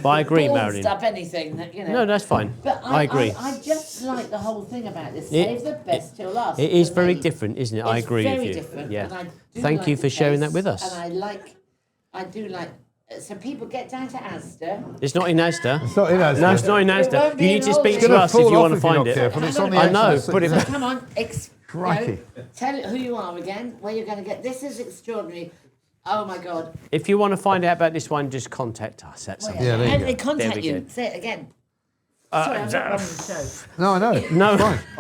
But I agree, ballsed Marilyn. up anything that you know. No, that's fine. But I agree. I just like the whole thing about this. It- Save the best till last. It is for very me. different, isn't it? I It's agree very with you. different, Yeah. and I do Thank like you the for sharing that taste, with us. And I do like. So people get down to Asda. It's not in Asda. It's not in Asda. No, it's not in It Asda. won't be You need in to speak Almond. to It's gonna us if fall you off want to if you're find not it. careful. It's on the I know. extra Put it six. back. Come on, Crikey. tell who you are again. Where you're going to get. This is extraordinary. Oh my God. If you want to find out about this one, just contact us. That's Yeah, there you and go. they contact There we you. go. Say it again. Sorry, I'm not running the show. No, I know. No.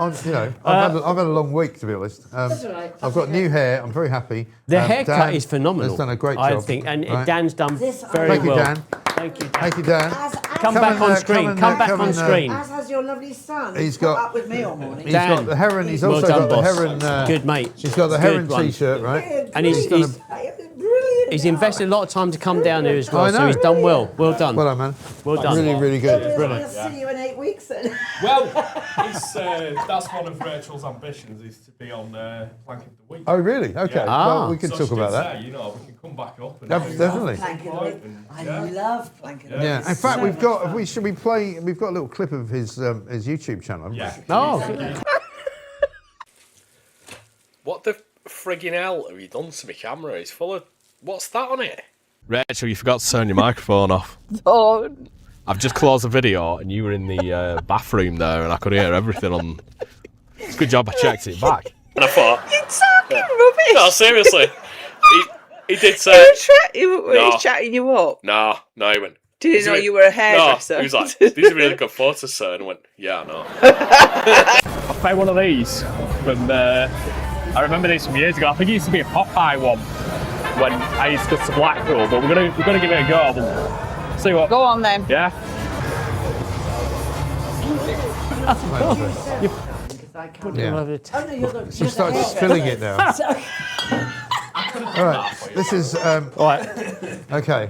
It's fine. I've had a long week, to be honest. That's all right. I've got new hair. I'm very happy. The haircut Dan is phenomenal. has done a great job. I think, and Right. Dan's done This very Thank you, well. Dan. Thank you, Dan. Thank you, Dan. Come back on screen. Come back on screen. As has your lovely son. He's Put got- up with me all morning. He's Dan. got the heron. He's Well also done, got the boss. heron. Good, mate. He's got the Good heron one. T-shirt, right? And he's Brilliant. He's invested a lot of time to come down here as well, I so know. he's done well. Well done. Well done, man. Well done. Really, really good. We'll Brilliant. see you in 8 weeks then. Well, it's, that's one of Rachel's ambitions, is to be on Plank of the Week. Oh, really? Okay. Yeah. Well, we can So talk she about did that. say, you know, we can come back up and Definitely. Plank of the Week. I Yeah. love Plank of the Week. Yeah. In fact, So we've much got. fun. Should we play? We've got a little clip of his YouTube channel. haven't we? Yeah. Oh, What the friggin' hell have you done to my camera? It's full of... What's that on it? Rachel, you forgot to turn your microphone off. Oh, I've just closed the video and you were in the bathroom there and I could hear everything on... It's a good job I checked it back. And I thought... you're talking rubbish. No, seriously. He did He say... was chatting you up. No, he went... Did he know you were a hairdresser? No, he was like, these are really good photos, sir. And I went, yeah, I know. I found one of these from, I remember this from years ago. I think it used to be a Popeye one when I used to go to Blackpool, but we're gonna give it a go. We'll see what. Go on then. Yeah. Yeah. Oh, no, you're the, She started spilling it now. All right. This is all right. okay.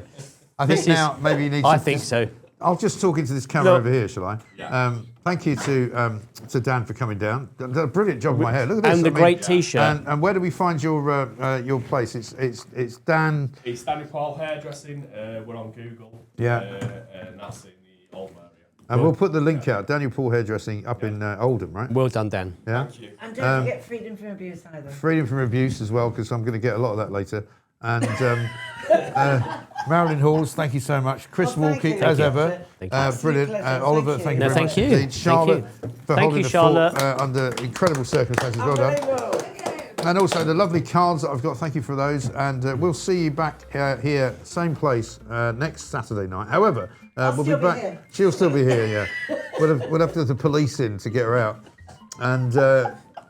I think This now maybe you need to. I think so. I'll just talk into this camera Look. over here, shall I? Yeah. Thank you to Dan for coming down. Done a brilliant job with my hair. Look at this. And the I mean, great T-shirt. And where do we find your place? It's Dan. It's Danny Paul Hairdressing. We're on Google. Yeah. And that's in the Oldham area. And we'll put the link out. Daniel Paul Hairdressing up in Oldham, right? Well done, Dan. Yeah. Thank you. And don't forget freedom from abuse either. Freedom from abuse as well, because I'm going to get a lot of that later. And Marilyn Hawes, thank you so much. Chris Oh, thank Walkey, you. as Thank you. ever. Thank you. Brilliant. Pleasure. Oliver, Thank thank you. you No, very thank much you. indeed. Thank Charlotte, you. for Thank holding you, the Charlotte. fort under incredible circumstances. Well done. Unbelievable. And also the lovely cards that I've got, thank you for those. And we'll see you back here, same place, next Saturday night. However, we'll be still be back. here. She'll still be here, yeah. We'll have to have the police in to get her out. And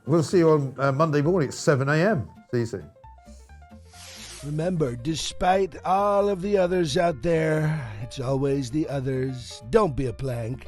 we'll see you on Monday morning at 7 a.m. See you soon. Remember, despite all of the others out there, it's always the others. Don't be a plank.